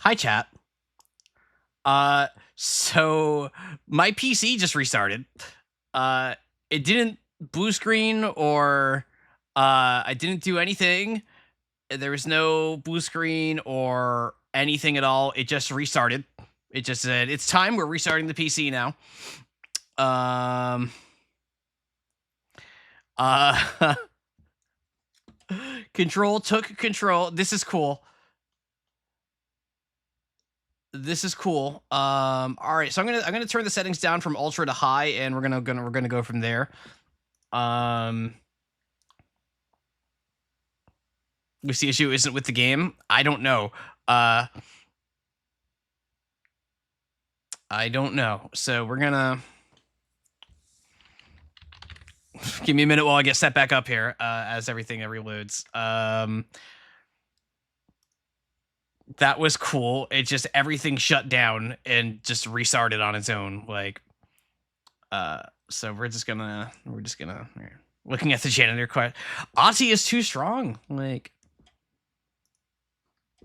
Hi, chat. So my PC just restarted. Uh, it didn't blue screen or I didn't do anything. There was no blue screen or anything at all. It just restarted. It just said it's time. We're restarting the PC now. Um. Uh. Control took control. This is cool. This is cool. All right, so I'm gonna turn the settings down from ultra to high, and we're gonna go from there. Which the issue isn't with the game. I don't know. I don't know. So we're gonna give me a minute while I get set back up here as everything reloads. That was cool. It just everything shut down and just restarted on its own. Like, so we're looking at the janitor quite. Ati is too strong. Like,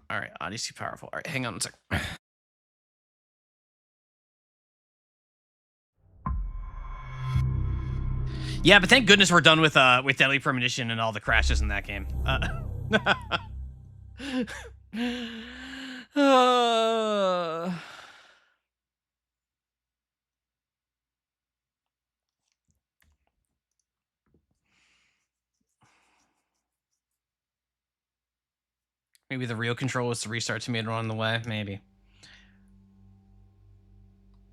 all right, Ati's too powerful. All right, hang on a second. Yeah, but thank goodness we're done with Deadly Premonition and all the crashes in that game. Maybe the real control was to restart tomato on the way. Maybe.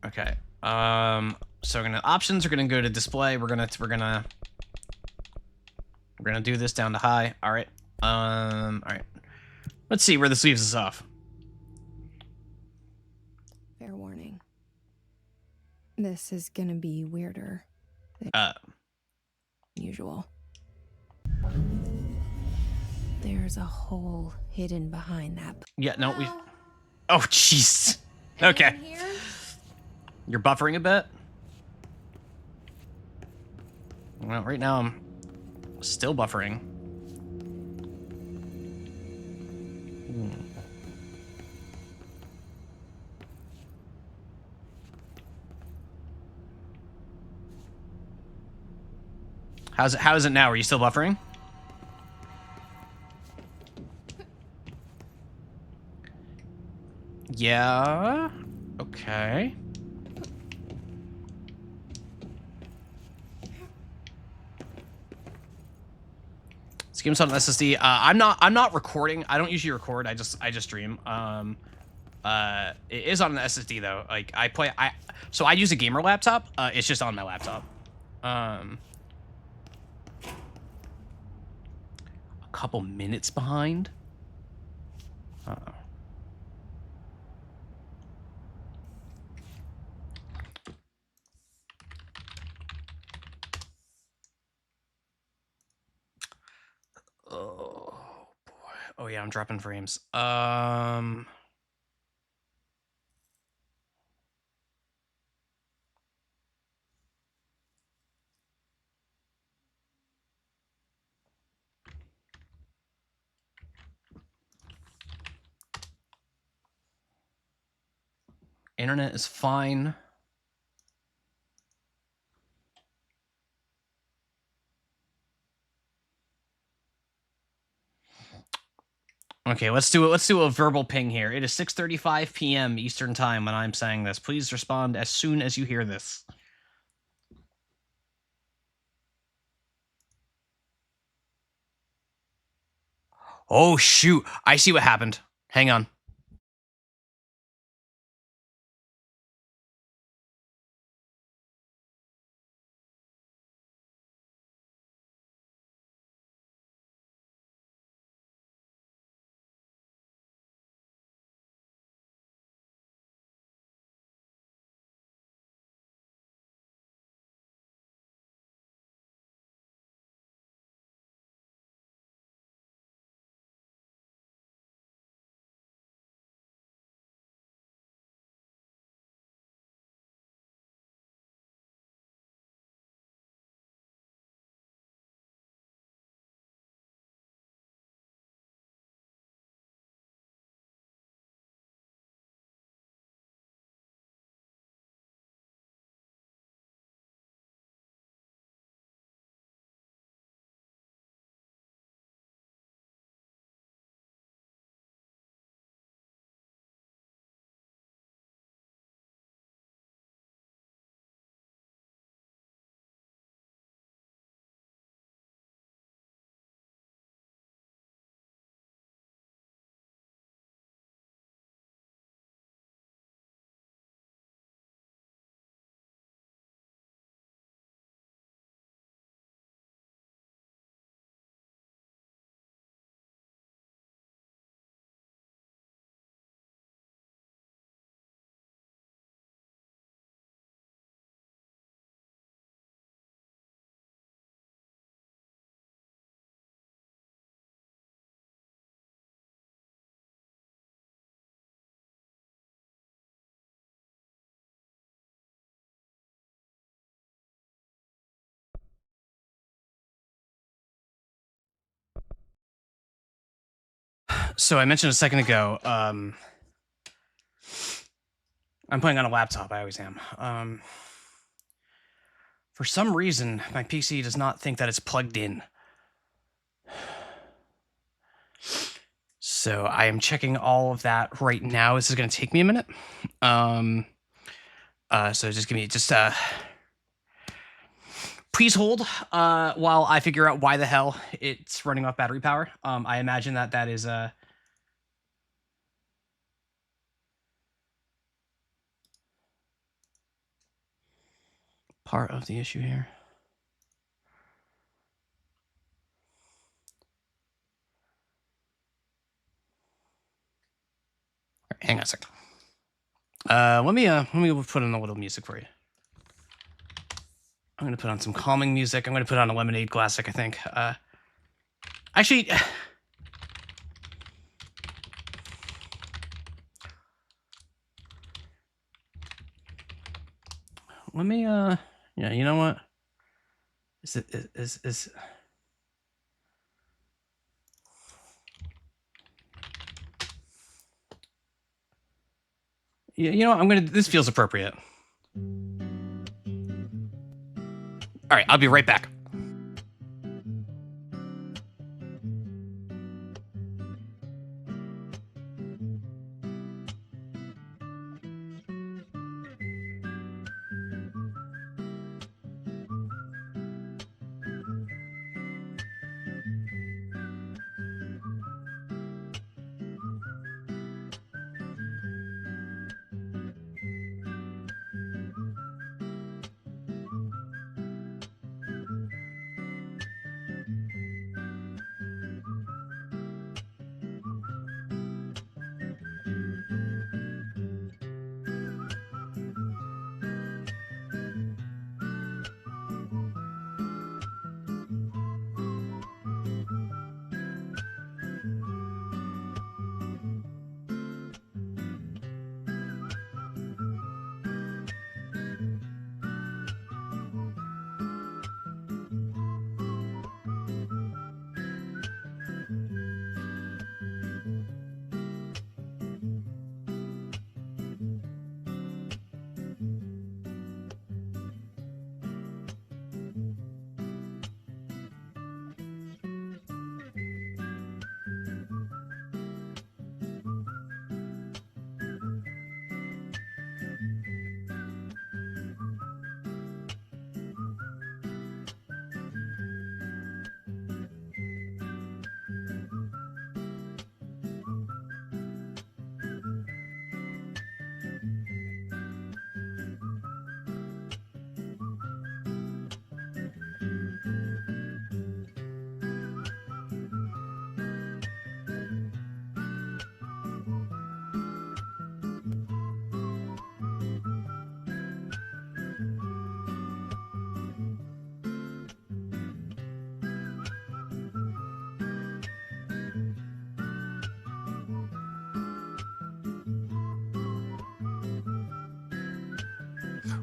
Okay. So we're gonna options. We're gonna go to display. We're gonna do this down to high. All right. All right. Let's see where this leaves us off. Fair warning. This is gonna be weirder than usual. There's a hole hidden behind that. Yeah, no, we. Oh, jeez. Okay. You're buffering a bit? Well, right now I'm still buffering. How is it now? Are you still buffering? Yeah. Okay. This game's on SSD. I'm not recording. I don't usually record. I just stream. It is on an SSD though. Like so I use a gamer laptop. It's just on my laptop. A couple minutes behind. Uh-oh. Oh boy. Oh yeah, I'm dropping frames. Internet is fine. Okay, let's do a verbal ping here. It is 6:35 p.m. Eastern time when I'm saying this. Please respond as soon as you hear this. Oh shoot, I see what happened. Hang on. So I mentioned a second ago, I'm playing on a laptop. I always am. For some reason, my PC does not think that it's plugged in. So I am checking all of that right now. This is going to take me a minute. So just give me please hold while I figure out why the hell it's running off battery power. I imagine that is part of the issue here. Right, hang on a second. Let me put in a little music for you. I'm gonna put on some calming music. I'm gonna put on a Lemonade Classic, I think. Actually, let me yeah, you know what? Is yeah, you know what? This feels appropriate. All right, I'll be right back.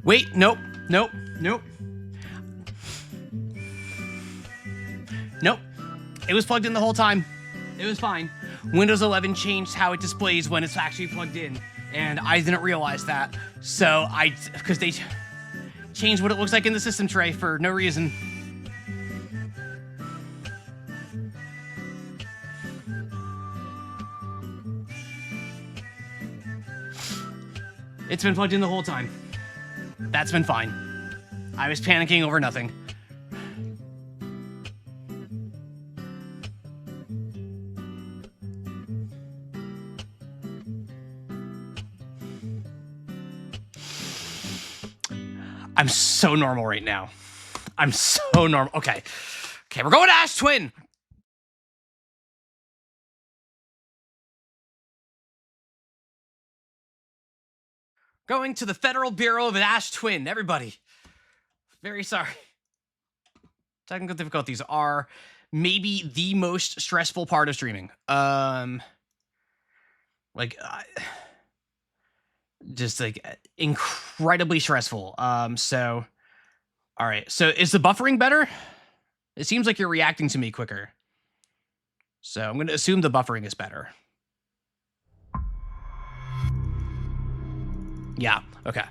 Wait, nope. Nope. It was plugged in the whole time. It was fine. Windows 11 changed how it displays when it's actually plugged in, and I didn't realize that. So because they changed what it looks like in the system tray for no reason. It's been plugged in the whole time. That's been fine. I was panicking over nothing. I'm so normal right now. I'm so normal. Okay, we're going to Ash Twin. Going to the Federal Bureau of Ash Twin. Everybody, very sorry. Technical difficulties are maybe the most stressful part of streaming. Just like incredibly stressful. So, all right. So is the buffering better? It seems like you're reacting to me quicker. So I'm going to assume the buffering is better. Yeah. Okay.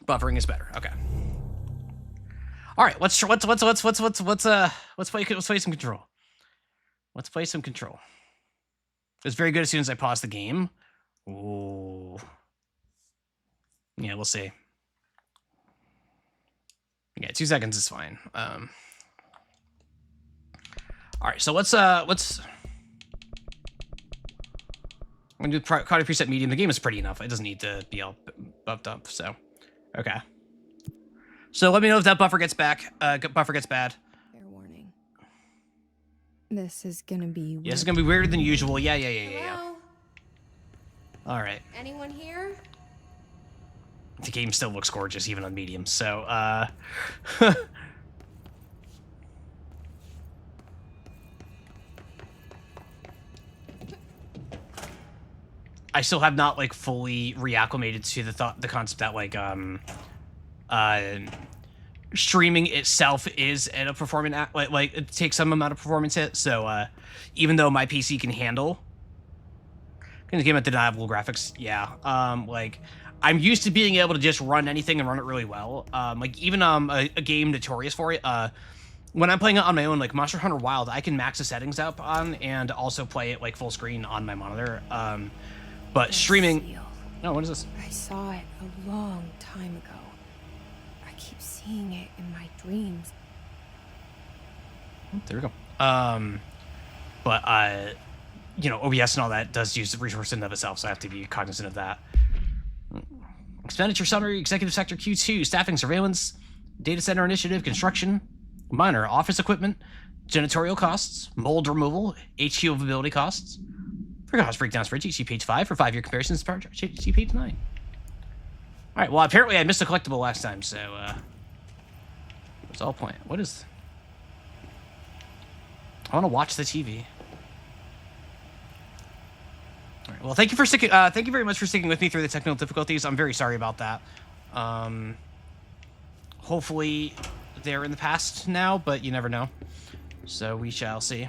Buffering is better. Okay. All right. Let's play some control. Let's play some control. It's very good as soon as I pause the game. Ooh. Yeah, we'll see. Yeah, 2 seconds is fine. All right, so let's I'm gonna do quality preset medium. The game is pretty enough. It doesn't need to be all buffed up. So, okay. So let me know if that buffer gets back. Buffer gets bad. Fair warning. This is gonna be weird. Yeah, this is gonna be weirder than usual. Yeah. Hello? All right. Anyone here? The game still looks gorgeous even on medium. So, I still have not like fully reacclimated to the concept that like streaming itself is at a performance like it takes some amount of performance hit. So even though my PC can handle the game at deniable graphics, yeah, like I'm used to being able to just run anything and run it really well. Like even a game notorious for it. When I'm playing it on my own, like Monster Hunter Wild, I can max the settings up on and also play it like full screen on my monitor. But streaming... Seal. No, what is this? I saw it a long time ago. I keep seeing it in my dreams. There we go. But you know, OBS and all that does use the resource in and of itself, so I have to be cognizant of that. Expenditure summary: Executive Sector Q2, staffing, surveillance, data center initiative, construction, minor office equipment, janitorial costs, mold removal, HQ ability costs. For cost breakdown spreadsheet, see page 5 for 5-year comparisons. See page 9. All right. Well, apparently I missed a collectible last time, so it's all point. What is? I want to watch the TV. All right. Well, thank you for sticking. Thank you very much for sticking with me through the technical difficulties. I'm very sorry about that. Hopefully, they're in the past now, but you never know. So we shall see.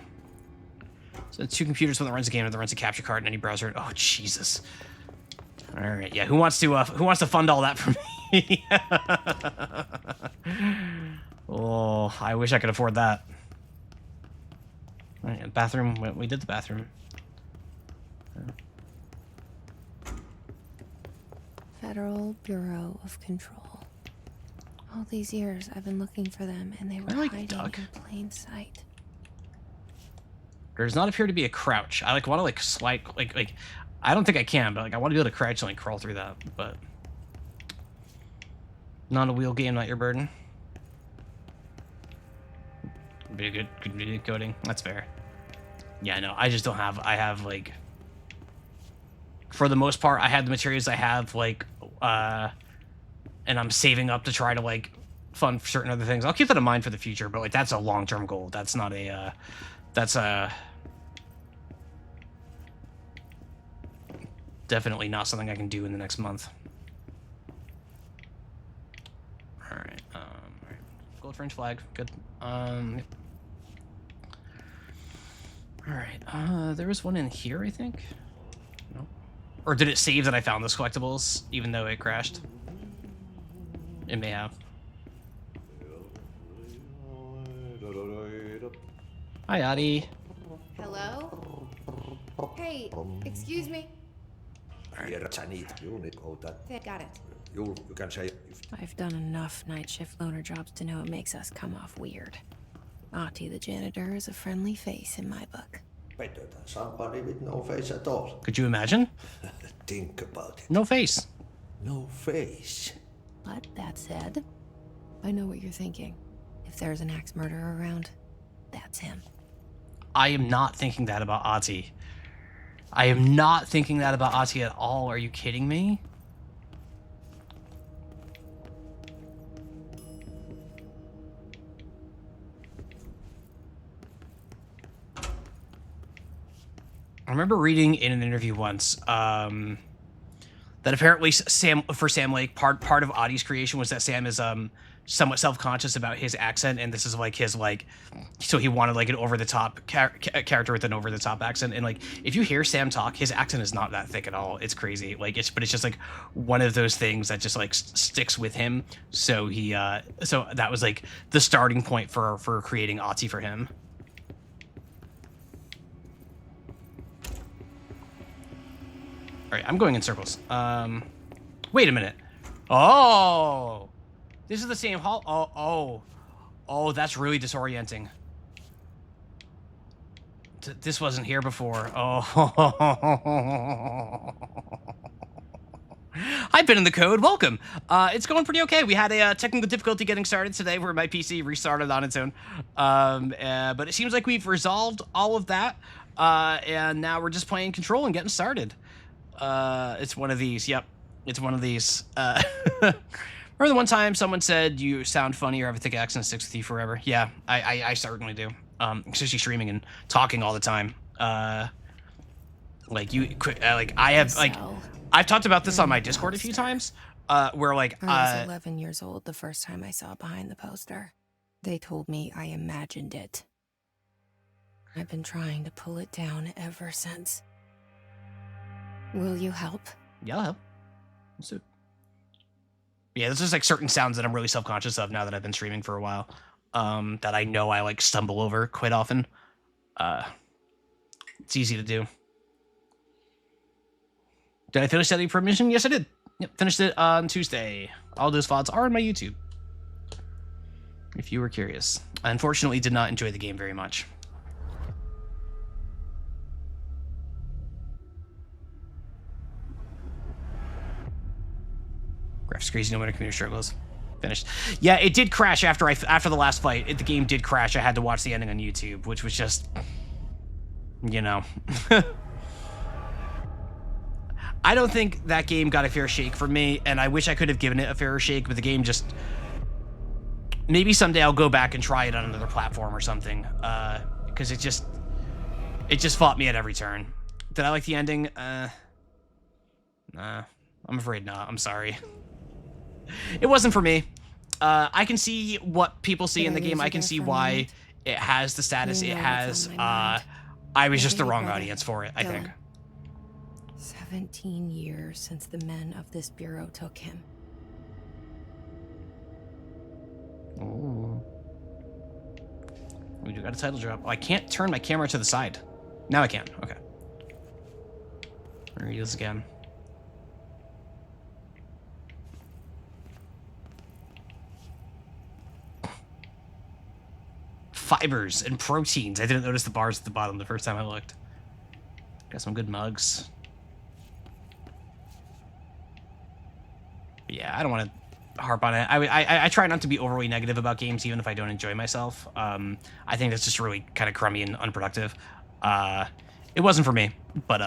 So 2 computers, one that runs a game and that runs a capture card in any browser. Oh Jesus! All right, yeah. Who wants to fund all that for me? Oh, I wish I could afford that. All right, bathroom. We did the bathroom. Federal Bureau of Control. All these years I've been looking for them, and they were like hiding duck. in plain sight. There does not appear to be a crouch. I want to slide like I don't think I can, but I want to be able to crouch and crawl through that. But not a wheel game, not your burden. Be a good coding. That's fair. Yeah, no, I just don't have. I have for the most part, I have the materials I have and I'm saving up to try to fund certain other things. I'll keep that in mind for the future, but that's a long-term goal. That's not a. That's definitely not something I can do in the next month. All right. Gold French flag. Good. Yep. All right. There was one in here, I think. No. Or did it save that I found those collectibles, even though it crashed? It may have. Hi, Adi. Hello? Hey, excuse me. Got it. You can say I've done enough night shift loner jobs to know it makes us come off weird. Ahti the janitor is a friendly face in my book. better than somebody with no face at all. Could you imagine? Think about it. No face. No face. But that said, I know what you're thinking. If there's an axe murderer around, that's him. I am not thinking that about Ahti. I am not thinking that about Ahti at all. Are you kidding me? I remember reading in an interview once that apparently Sam Lake, part of Audie's creation was that Sam is somewhat self-conscious about his accent, and this is like his like, so he wanted like an over-the-top character with an over-the-top accent. And like, if you hear Sam talk, his accent is not that thick at all. It's crazy. Like it's just like one of those things that just like sticks with him. So he so that was like the starting point for creating Audie for him. All right, I'm going in circles. Wait a minute. Oh, this is the same hall. Oh, that's really disorienting. This wasn't here before. Oh. I've been in the code. Welcome. It's going pretty okay. We had a technical difficulty getting started today where my PC restarted on its own. But it seems like we've resolved all of that. And now we're just playing Control and getting started. It's one of these. Yep. It's one of these. Remember the one time someone said you sound funny or have a thick accent sticks with you forever? Yeah, I certainly do. Especially streaming and talking all the time. Like you, like I have, like I've talked about this on my Discord a few times. Where like I was 11 years old the first time I saw Behind the Poster. They told me I imagined it. I've been trying to pull it down ever since. Will you help? Yeah, I'll help. Let's do it. Yeah, there's just like certain sounds that I'm really self-conscious of now that I've been streaming for a while. That I know I like stumble over quite often. It's easy to do. Did I finish that for mission? Yes, I did. Yep, finished it on Tuesday. All those VODs are on my YouTube. If you were curious. I unfortunately did not enjoy the game very much. Graphics crazy, no matter computer struggles. Finished. Yeah, it did crash after the last fight. The game did crash. I had to watch the ending on YouTube, which was just, you know. I don't think that game got a fair shake for me, and I wish I could have given it a fairer shake, but the game just... Maybe someday I'll go back and try it on another platform or something, because it just fought me at every turn. Did I like the ending? Nah, I'm afraid not. I'm sorry. It wasn't for me. I can see what people see in the game. I can see why it has the status it has. I was just the wrong audience for it, I think. 17 years since the men of this bureau took him. Ooh. We do got a title drop. Oh, I can't turn my camera to the side. Now I can. Okay. Read this again. Fibers and proteins. I didn't notice the bars at the bottom the first time I looked. Got some good mugs. Yeah, I don't want to harp on it. I try not to be overly negative about games, even if I don't enjoy myself. I think that's just really kind of crummy and unproductive. It wasn't for me, but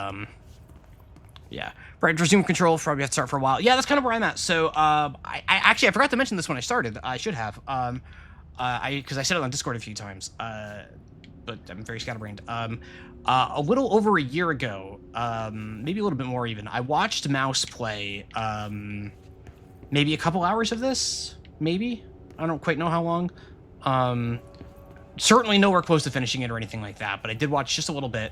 yeah. Right, resume Control. Probably have to start for a while. Yeah, that's kind of where I'm at. So I actually forgot to mention this when I started. I should have. Because I said it on Discord a few times, but I'm very scatterbrained. A little over a year ago, maybe a little bit more even, I watched Mouse play, maybe a couple hours of this, maybe? I don't quite know how long. Certainly nowhere close to finishing it or anything like that, but I did watch just a little bit,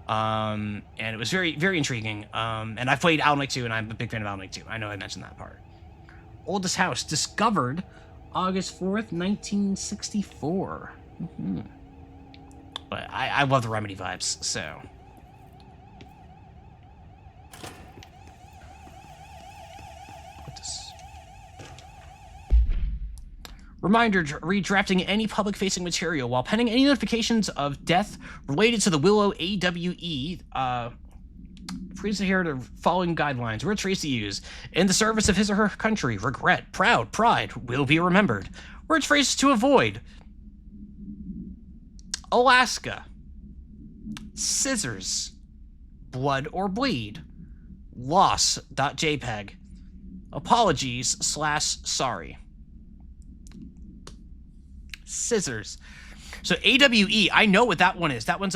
and it was very, very intriguing. And I played Alan Wake 2, and I'm a big fan of Alan Wake 2. I know I mentioned that part. Oldest house, discovered August 4th, 1964. Mm-hmm. But I love the Remedy vibes, so. Put this. Reminder, redrafting any public-facing material while pending any notifications of death related to the Willow AWE. Please adhere to following guidelines. Words phrase to use. In the service of his or her country, regret, proud, pride will be remembered. Words phrases to avoid. Alaska. Scissors. Blood or bleed. Loss.jpg. Apologies/sorry. Scissors. So AWE, I know what that one is. That one's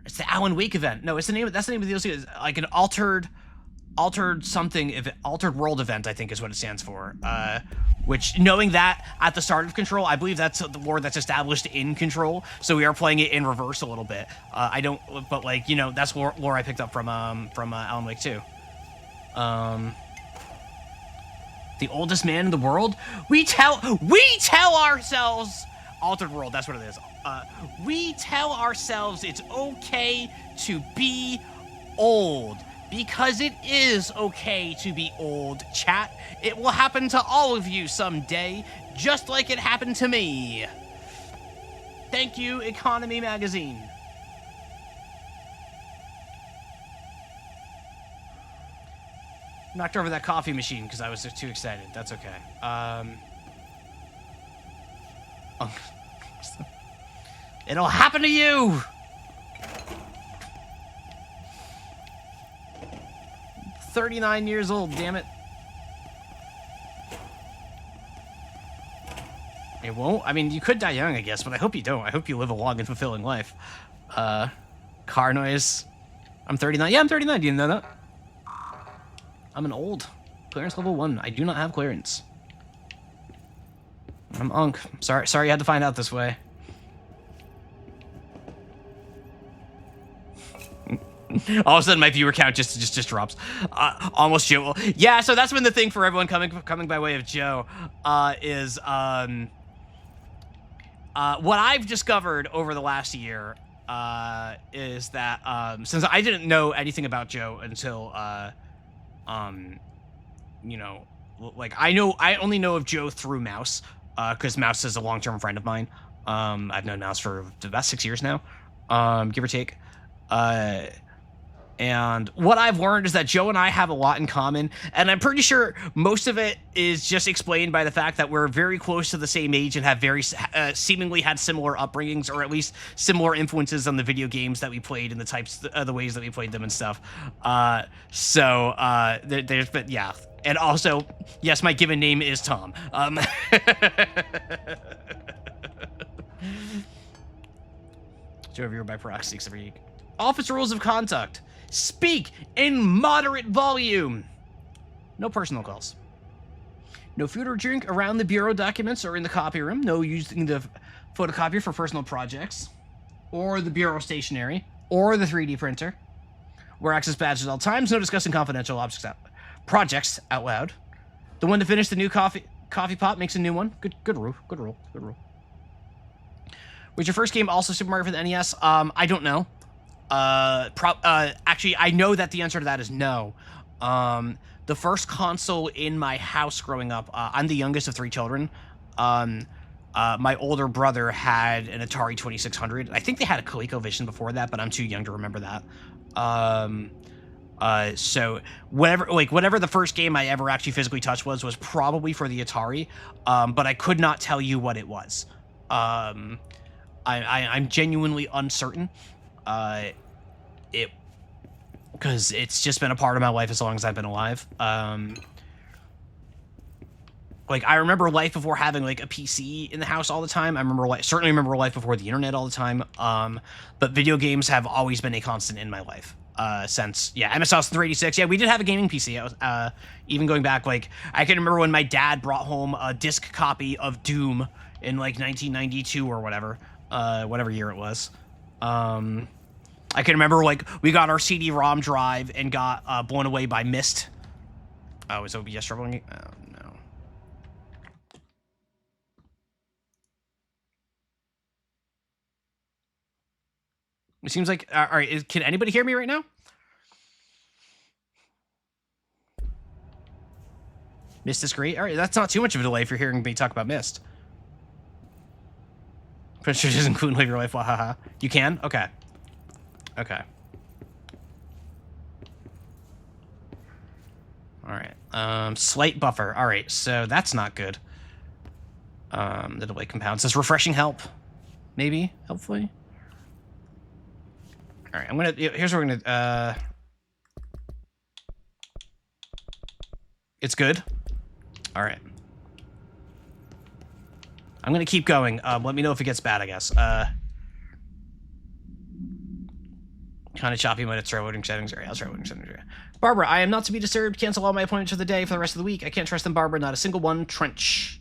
it's the Alan Wake event. No, it's the name. That's the name of the DLC. It's like an altered altered world event, I think is what it stands for. Which, knowing that at the start of Control, I believe that's the lore that's established in Control, so we are playing it in reverse a little bit. But like, you know, that's lore I picked up from Alan Wake 2. The oldest man in the world? We tell ourselves, altered world, that's what it is. We tell ourselves it's okay to be old. Because it is okay to be old, chat. It will happen to all of you someday, just like it happened to me. Thank you, Economy Magazine. Knocked over that coffee machine because I was too excited. That's okay. It'll happen to you. 39 years old, damn it. It won't? I mean, you could die young, I guess, but I hope you don't. I hope you live a long and fulfilling life. Car noise. I'm 39. Yeah, I'm 39. Do you know that? I'm an old. Clearance level 1. I do not have clearance. I'm Unk. Sorry you had to find out this way. All of a sudden, my viewer count just drops. Almost Joe. Yeah, so that's been the thing for everyone coming by way of Joe. Is what I've discovered over the last year is that since I didn't know anything about Joe until you know, like I only know of Joe through Mouse, because Mouse is a long-term friend of mine. I've known Mouse for about 6 years now, give or take. And what I've learned is that Joe and I have a lot in common, and I'm pretty sure most of it is just explained by the fact that we're very close to the same age and have very seemingly had similar upbringings, or at least similar influences on the video games that we played and the types, the ways that we played them and stuff. There's been, yeah. And also, yes, my given name is Tom. Joe viewer by proxy every week. Office rules of conduct. Speak in moderate volume. No personal calls. No food or drink around the bureau documents or in the copy room. No using the photocopier for personal projects, or the bureau stationery, or the 3D printer. Wear access badges at all times. No discussing confidential projects out loud. The one to finish the new coffee pot makes a new one. Good rule. Was your first game also Super Mario for the NES? I don't know. Actually, I know that the answer to that is no. The first console in my house growing up, I'm the youngest of 3 children. My older brother had an Atari 2600. I think they had a ColecoVision before that, but I'm too young to remember that. So whatever the first game I ever actually physically touched was probably for the Atari. But I could not tell you what it was. I'm genuinely uncertain. Because it's just been a part of my life as long as I've been alive. Like, I remember life before having, like, a PC in the house all the time. Certainly remember life before the internet all the time. But video games have always been a constant in my life. Since, yeah, MS-DOS 386. Yeah, we did have a gaming PC. Even going back, like, I can remember when my dad brought home a disc copy of Doom in, like, 1992 or whatever. Whatever year it was. I can remember, like, we got our CD-ROM drive and got blown away by Myst. Oh, is OBS troubling? Oh, no. It seems like... all right, can anybody hear me right now? Myst is great. All right, that's not too much of a delay if you're hearing me talk about Myst. Pretty sure it doesn't include Live Your Life. Wahaha. You can? Okay. Okay. Alright. Slight buffer. Alright, so that's not good. The delay compound says refreshing help. Maybe? Hopefully? Alright, I'm gonna... Here's what we're gonna... It's good? Alright. I'm gonna keep going. Let me know if it gets bad, I guess. Kind of choppy when it's try loading settings. Alright, I'll try loading settings. Barbara, I am not to be disturbed. Cancel all my appointments for the day for the rest of the week. I can't trust them, Barbara. Not a single one. Trench.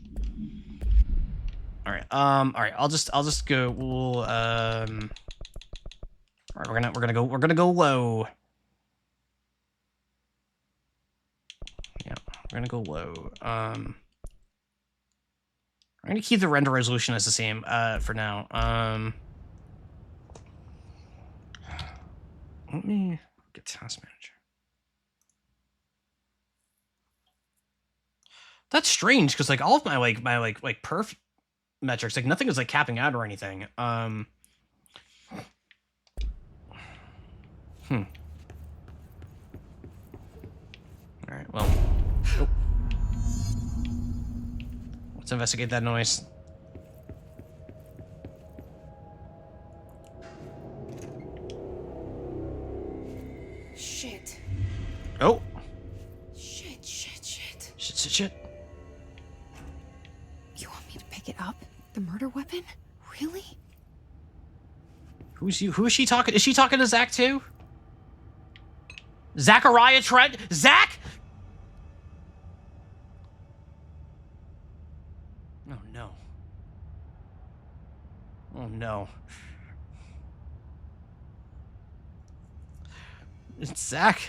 All right. All right. I'll just go. We'll All right. We're gonna go low. Yeah. We're gonna go low. I'm gonna keep the render resolution as the same. For now. Let me get Task Manager. That's strange because like all of my perf metrics, like nothing is like capping out or anything. All right, well, oh. Let's investigate that noise. Shit. Oh. Shit. Shit. You want me to pick it up? The murder weapon? Really? Who is she talking? Is she talking to Zach too? Zachariah Trent? Zach? Oh no. Oh no. It's Zach.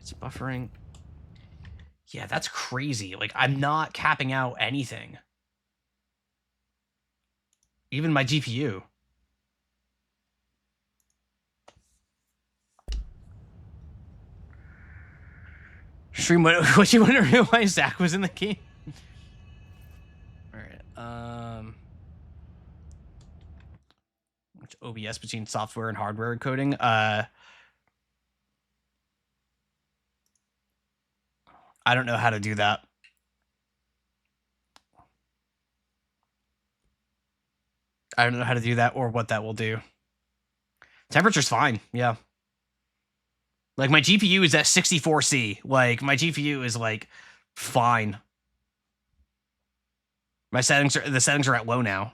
It's buffering. Yeah, that's crazy. Like, I'm not capping out anything. Even my GPU. Stream, what you wondering why Zach was in the game? Alright, which OBS between software and hardware encoding? I don't know how to do that. I don't know how to do that or what that will do. Temperature's fine, yeah. Like, my GPU is at 64C. Like, my GPU is, like, fine. The settings are at low now.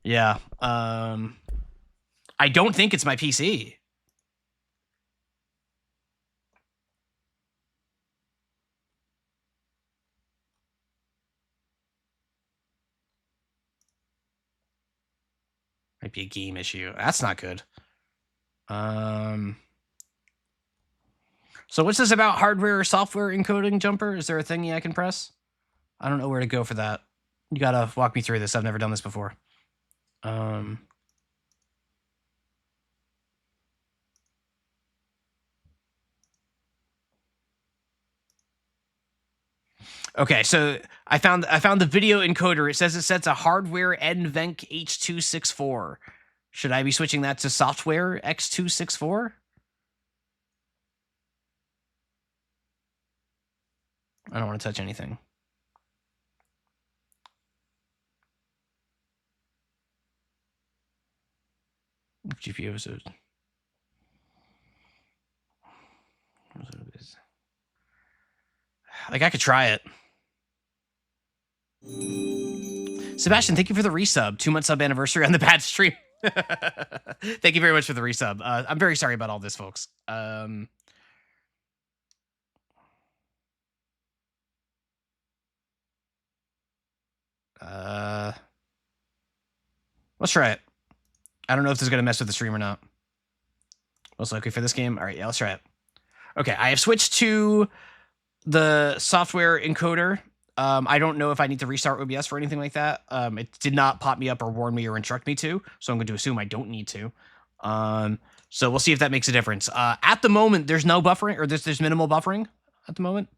Yeah. I don't think it's my PC. Might be a game issue. That's not good. So what's this about hardware or software encoding, Jumper? Is there a thingy I can press? I don't know where to go for that. You gotta walk me through this. I've never done this before. Okay, so I found the video encoder. It says it sets a hardware NVENC H.264. Should I be switching that to software X.264? I don't want to touch anything. GPU is like I could try it. Sebastian, thank you for the resub. 2-month sub anniversary on the bad stream. Thank you very much for the resub. I'm very sorry about all this, folks. Let's try it. I don't know if this is gonna mess with the stream or not. Most likely for this game. All right, yeah, let's try it. Okay, I have switched to the software encoder. I don't know if I need to restart OBS for anything like that. It did not pop me up or warn me or instruct me to, so I'm going to assume I don't need to. So we'll see if that makes a difference. At the moment, there's no buffering, or there's minimal buffering at the moment.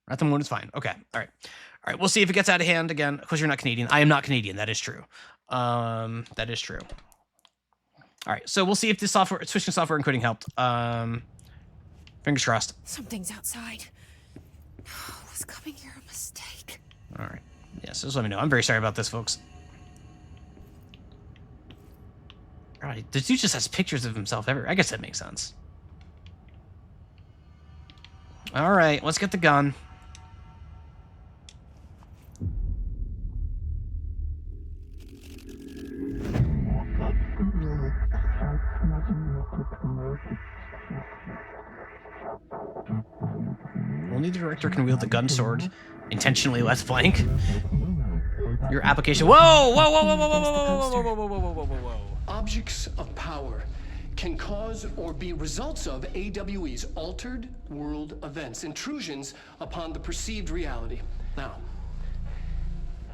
At the moment, it's fine. Okay, all right. All right, we'll see if it gets out of hand again. Of course, you're not Canadian. I am not Canadian. That is true. That is true. All right, so we'll see if this switching software encoding helped. Fingers crossed. Something's outside. Was coming here a mistake? All right. Yeah, so just let me know. I'm very sorry about this, folks. All right, the dude just has pictures of himself everywhere. I guess that makes sense. All right, let's get the gun. Only the director can wield the gun sword. Intentionally left blank. Your application. Whoa! Whoa! Whoa! Whoa! Whoa! Whoa! Whoa! Whoa! Whoa! Whoa! Whoa! Whoa! Whoa! Whoa! Objects of power can cause or be results of AWE's altered world events, intrusions upon the perceived reality. Now,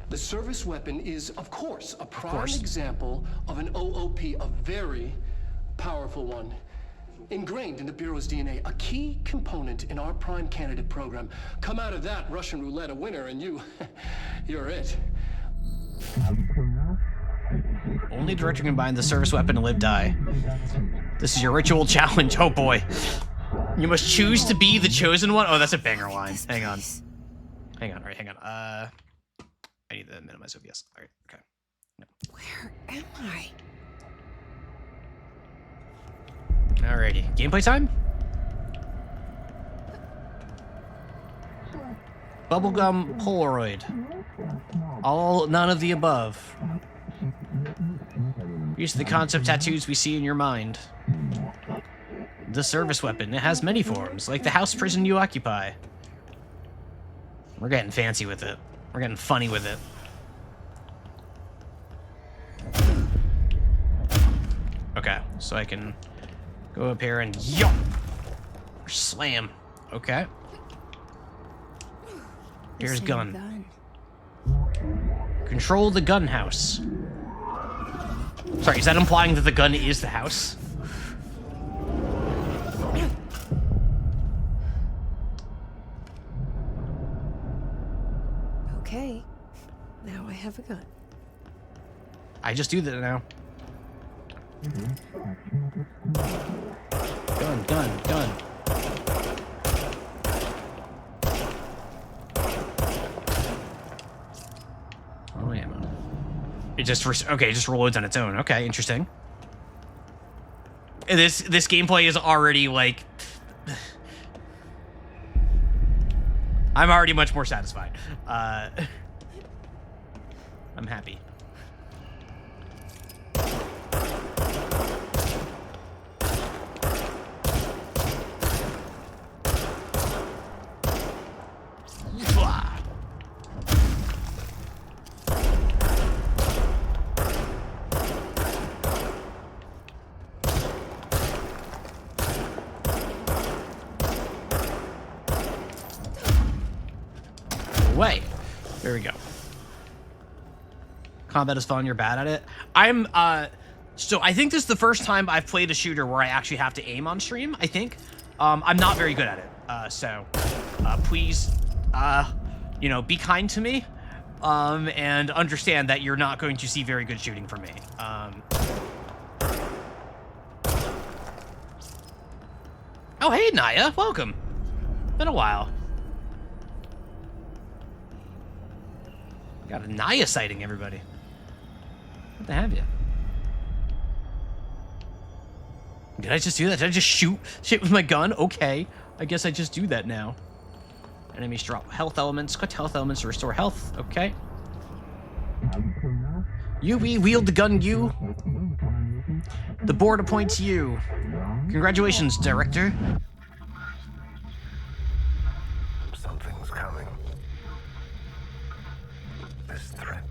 the service weapon is, of course, a prime example of an OOP, a very powerful one. Ingrained in the Bureau's DNA, a key component in our prime candidate program. Come out of that Russian roulette a winner and you're it. Only director can bind the service weapon and live die. This is your ritual challenge. Oh boy. You must choose to be the chosen one. Oh, that's a banger line. Hang on. Hang on. All right, hang on. I need to minimize OBS. All right, okay. No. Where am I? Alrighty. Gameplay time? Bubblegum Polaroid. None of the above. Use the concept tattoos we see in your mind. The service weapon. It has many forms, like the house prison you occupy. We're getting fancy with it. We're getting funny with it. Okay, so I can go up here and yo! Slam. Okay. Here's gun. Control the gun house. Sorry, is that implying that the gun is the house? Okay. Now I have a gun. I just do that now. Gun. Oh, ammo. It just okay, it just reloads on its own. Okay, interesting. This gameplay is already like I'm already much more satisfied. I'm happy. Way. There we go. Combat is fun, you're bad at it. So I think this is the first time I've played a shooter where I actually have to aim on stream, I think. I'm not very good at it. Please, be kind to me. And understand that you're not going to see very good shooting from me. Oh, hey, Naya. Welcome. Been a while. Got a Naya sighting, everybody. Good to have you. Did I just do that? Did I just shoot shit with my gun? Okay. I guess I just do that now. Enemies drop health elements. Collect health elements to restore health. Okay. We wield the gun, you. The board appoints you. Congratulations, director. Something's coming. This threat.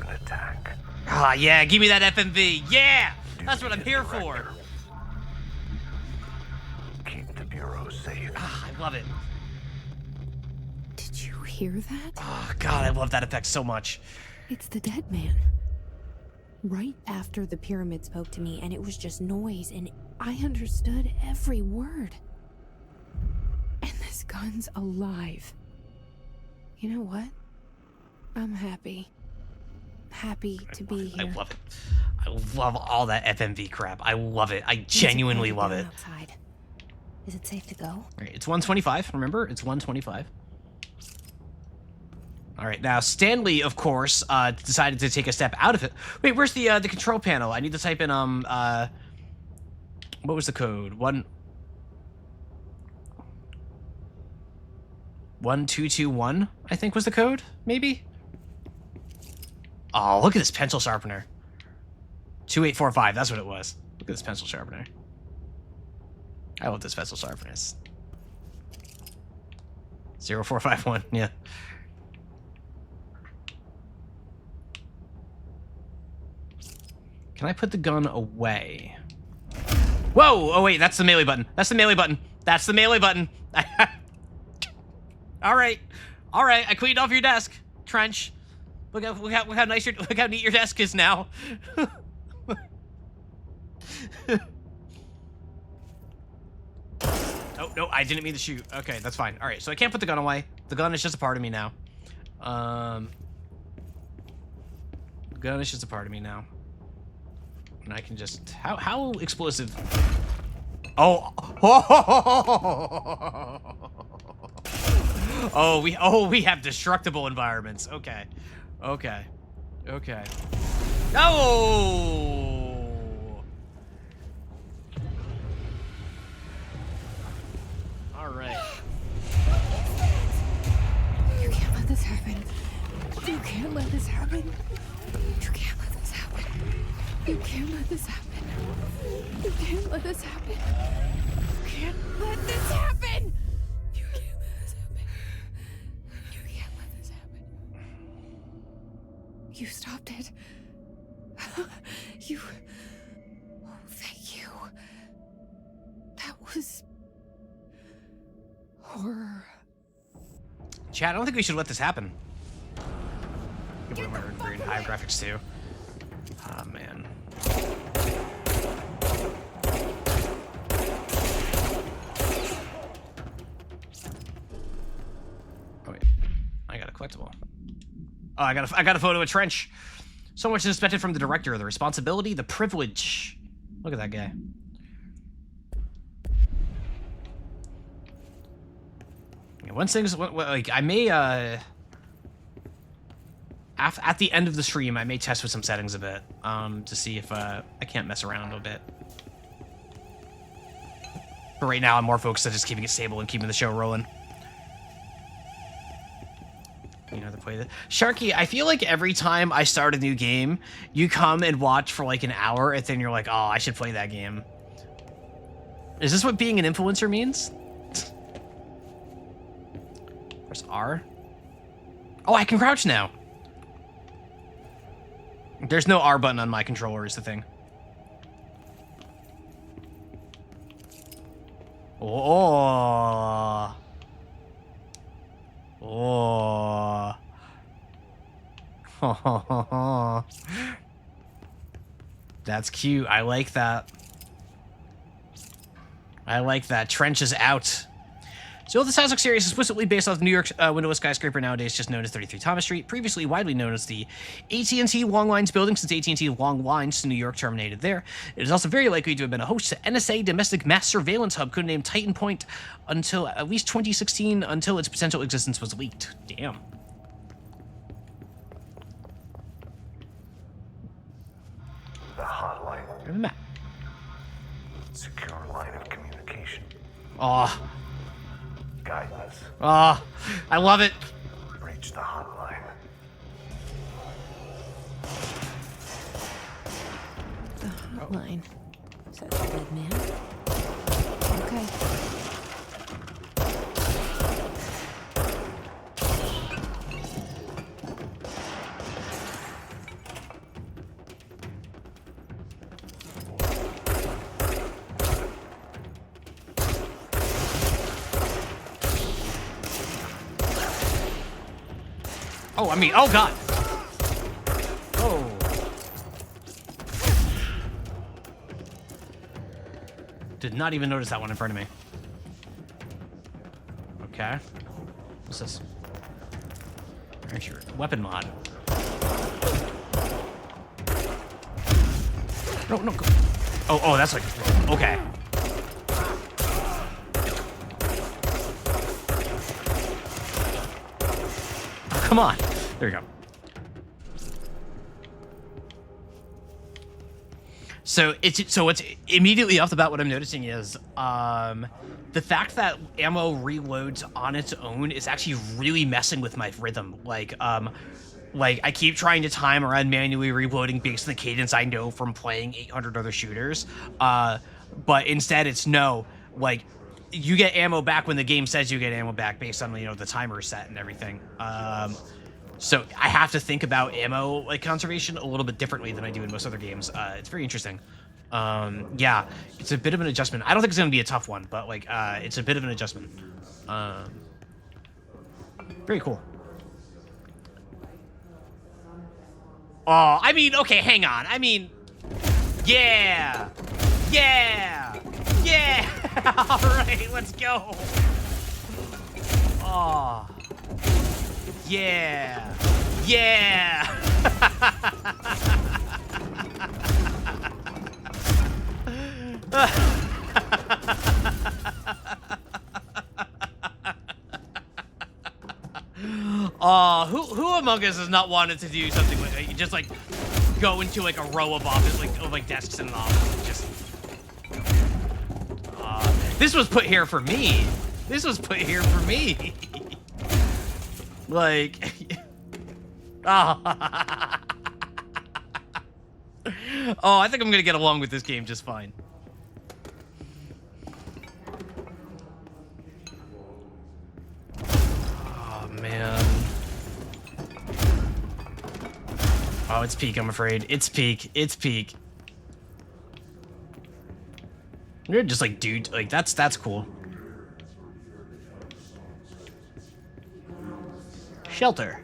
An attack. Ah, yeah, give me that FMV. Yeah! That's what I'm here for. Keep the Bureau safe. Ah, I love it. Did you hear that? Oh, God, I love that effect so much. It's the dead man. Right after the pyramid spoke to me, and it was just noise, and I understood every word. And this gun's alive. You know what? I'm happy. Happy to be here. I love it. I love all that FMV crap. I love it. I genuinely love it. Outside. Is it safe to go? All right, it's 125. Remember, it's 125. All right, now Stanley, of course, decided to take a step out of it. Wait, where's the control panel? I need to type in what was the code? 1221, I think was the code. Maybe. Oh, look at this pencil sharpener. 2845. That's what it was. Look at this pencil sharpener. I love this pencil sharpener. 0451, yeah. Can I put the gun away? Whoa! Oh wait, that's the melee button. That's the melee button. That's the melee button. All right, I cleaned off your desk, Trench. Look how nice look how neat your desk is now. Oh no, I didn't mean to shoot. Okay, that's fine. All right, so I can't put the gun away. The gun is just a part of me now. The gun is just a part of me now. And I can just how explosive. Oh. Oh, we have destructible environments. Okay. Oh. All right. You can't let this happen. You can't let this happen. You can't let this happen. You can't let this happen. You can't let this happen. You can't let this happen. You can't let this happen. You can't let this happen. You stopped it. You. Oh, thank you. That was horror. Chat, I don't think we should let this happen. Give away my green high graphics too. Oh man. Oh wait, I got a collectible. Oh, I got a photo of Trench. So much is expected from the director: the responsibility, the privilege. Look at that guy. Once things like I may at the end of the stream I may test with some settings a bit to see if I can't mess around a bit. But right now I'm more focused on just keeping it stable and keeping the show rolling. You know, to play the Sharky, I feel like every time I start a new game, you come and watch for like an hour and then you're like, oh, I should play that game. Is this what being an influencer means? Press R. Oh, I can crouch now. There's no R button on my controller is the thing. Oh. Oh. That's cute. I like that. I like that. Trench is out. So the Sazak series is explicitly based off the New York windowless skyscraper nowadays just known as 33 Thomas Street, previously widely known as the AT&T Long Lines building since AT&T Long Lines to New York terminated there. It is also very likely to have been a host to NSA domestic mass surveillance hub codenamed Titan Point until at least 2016, until its potential existence was leaked. Damn. The hotline. Look at the map. Secure line of communication. Aw. Guidance. Ah, I love it. Reach the hotline. The hotline. Is that the dead man? Okay. Oh, I mean, oh god. Oh. Did not even notice that one in front of me. Okay. What's this? There's your weapon mod. No, no. Go. Oh, that's like, okay. Come on. There you go. So it's immediately off the bat what I'm noticing is the fact that ammo reloads on its own is actually really messing with my rhythm. Like Like, I keep trying to time around manually reloading based on the cadence I know from playing 800 other shooters. But instead it's no. Like, you get ammo back when the game says you get ammo back based on, you know, the timer set and everything. So I have to think about ammo, like, conservation a little bit differently than I do in most other games. It's very interesting. Yeah, it's a bit of an adjustment. I don't think it's going to be a tough one, but, like, it's a bit of an adjustment. Very cool. Oh, I mean, okay, hang on. I mean, yeah, yeah, yeah. All right, let's go. Oh, yeah, yeah. Who among us has not wanted to do something like that? You just like go into like a row of office, like desks in an office. Just this was put here for me. This was put here for me. Like, oh, I think I'm gonna get along with this game just fine. Oh man. Oh, it's peak, I'm afraid. It's peak. It's peak. You're just like, dude, like that's cool. Shelter.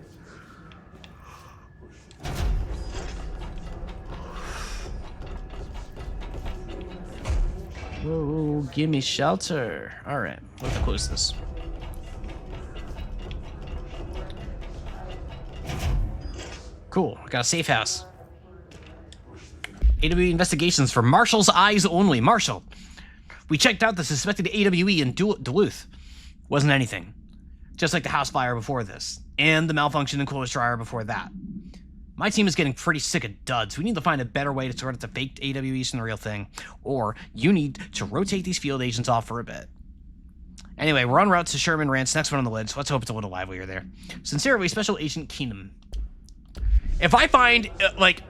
Whoa, give me shelter. All right, let's close this. Cool, got a safe house. AWE investigations for Marshall's eyes only. Marshall. We checked out the suspected AWE in Duluth. Wasn't anything. Just like the house fire before this. And the malfunction in Coolest Dryer before that. My team is getting pretty sick of duds. We need to find a better way to sort out the faked AWEs from the real thing. Or you need to rotate these field agents off for a bit. Anyway, we're en route to Sherman Ranch, next one on the list. Let's hope it's a little livelier there. Sincerely, Special Agent Keenum. If I find, like,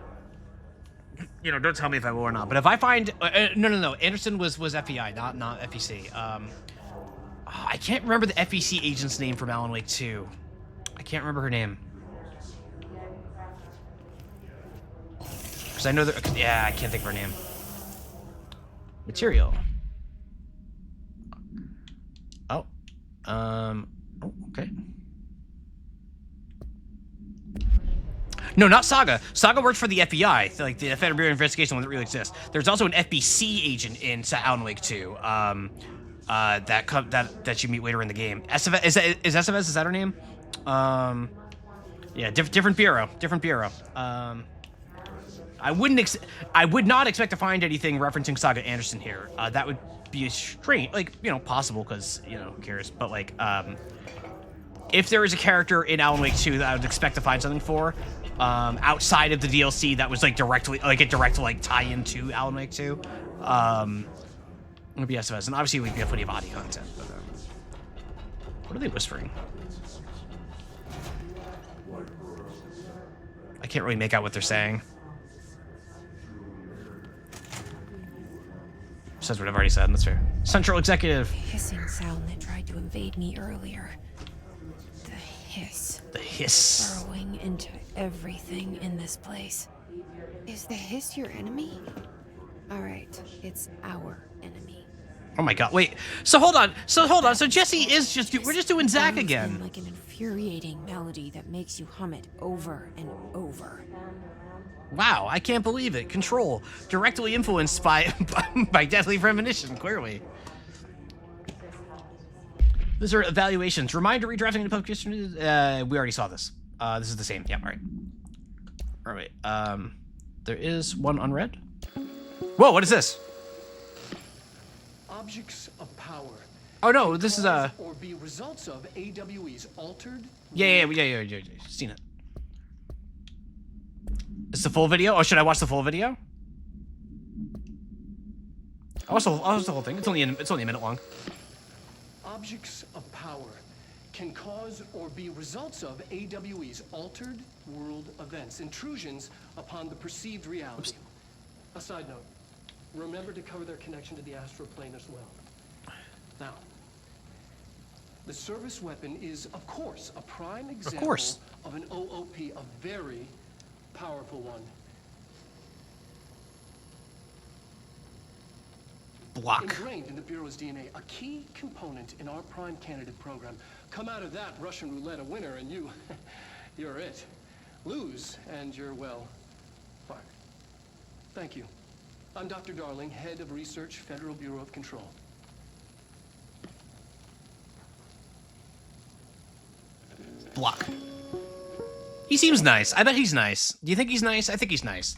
you know, don't tell me if I will or not, but if I find, no, Anderson was FEI, not FEC. I can't remember the FEC agent's name from Alan Wake 2. I can't remember her name. Because I know that, yeah, I can't think of her name. Material. Oh, okay. No, not Saga. Saga worked for the FBI, like the Federal Bureau of Investigation, one that really exists. There's also an FBC agent in Alan Wake 2. That you meet later in the game. Estevez, is Estevez? Is that her name? Yeah, different bureau. I would not expect to find anything referencing Saga Anderson here. That would be a strange, like, you know, possible because, you know, who cares? But like, if there is a character in Alan Wake 2 that I would expect to find something for, outside of the DLC that was like directly, like a direct like tie into Alan Wake 2, it would be SFS, and obviously we get plenty of audio content. But what are they whispering? I can't really make out what they're saying. Says what I've already said, and that's fair. Central Executive. The hissing sound that tried to invade me earlier. The hiss. The hiss. Burrowing into everything in this place. Is the hiss your enemy? Alright, it's our enemy. Oh my god, wait. So hold on. So Jesse is just, we're just doing Zach Sounds again. like an infuriating melody that makes you hum it over and over. Wow, I can't believe it. Control. Directly influenced by by Deadly Premonition, clearly. These are evaluations. Reminder, redrafting the publication. We already saw this. This is the same. Yeah, all right. There is one unread. Whoa, what is this? Objects of power. Oh no, this is or be results of AWE's altered. Yeah. Seen it. It's the full video? Oh, should I watch the full video? I'll watch the whole thing. It's only a minute long. Objects of power can cause or be results of AWE's altered world events, intrusions upon the perceived reality. A side note, remember to cover their connection to the astral plane as well. Now, the service weapon is, of course, a prime example of an OOP, a very powerful one. Block. Ingrained in the Bureau's DNA, a key component in our prime candidate program. Come out of that Russian roulette a winner and you're it. Lose and you're, well, fired. Thank you. I'm Dr. Darling, head of research, Federal Bureau of Control. Block. He seems nice. I bet he's nice. Do you think he's nice? I think he's nice.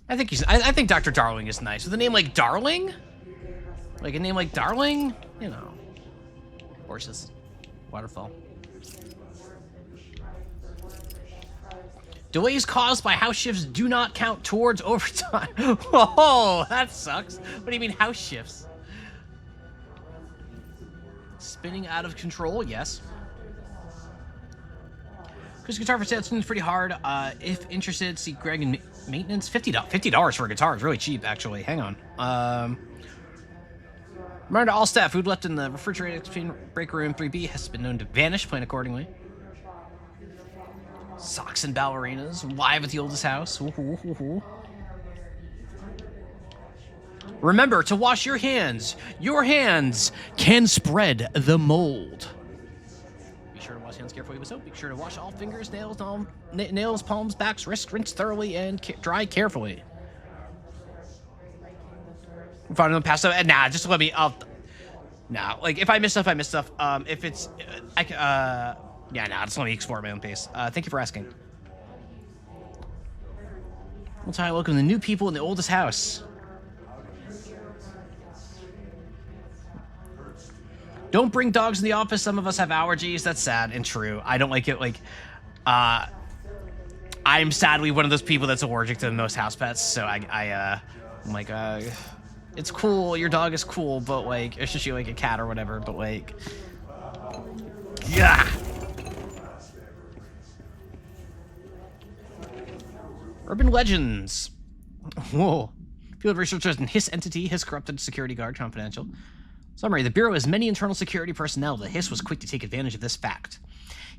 I think Dr. Darling is nice. With a name like Darling? Like a name like Darling? You know. Horses. Waterfall. Delays caused by house shifts do not count towards overtime. Oh, that sucks. What do you mean house shifts? Spinning out of control, yes. Because guitar for sale seems pretty hard. If interested, see Greg in maintenance. $50 for a guitar is really cheap, actually. Hang on. Reminder to all staff, food left in the refrigerator between break room 3B has been known to vanish. Plan accordingly. Socks and ballerinas live at the oldest house. Ooh, ooh, ooh, ooh. Remember to wash your hands. Your hands can spread the mold. Be sure to wash hands carefully with soap. Be sure to wash all fingers, nails, palms, backs, wrists, rinse thoroughly, and dry carefully. Find them passed out. Nah, just let me. Nah, like if I miss stuff, I miss stuff. If it's, yeah, nah, just let me explore at my own pace. Thank you for asking. Well, Ty, welcome to the new people in the oldest house. Don't bring dogs in the office. Some of us have allergies. That's sad and true. I don't like it. Like, I'm sadly one of those people that's allergic to most house pets. So I'm like, it's cool. Your dog is cool, but like, it's just you like a cat or whatever. But like, yeah. Urban legends. Whoa. Field researchers in Hiss entity, Hiss corrupted security guard, confidential. Summary, the Bureau has many internal security personnel. The Hiss was quick to take advantage of this fact.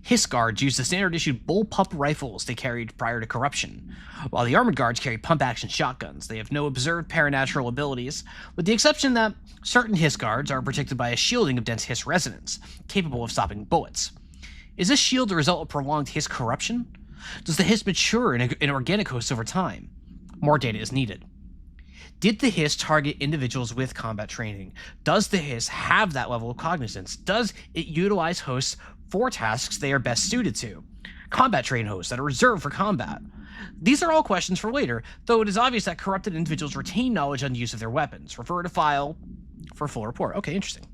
Hiss guards used the standard-issued bullpup rifles they carried prior to corruption, while the armored guards carry pump-action shotguns. They have no observed paranatural abilities, with the exception that certain Hiss guards are protected by a shielding of dense Hiss resonance, capable of stopping bullets. Is this shield the result of prolonged Hiss corruption? Does the Hiss mature in organic hosts over time? More data is needed. Did the Hiss target individuals with combat training? Does the Hiss have that level of cognizance? Does it utilize hosts for tasks they are best suited to? Combat trained hosts that are reserved for combat. These are all questions for later, though it is obvious that corrupted individuals retain knowledge on the use of their weapons. Refer to file for a full report. Okay, interesting.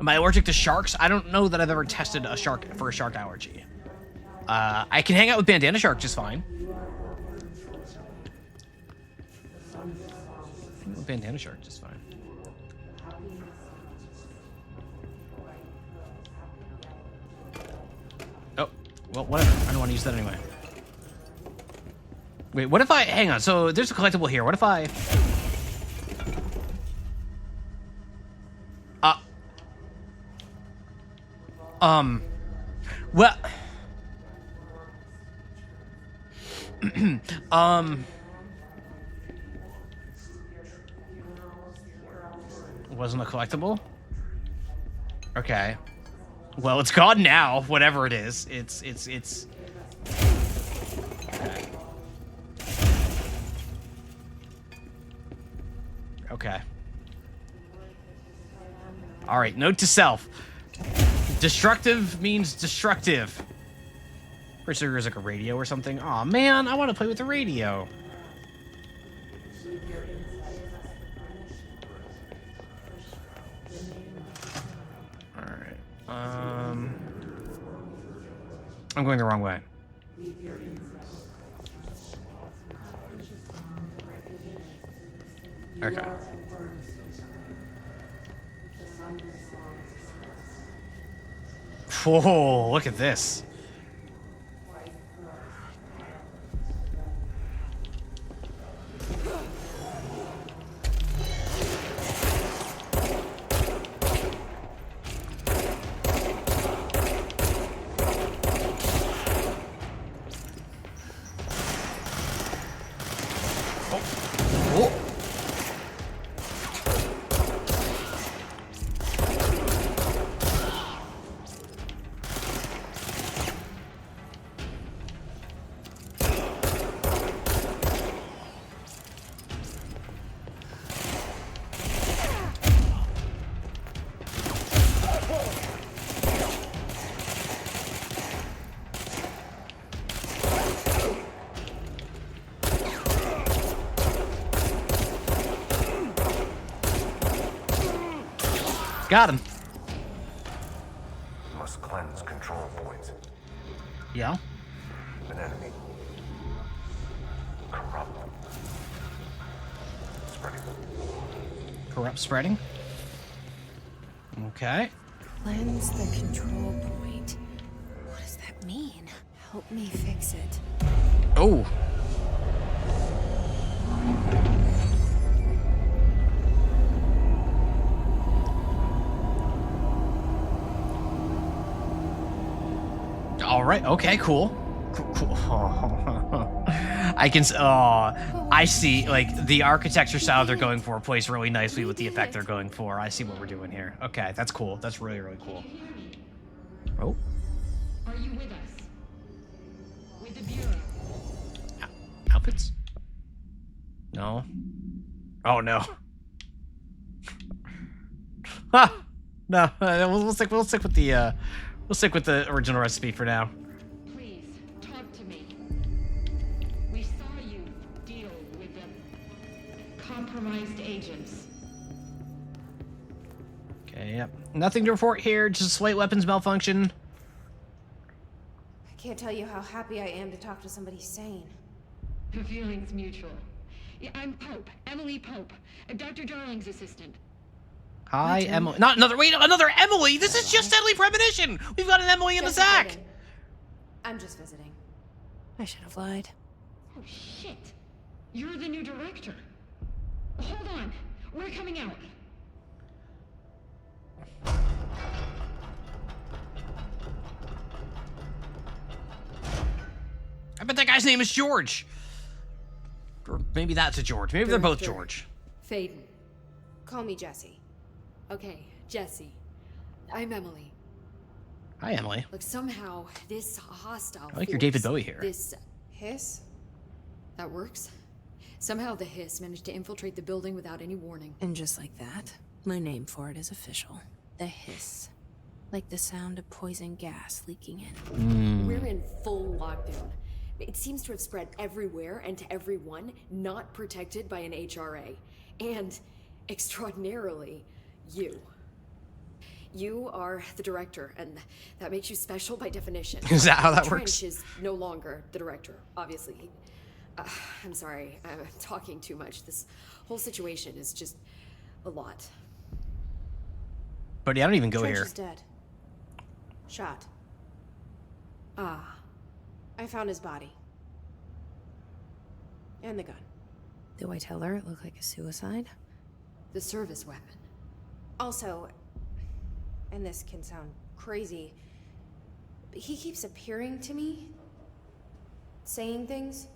Am I allergic to sharks? I don't know that I've ever tested a shark for a shark allergy. I can hang out with Bandana Shark just fine. Bandana Shark just fine. Oh, well, whatever. I don't want to use that anyway. Wait, what if I... Hang on. So there's a collectible here. What if I... Well... Wasn't a collectible? Okay. Well, it's gone now, whatever it is. It's... Okay. Okay. Alright, note to self. Destructive means destructive. Pretty sure there's like a radio or something. Aw, man, I want to play with the radio. I'm going the wrong way. Okay. Whoa, look at this. Oh. Got him. Must cleanse control points. Yeah. An enemy. Corrupt. Spreading. Corrupt spreading. Okay. Cleanse the control point. What does that mean? Help me fix it. Oh. All right. Okay. Cool. Cool. I can. I see. Like the architecture style they're going for plays really nicely with the effect they're going for. I see what we're doing here. Okay, that's cool. That's really really cool. Oh. Are you with us? With the Bureau? Outfits? No. Oh no. Ha! No. We'll stick with the original recipe for now. Please, talk to me. We saw you deal with the compromised agents. Okay. Yep. Nothing to report here. Just slight weapons malfunction. I can't tell you how happy I am to talk to somebody sane. The feeling's mutual. Yeah, I'm Pope, Emily Pope, Dr. Darling's assistant. Hi, Emily. Not another. Wait, another Emily. This is just Deadly Premonition. We've got an Emily in the Just sack. visiting. I'm just visiting. I should have lied. Oh shit! You're the new director. Hold on, we're coming out. I bet that guy's name is George. Or maybe that's a George. Maybe they're both Director. George. Faden. Call me Jessie. Okay, Jesse. I'm Emily. Hi, Emily. Look, somehow this hostile. I like your David force, Bowie here. This Hiss? that works. Somehow the hiss managed to infiltrate the building without any warning. And just like that, my name for it is official. The hiss. Like the sound of poison gas leaking in. We're in full lockdown. It seems to have spread everywhere and to everyone, not protected by an HRA. And, extraordinarily, you. You are the director, and that makes you special by definition. Is that how that Trench works? is no longer the director, obviously. I'm sorry, I'm talking too much. This whole situation is just a lot. Buddy, I don't even go Trench here. is dead. Shot. Ah, I found his body. And the gun. Do I tell her it looked like a suicide? the service weapon. Also, and this can sound crazy, but he keeps appearing to me, saying things.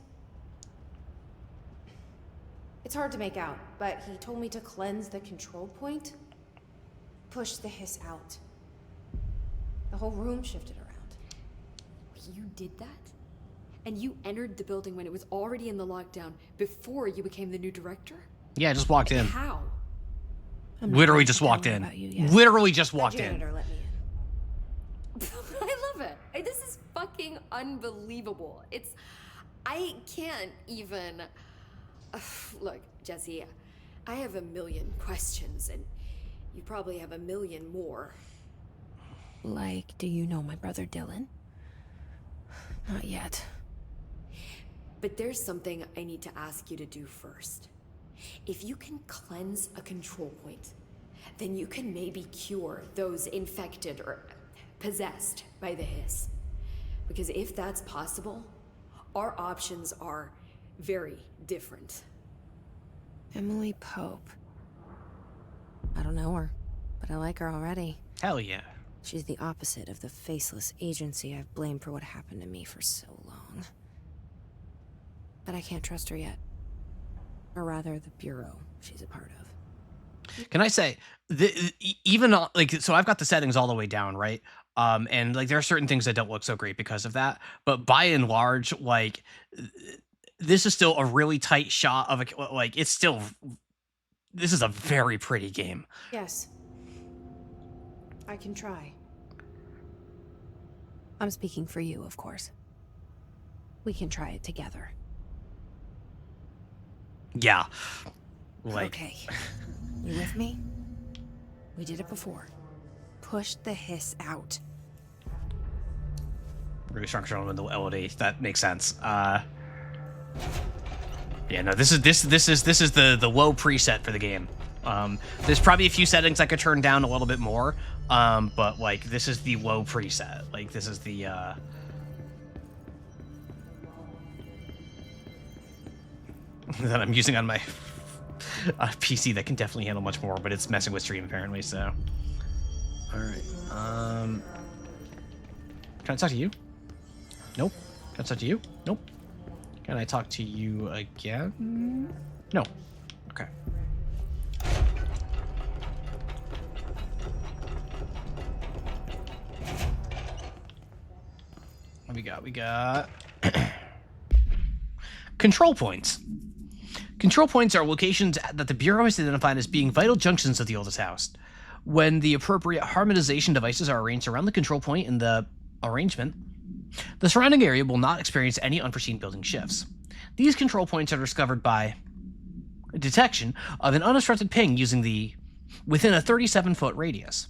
It's hard to make out, but he told me to cleanse the control point, push the hiss out. The whole room shifted around. You did that? And you entered the building when it was already in the lockdown before you became the new director? Yeah, just walked in. How? I'm not Literally ready to just tell walked her in. about you yet. Literally just The walked in. janitor let me in. I love it. This is fucking unbelievable. I can't even. Look, Jesse, I have a million questions, and you probably have a million more. Like, do you know my brother Dylan? Not yet. But there's something I need to ask you to do first. If you can cleanse a control point, then you can maybe cure those infected or possessed by the hiss. Because if that's possible, our options are very different. Emily Pope. I don't know her, but I like her already. Hell yeah. She's the opposite of the faceless agency I've blamed for what happened to me for so long. But I can't trust her yet. Or rather, the Bureau she's a part of. Can I say, like, so I've got the settings all the way down, right? And like there are certain things that don't look so great because of that. But by and large, like, this is still a really tight shot of a, like, it's still, this is a very pretty game. Yes. I can try. I'm speaking for you, of course. We can try it together. Yeah. Like, Okay. You with me? We did it before. Push the hiss out. really strong control in the LOD. That makes sense. Yeah, no, this is the low preset for the game. There's probably a few settings I could turn down a little bit more, but like this is the low preset. Like this is the that I'm using on my PC that can definitely handle much more, but it's messing with stream apparently. So, all right. Can I talk to you? Nope. Can I talk to you? Nope. Can I talk to you again? No. Okay. What we got? We got control points. Control points are locations that the Bureau has identified as being vital junctions of the oldest house. When the appropriate harmonization devices are arranged around the control point in the arrangement, the surrounding area will not experience any unforeseen building shifts. These control points are discovered by detection of an unobstructed ping within a 37-foot radius.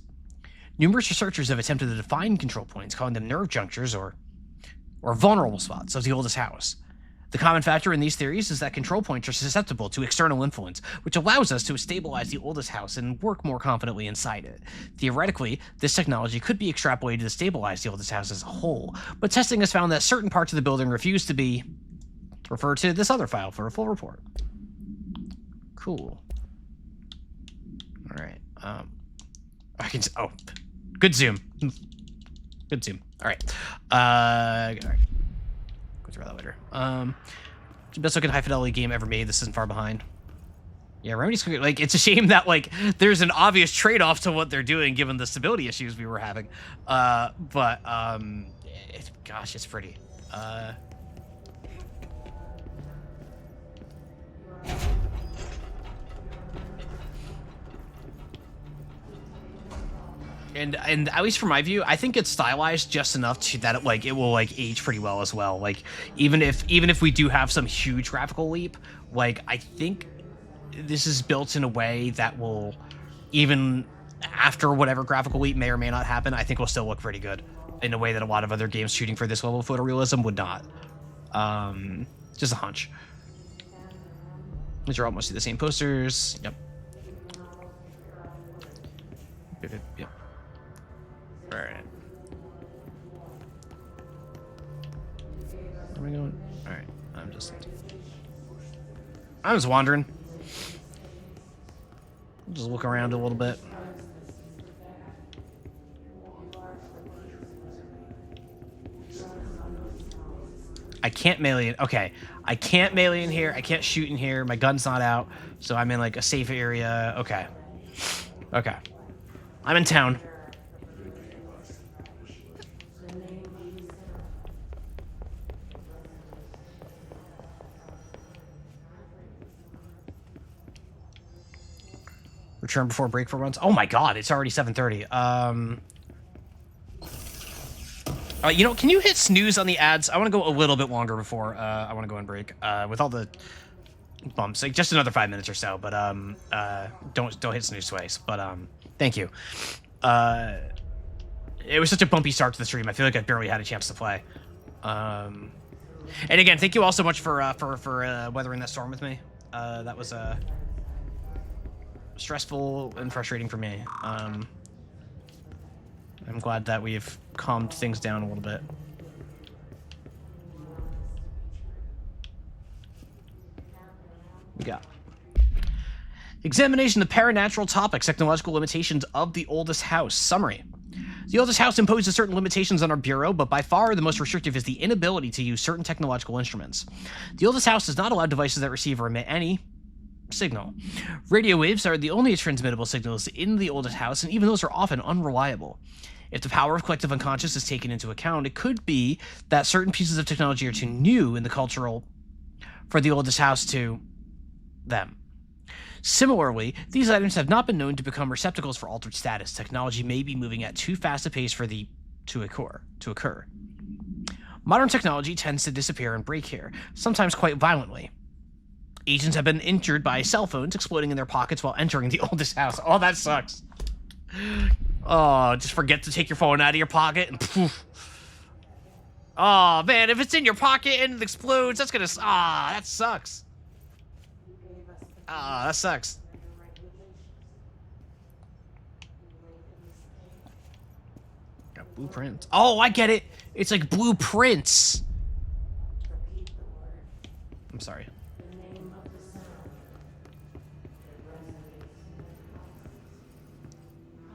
Numerous researchers have attempted to define control points, calling them nerve junctures or vulnerable spots of the oldest house. The common factor in these theories is that control points are susceptible to external influence, which allows us to stabilize the oldest house and work more confidently inside it. Theoretically, this technology could be extrapolated to stabilize the oldest house as a whole, but testing has found that certain parts of the building refuse to be. Refer to this other file for a full report. Cool. All right. I can. Oh, good zoom. Good zoom. All right. All right. Go through that later. Best looking high fidelity game ever made. This isn't far behind. Yeah, Remedy's like, it's a shame that like there's an obvious trade-off to what they're doing given the stability issues we were having. But gosh, it's pretty. And at least from my view, I think it's stylized just enough to that it will like age pretty well as well. Like even if we do have some huge graphical leap, like I think this is built in a way that will, even after whatever graphical leap may or may not happen, I think will still look pretty good in a way that a lot of other games shooting for this level of photorealism would not. Just a hunch. These are all mostly the same posters. Yep. Yep. All right. Where am I going? All right. I'm just wandering. Just look around a little bit. I can't melee in. Okay. I can't melee in here. I can't shoot in here. My gun's not out. So I'm in like a safe area. Okay. Okay. I'm in town. Return before break for once. Oh my god, it's already 7:30. You know, can you hit snooze on the ads? I want to go a little bit longer before I want to go on break. With all the bumps, like just another 5 minutes or so. But don't hit snooze twice. But thank you. It was such a bumpy start to the stream. I feel like I barely had a chance to play. And again, thank you all so much for weathering that storm with me. That was stressful and frustrating for me. I'm glad that we've calmed things down a little bit. We got examination of paranatural topics, technological limitations of the oldest house. Summary. The oldest house imposes certain limitations on our bureau, but by far the most restrictive is the inability to use certain technological instruments. The oldest house does not allow devices that receive or emit any signal. Radio waves are the only transmittable signals in the oldest house, and even those are often unreliable. If the power of collective unconscious is taken into account, it could be that certain pieces of technology are too new in the cultural for the oldest house to them. Similarly, these items have not been known to become receptacles for altered status. Technology may be moving at too fast a pace for to occur. Modern technology tends to disappear and break here, sometimes quite violently. Agents have been injured by cell phones exploding in their pockets while entering the oldest house. Oh, that sucks. Oh, just forget to take your phone out of your pocket and poof. Oh, man, if it's in your pocket and it explodes, that's gonna... that sucks. That sucks. Got blueprints. Oh, I get it. It's like blueprints. I'm sorry.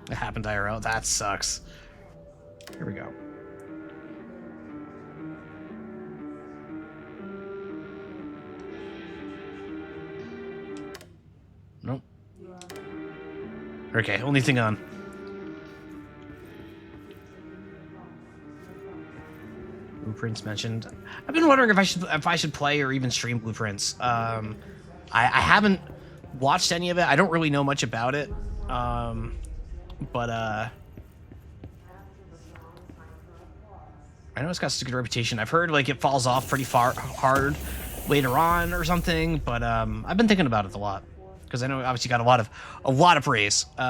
It happened IRL. That sucks. Here we go. Nope. Okay, only thing on. Blueprints mentioned. I've been wondering if I should play or even stream Blueprints. I haven't watched any of it. I don't really know much about it. But I know it's got such a good reputation. I've heard like it falls off pretty hard later on or something. But I've been thinking about it a lot. Because I know it obviously got a lot of praise. Be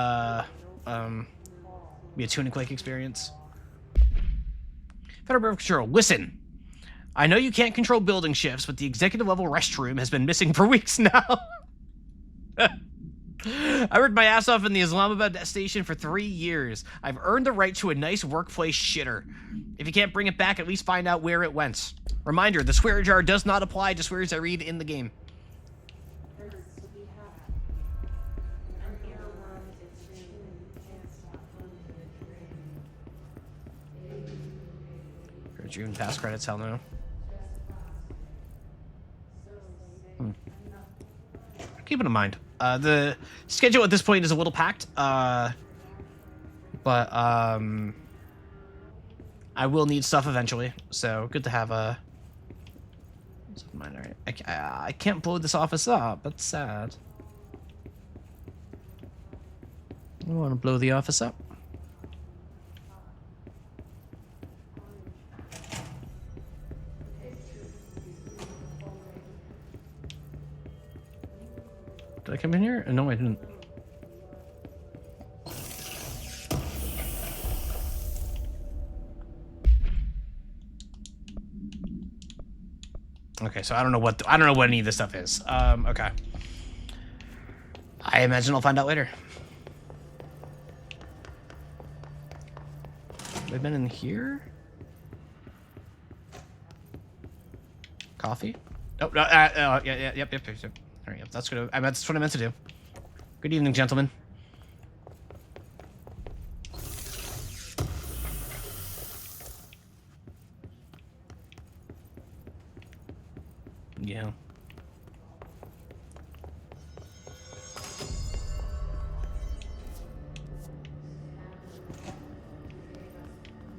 a tune and click experience. Federal Bureau of Control, listen. I know you can't control building shifts, but the executive level restroom has been missing for weeks now. I worked my ass off in the Islamabad station for 3 years. I've earned the right to a nice workplace shitter. If you can't bring it back, at least find out where it went. Reminder, the swear jar does not apply to swears I read in the game. June past credits, hell no. Keep it in mind. The schedule at this point is a little packed, but I will need stuff eventually, so good to have a... All right. I can't blow this office up, that's sad. I want to blow the office up. Did I come in here? No, I didn't. Okay, so I don't know what any of this stuff is. Okay. I imagine I'll find out later. Have I been in here? Coffee? Oh, no, yep. There we go. That's what I meant to do. Good evening, gentlemen. Yeah.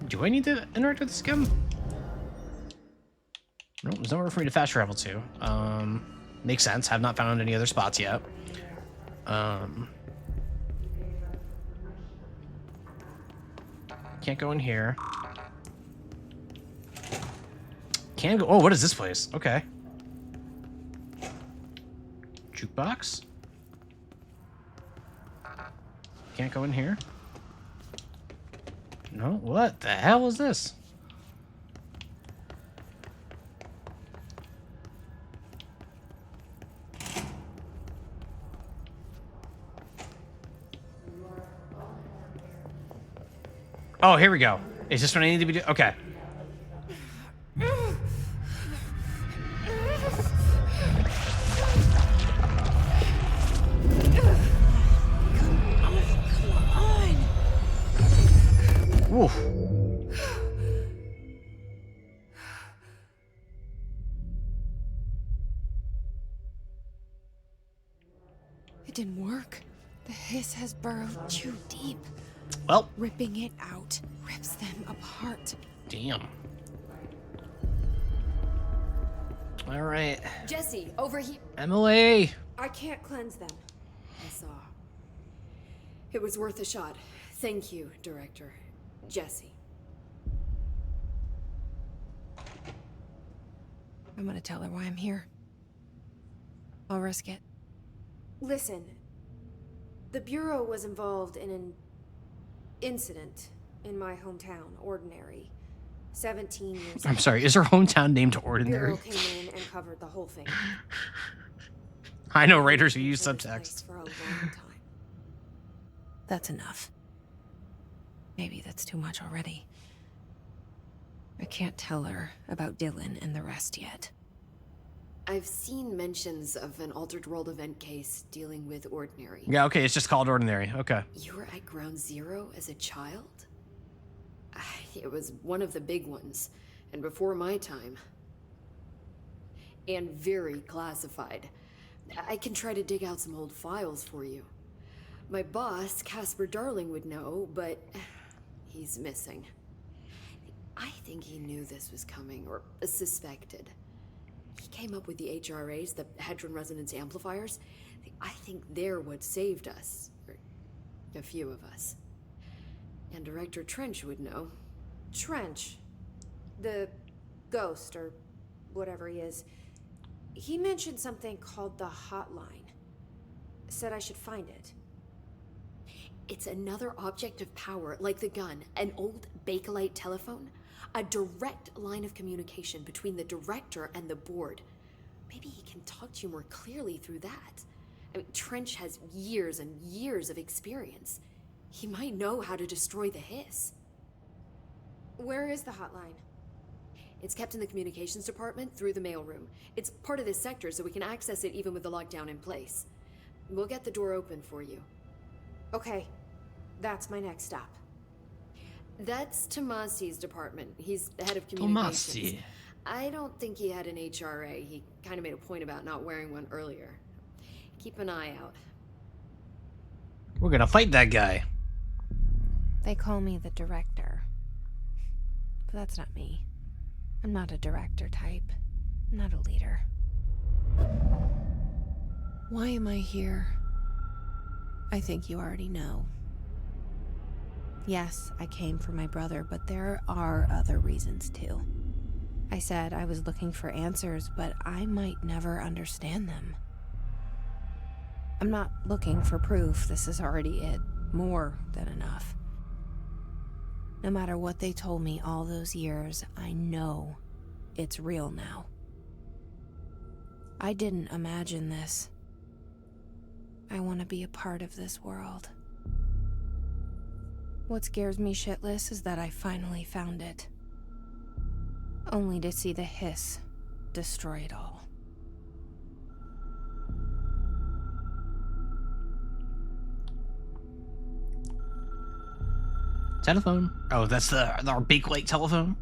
Do I need to interact with this again? No, there's nowhere for me to fast travel to. Makes sense. Have not found any other spots yet. Can't go in here. Can go. Oh, what is this place? Okay. Jukebox. Can't go in here. No. What the hell is this? Oh, here we go. Is this what I need to be doing? Okay. Woof. It didn't work. The hiss has burrowed too deep. Well, Ripping it out rips them apart. damn. All right. Jesse, over here. Emily. I can't cleanse them. I saw. It was worth a shot. Thank you, Director. Jesse. I'm gonna tell her why I'm here. I'll risk it. Listen, the Bureau was involved in an incident in my hometown, Ordinary. 17 years I'm ago. sorry. Is her hometown named The Ordinary? Bureau came in and covered the whole thing. I know writers who use For this subtext. place For a long time. That's enough. Maybe that's too much already. I can't tell her about Dylan and the rest yet. I've seen mentions of an Altered World event case dealing with Ordinary. Yeah, okay. It's just called Ordinary. Okay. You were at Ground Zero as a child? It was one of the big ones, and before my time. And very classified. I can try to dig out some old files for you. My boss, Casper Darling, would know, but he's missing. I think he knew this was coming, or suspected. He came up with the HRAs, the Hadron Resonance Amplifiers. I think they're what saved us. Or a few of us. And Director Trench would know. Trench, the ghost, or whatever he is, he mentioned something called the hotline. Said I should find it. It's another object of power, like the gun, an old Bakelite telephone. A direct line of communication between the director and the board. Maybe he can talk to you more clearly through that. I mean, Trench has years and years of experience. He might know how to destroy the hiss. Where is the hotline? It's kept in the communications department through the mailroom. It's part of this sector, so we can access it even with the lockdown in place. We'll get the door open for you. Okay, that's my next stop. That's Tomasi's department. He's the head of communications. Tomasi. I don't think he had an HRA. He kind of made a point about not wearing one earlier. Keep an eye out. We're gonna fight that guy. They call me the director. But that's not me. I'm not a director type. I'm not a leader. Why am I here? I think you already know. Yes, I came for my brother, but there are other reasons too. I said I was looking for answers, but I might never understand them. I'm not looking for proof. This is already it. More than enough. No matter what they told me all those years, I know it's real now. I didn't imagine this. I want to be a part of this world. What scares me shitless is that I finally found it. Only to see the hiss destroy it all. Telephone. Oh, that's our Bakelite telephone.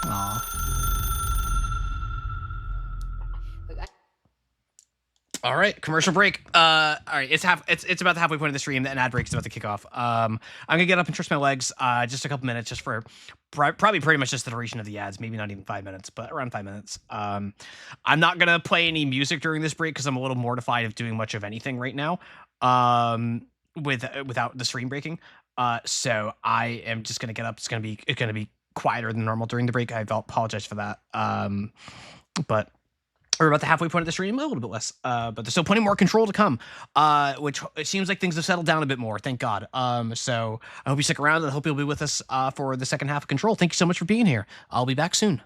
Aw. Look, All right, commercial break. All right, it's about the halfway point of the stream. An ad break is about to kick off. I'm gonna get up and stretch my legs. Just a couple minutes, just for probably pretty much just the duration of the ads. Maybe not even 5 minutes, but around 5 minutes. I'm not gonna play any music during this break because I'm a little mortified of doing much of anything right now. Without the stream breaking. So I am just gonna get up. It's gonna be quieter than normal during the break. I apologize for that. But We're about the halfway point of the stream, a little bit less, but there's still plenty more Control to come, which it seems like things have settled down a bit more, thank God. So I hope you stick around, and I hope you'll be with us for the second half of Control. Thank you so much for being here. I'll be back soon.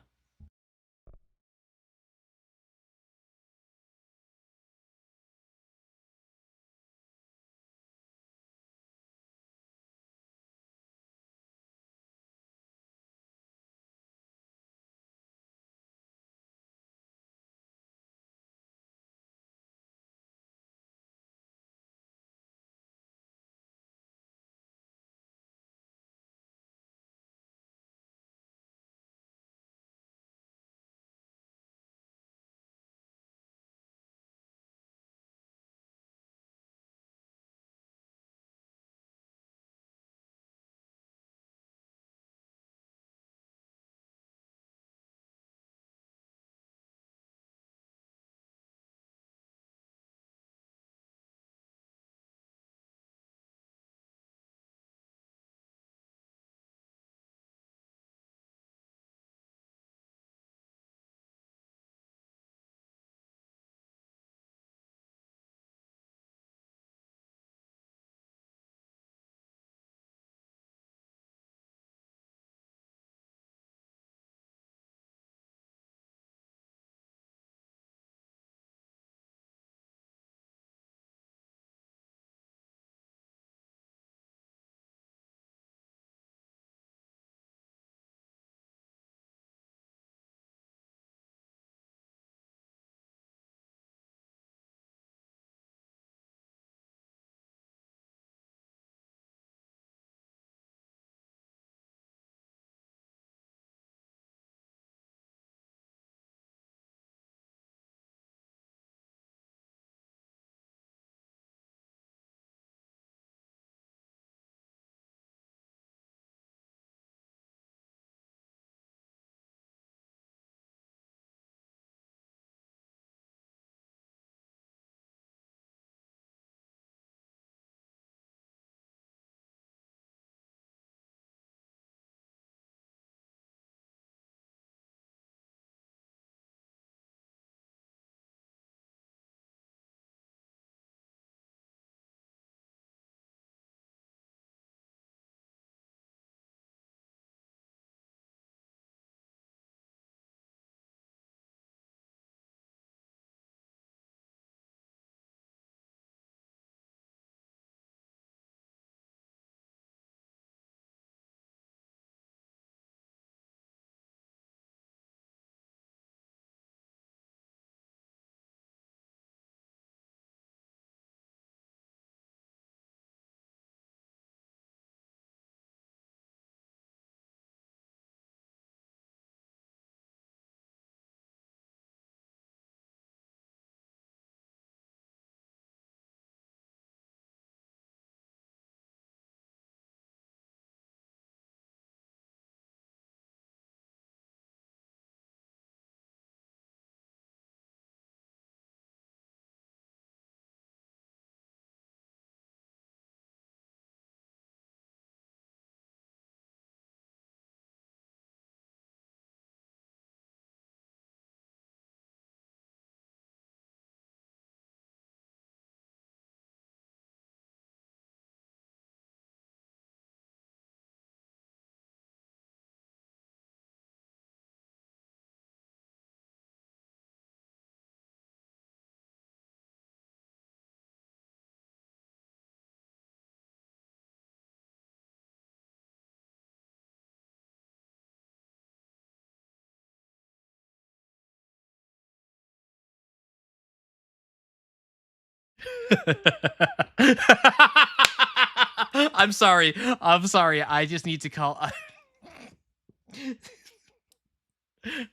I'm sorry. I'm sorry. I just need to call.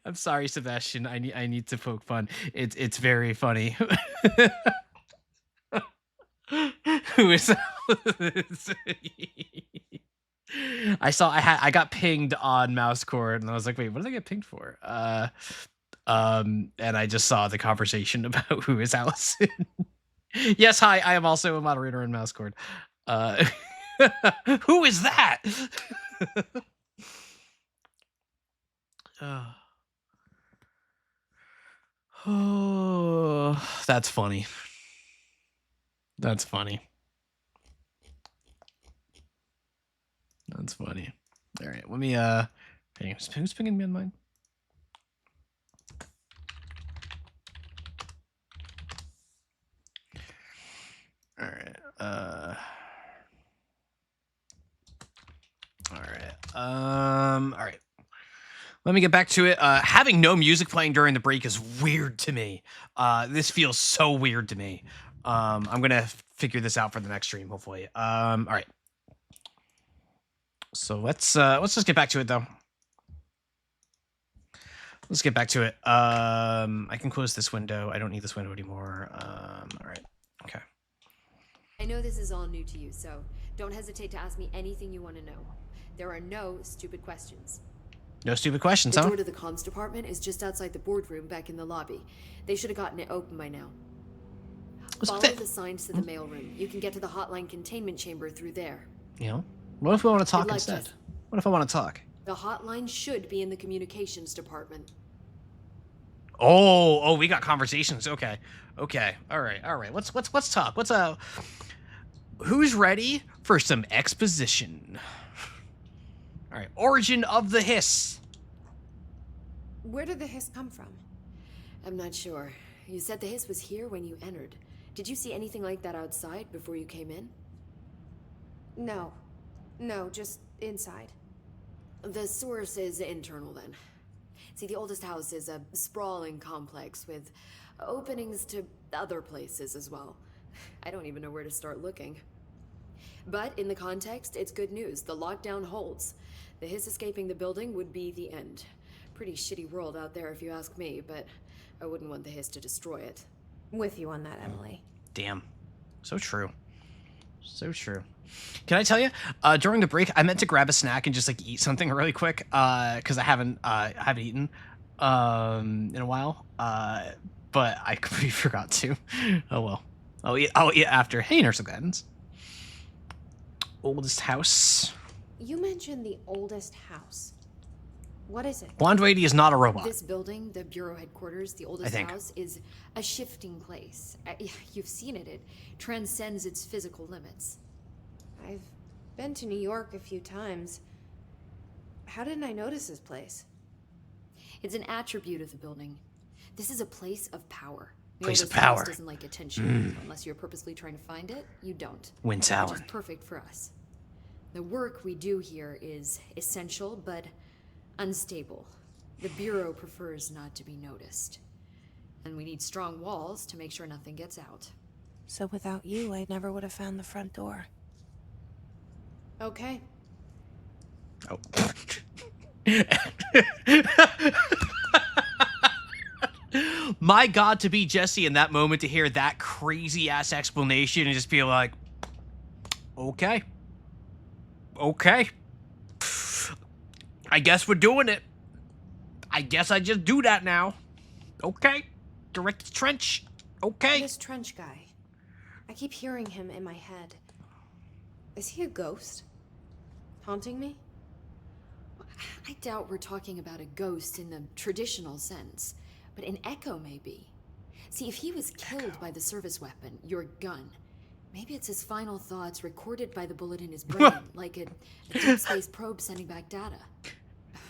I'm sorry, Sebastian. I need to poke fun. It's very funny. Who is I got pinged on mouse cord, and I was like, wait, what did I get pinged for? And I just saw the conversation about who is Allison. Yes, hi, I am also a moderator in mouse cord. Who is that? Oh, that's funny. That's funny. That's funny. All right, let me hey, who's pinging me on mine? All right. All right. All right. Let me get back to it. Having no music playing during the break is weird to me. This feels so weird to me. I'm gonna figure this out for the next stream, hopefully. All right. So let's just get back to it though. Let's get back to it. I can close this window. I don't need this window anymore. All right. Okay. I know this is all new to you, so don't hesitate to ask me anything you want to know. There are no stupid questions. No stupid questions, The huh? door to the comms department is just outside the boardroom back in the lobby. They should have gotten it open by now. What's Follow that? the signs to the mailroom. You can get to the hotline containment chamber through there. You know, what if we want to talk Good luck, instead? Jess. What if I want to talk? The hotline should be in the communications department. Oh, we got conversations. Okay. All right. Let's talk. Who's ready for some exposition? All right. Origin of the hiss. Where did the hiss come from? I'm not sure. You said the hiss was here when you entered. Did you see anything like that outside before you came in? No. No, just inside. The source is internal then. See, the oldest house is a sprawling complex with openings to other places as well. I don't even know where to start looking. But in the context, it's good news. The lockdown holds. The hiss escaping the building would be the end. Pretty shitty world out there if you ask me, but I wouldn't want the hiss to destroy it. With you on that, Emily. Damn. So true. So true. Can I tell you, during the break, I meant to grab a snack and just like eat something really quick, because I haven't eaten in a while, but I completely forgot to. Oh well. I'll eat after. Hey, Nurse Guidance. Oldest house. You mentioned the oldest house. What is it? Blonde lady is not a robot. This building, the bureau headquarters, the oldest think. house, is a shifting place. You've seen it. It transcends its physical limits. I've been to New York a few times. How didn't I notice this place? It's an attribute of the building. This is a place of power. The Place of oldest house power. doesn't like attention. Unless you're purposely trying to find it, you don't. Win Which Tower. is perfect for us. The work we do here is essential, but unstable. The Bureau prefers not to be noticed. And we need strong walls to make sure nothing gets out. So without you, I never would have found the front door. Okay. Oh. My God, to be Jesse in that moment, to hear that crazy ass explanation and just be like, okay. I guess we're doing it. I guess I just do that now. Okay. Direct trench. Okay. This Trench guy. I keep hearing him in my head. Is he a ghost? Haunting me? I doubt we're talking about a ghost in the traditional sense, but an echo maybe. See, if he was killed by the service weapon, your gun, maybe it's his final thoughts recorded by the bullet in his brain, like a deep space probe sending back data.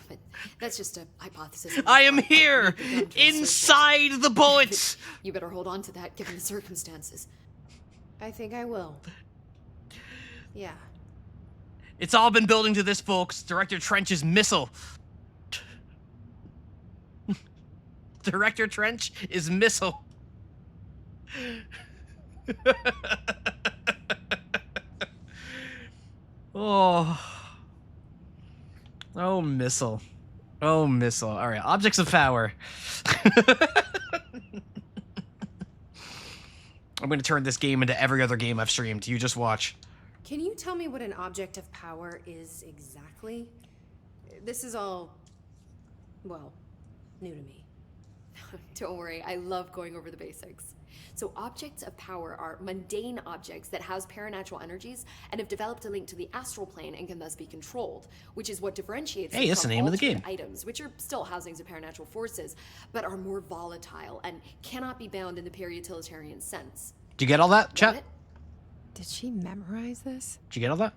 But that's just a hypothesis. I am here, Need the gun to research it. inside the bullets. You better hold on to that, given the circumstances. I think I will. Yeah. It's all been building to this, folks. Director Trench's missile. Director Trench is missile. Oh, missile. Oh, missile. All right, objects of power. I'm going to turn this game into every other game I've streamed. You just watch. Can you tell me what an object of power is exactly? This is all, well, new to me. Don't worry, I love going over the basics. So objects of power are mundane objects that house paranatural energies and have developed a link to the astral plane and can thus be controlled, which is what differentiates Hey, them that's from the name of the altered game. items, which are still housings of paranatural forces, but are more volatile and cannot be bound in the pure utilitarian sense. Did you get all that, Got chat? it? Did she memorize this? Did you get all that?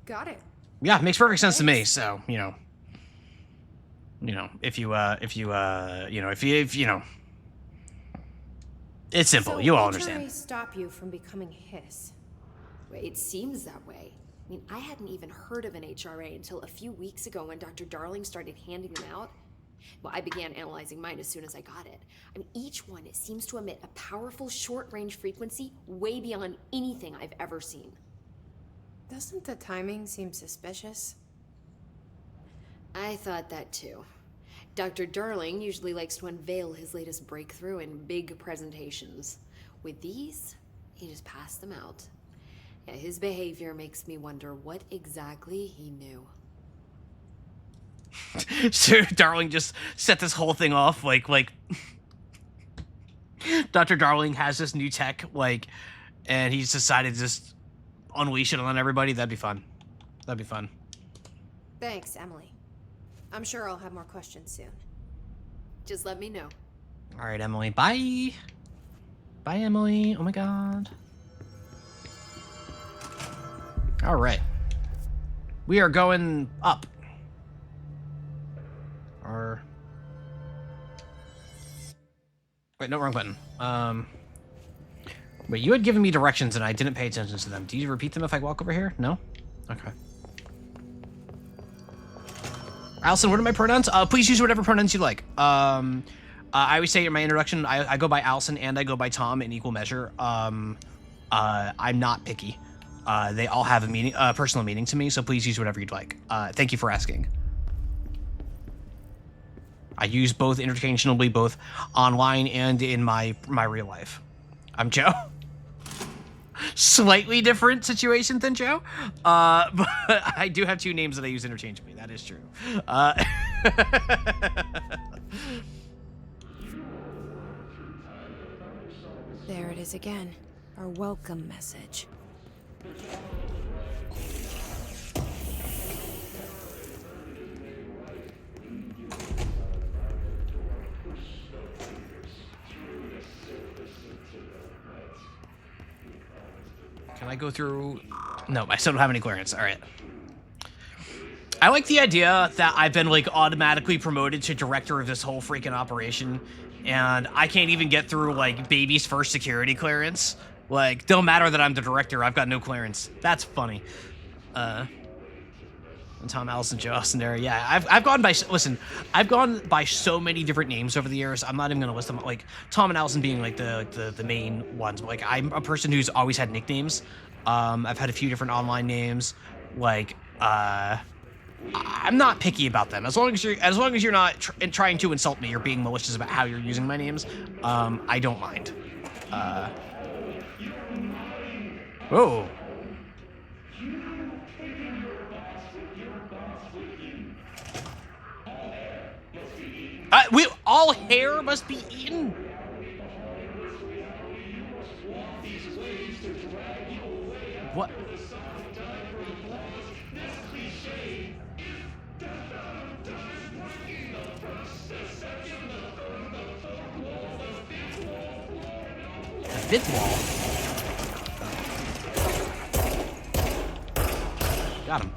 Got it. Yeah, makes perfect sense to me. So, if you it's simple. So You all HRA understand. stop you from becoming Hiss. It seems that way. I mean, I hadn't even heard of an HRA until a few weeks ago when Dr. Darling started handing them out. Well, I began analyzing mine as soon as I got it. I mean, each one, it seems to emit a powerful short-range frequency way beyond anything I've ever seen. Doesn't the timing seem suspicious? I thought that too. Dr. Darling usually likes to unveil his latest breakthrough in big presentations. With these, he just passed them out. Yeah, his behavior makes me wonder what exactly he knew. So Darling just set this whole thing off like Dr. Darling has this new tech, and he's decided to just unleash it on everybody. That'd be fun. That'd be fun. Thanks, Emily. I'm sure I'll have more questions soon. Just let me know. All right, Emily. Bye. Bye, Emily. Oh my God. All right. We are going up. Wait, no, wrong button. Wait, you had given me directions and I didn't pay attention to them. Do you repeat them if I walk over here? No? Okay. Allison, what are my pronouns? Please use whatever pronouns you like. I always say in my introduction, I go by Allison and I go by Tom in equal measure. I'm not picky. They all have a personal meaning to me, so please use whatever you'd like. Thank you for asking. I use both interchangeably, both online and in my real life. I'm Joe. Slightly different situation than Joe, but I do have two names that I use interchangeably. That is true. There it is again. Our welcome message. Can I go through? No, I still don't have any clearance. All right. I like the idea that I've been automatically promoted to director of this whole freaking operation, and I can't even get through baby's first security clearance. Don't matter that I'm the director, I've got no clearance. That's funny. And Tom, Allison, Joe, Austin, there. Yeah, I've gone by. Listen, I've gone by so many different names over the years. I'm not even gonna list them. Tom and Allison being the main ones. But, I'm a person who's always had nicknames. I've had a few different online names. I'm not picky about them. As long as you're not trying to insult me or being malicious about how you're using my names, I don't mind. Whoa. All hair must be eaten. What? The fifth wall. Got him.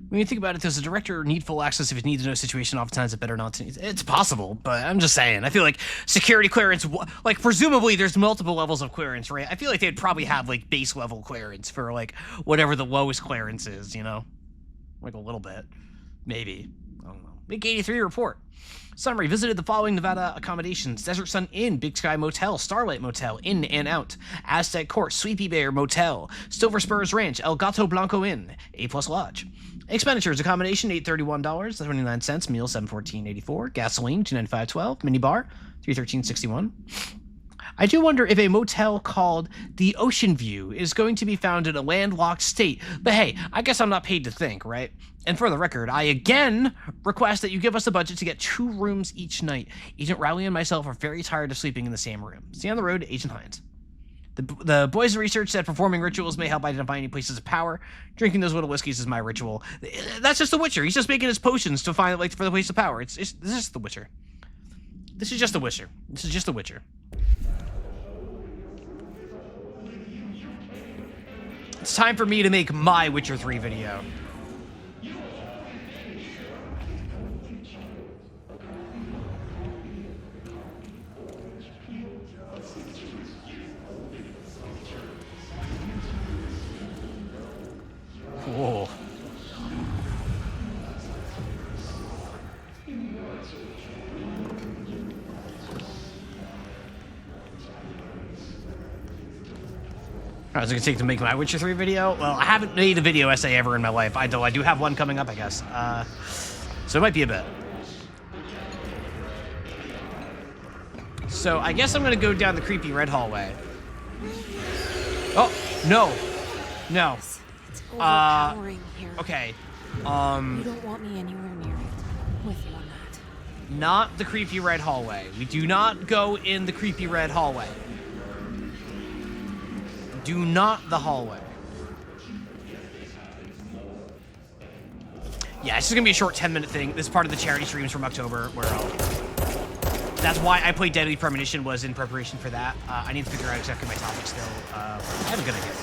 When you think about it, does the director need full access if he needs to know a situation? Oftentimes, it's better not to. It's possible, but I'm just saying. I feel like security clearance, presumably there's multiple levels of clearance, right? I feel like they'd probably have base level clearance for whatever the lowest clearance is, a little bit, maybe. I don't know. Big 83 report. Summary: visited the following Nevada accommodations: Desert Sun Inn, Big Sky Motel, Starlight Motel, In and Out, Aztec Court, Sweepy Bear Motel, Silver Spurs Ranch, El Gato Blanco Inn, A+ Lodge. Expenditures: accommodation $831.29, meal $714.84, gasoline $295.12, minibar $313.61. I do wonder if a motel called the Ocean View is going to be found in a landlocked state, but hey, I guess I'm not paid to think, right? And for the record, I again request that you give us a budget to get 2 rooms each night. Agent Rowley and myself are very tired of sleeping in the same room. See you on the road, Agent Hines. The boys' research said performing rituals may help identify any places of power. Drinking those little whiskeys is my ritual. That's just The Witcher. He's just making his potions to find, like, for the place of power. This is just The Witcher. This is just The Witcher. This is just The Witcher. It's time for me to make my Witcher 3 video. Whoa. How long is it gonna take to make my Witcher 3 video? Well, I haven't made a video essay ever in my life. I do have one coming up, I guess. So it might be a bit. So I guess I'm gonna go down the creepy red hallway. Oh, no. No. It's overpowering here. Okay. You don't want me anywhere near it. With you on that. Not the creepy red hallway. We do not go in the creepy red hallway. Do not the hallway. Yeah, it's just gonna be a short 10-minute thing. This is part of the charity streams from October where that's why I played Deadly Premonition, was in preparation for that. I need to figure out exactly my topic still. I have a good idea.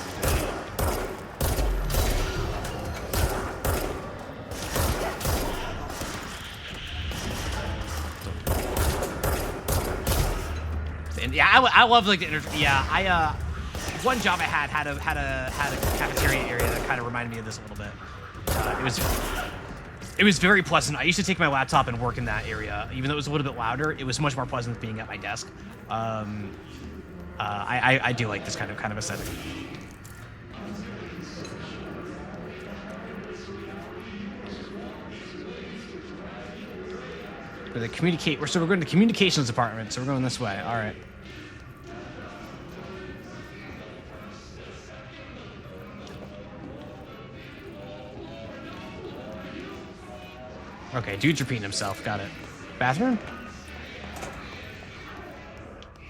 And yeah, I love like the one job I had a cafeteria area that kind of reminded me of this a little bit. It was very pleasant. I used to take my laptop and work in that area, even though it was a little bit louder. It was much more pleasant than being at my desk. I do like this kind of aesthetic. We're going to the communications department, so we're going this way. All right. Okay, dude's repeating himself. Got it. Bathroom?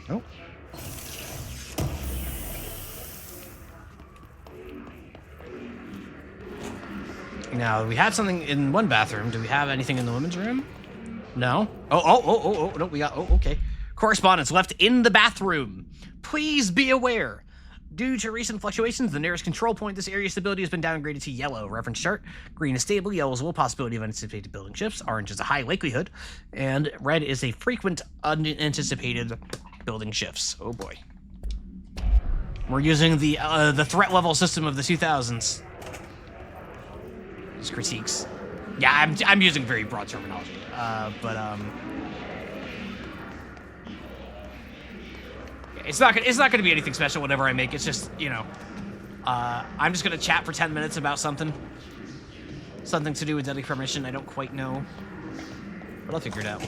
Nope. Now, we had something in one bathroom. Do we have anything in the women's room? No? Oh, no, we got, okay. Correspondence left in the bathroom. Please be aware. Due to recent fluctuations, the nearest control point, this area stability has been downgraded to yellow. Reference chart. Green is stable, yellow is a low possibility of unanticipated building shifts, orange is a high likelihood, and red is a frequent unanticipated building shifts. Oh boy. We're using the threat level system of the 2000s. These critiques. Yeah, I'm using very broad terminology, it's not gonna be anything special whatever I make. It's just, you know, I'm just gonna chat for 10 minutes about something to do with Deadly Premonition. I don't quite know, but I'll figure it out.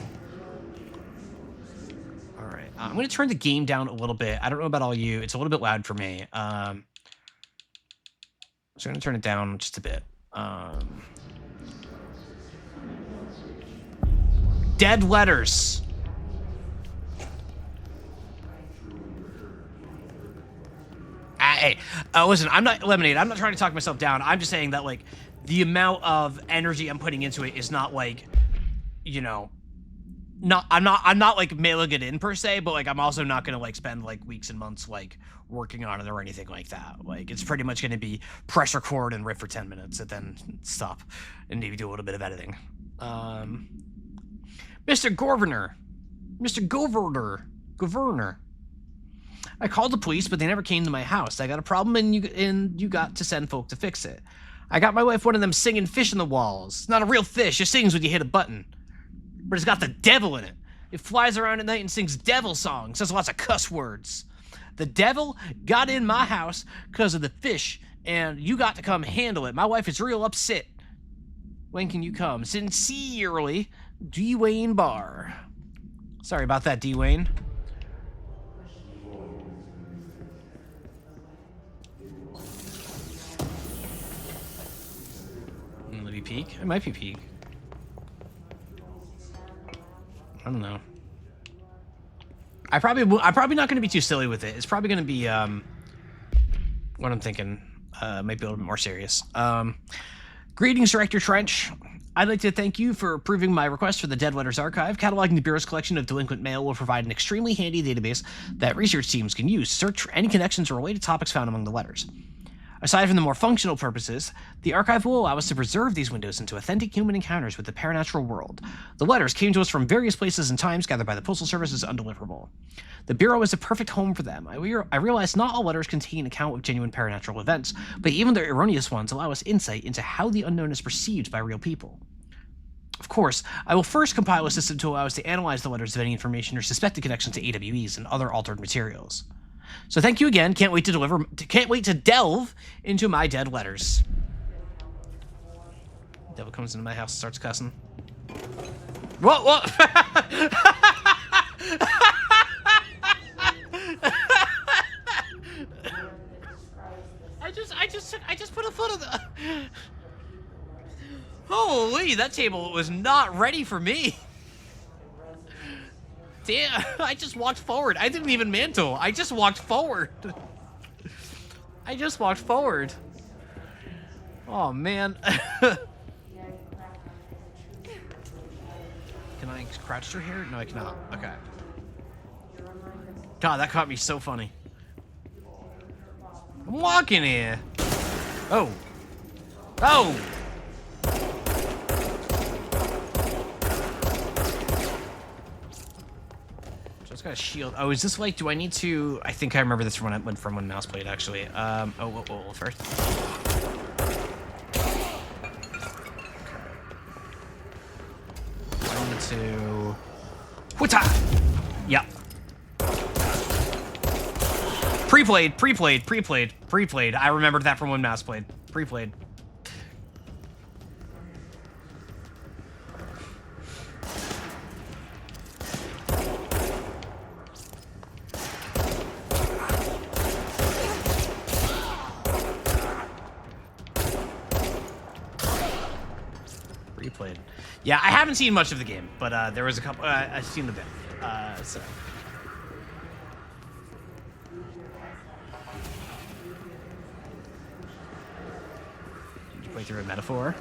All right, I'm gonna turn the game down a little bit. I don't know about all you. It's a little bit loud for me. So I'm gonna turn it down just a bit. Dead letters. Hey, listen, I'm not Lemonade. I'm not trying to talk myself down. I'm just saying that, like, the amount of energy I'm putting into it is not, like, you know, I'm not like mailing it in per se, but like I'm also not gonna like spend like weeks and months like working on it or anything like that. Like it's pretty much gonna be press record and riff for 10 minutes and then stop and maybe do a little bit of editing. Mr. Governor. I called the police, but they never came to my house. I got a problem and you got to send folk to fix it. I got my wife one of them singing fish in the walls. It's not a real fish, it sings when you hit a button. But it's got the devil in it. It flies around at night and sings devil songs, says lots of cuss words. The devil got in my house because of the fish, and you got to come handle it. My wife is real upset. When can you come? Sincerely, Dwayne Barr. Sorry about that, Dwayne. Will it be peak? It might be peak. I don't know. I'm probably not going to be too silly with it. It's probably going to be what I'm thinking. Might be a little bit more serious. Greetings, Director Trench. I'd like to thank you for approving my request for the Dead Letters Archive. Cataloging the Bureau's collection of delinquent mail will provide an extremely handy database that research teams can use to search for any connections or related topics found among the letters. Aside from the more functional purposes, the archive will allow us to preserve these windows into authentic human encounters with the paranatural world. The letters came to us from various places and times gathered by the Postal Service as undeliverable. The Bureau is a perfect home for them. I realize not all letters contain account of genuine paranatural events, but even their erroneous ones allow us insight into how the unknown is perceived by real people. Of course, I will first compile a system to allow us to analyze the letters of any information or suspected connections to AWEs and other altered materials. So thank you again. Can't wait to delve into my dead letters. Devil comes into my house and starts cussing. Whoa! I just put a foot of the. Holy, that table was not ready for me. Damn, I just walked forward. I didn't even mantle. I just walked forward. Oh, man. Can I crouch through here? No, I cannot. Okay. God, that caught me so funny. I'm walking here. Oh. Oh! Just got a shield. Oh, is this like, do I need to, I think I remember this from when mouse played, actually. Whoa, first. I wanted to, what's-a? Yep. Pre-played. I remembered that from when mouse played. Pre-played. Replayed. Yeah, I haven't seen much of the game, but there was a couple. I've seen a bit. So. Did you play through a metaphor?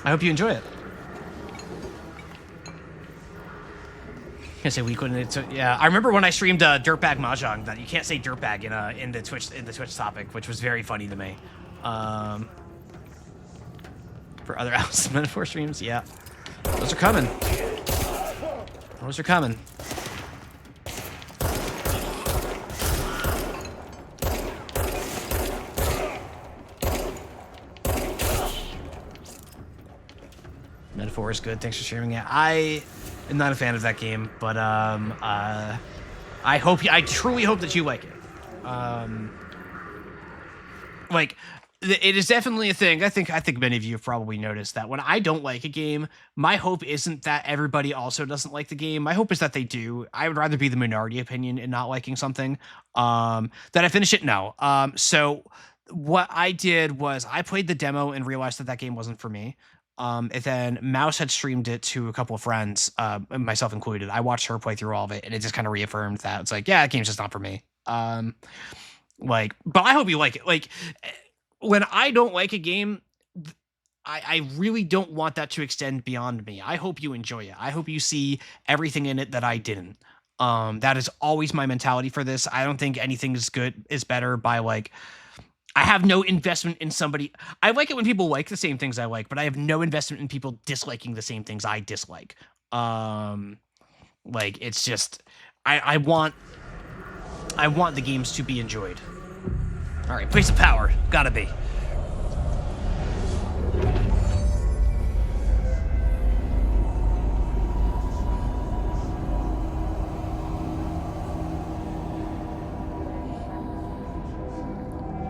I hope you enjoy it. I say weak when it's yeah. I remember when I streamed Dirtbag Mahjong that you can't say dirtbag in the Twitch topic, which was very funny to me. For other Alice metaphor streams, yeah. Those are coming. Metaphor is good. Thanks for streaming it. I am not a fan of that game, but I truly hope that you like it. It is definitely a thing. I think many of you have probably noticed that when I don't like a game, my hope isn't that everybody also doesn't like the game. My hope is that they do. I would rather be the minority opinion in not liking something. That I finish it? No. So what I did was I played the demo and realized that game wasn't for me. And then Mouse had streamed it to a couple of friends, myself included. I watched her play through all of it, and it just kind of reaffirmed that it's like, yeah, that game's just not for me. But I hope you like it. Like, when I don't like a game, I really don't want that to extend beyond me. I hope you enjoy it. I hope you see everything in it that I didn't. That is always my mentality for this. I don't think anything is better by like, I have no investment in somebody. I like it when people like the same things I like, but I have no investment in people disliking the same things I dislike. It's just, I want the games to be enjoyed. All right, place of power. Gotta be.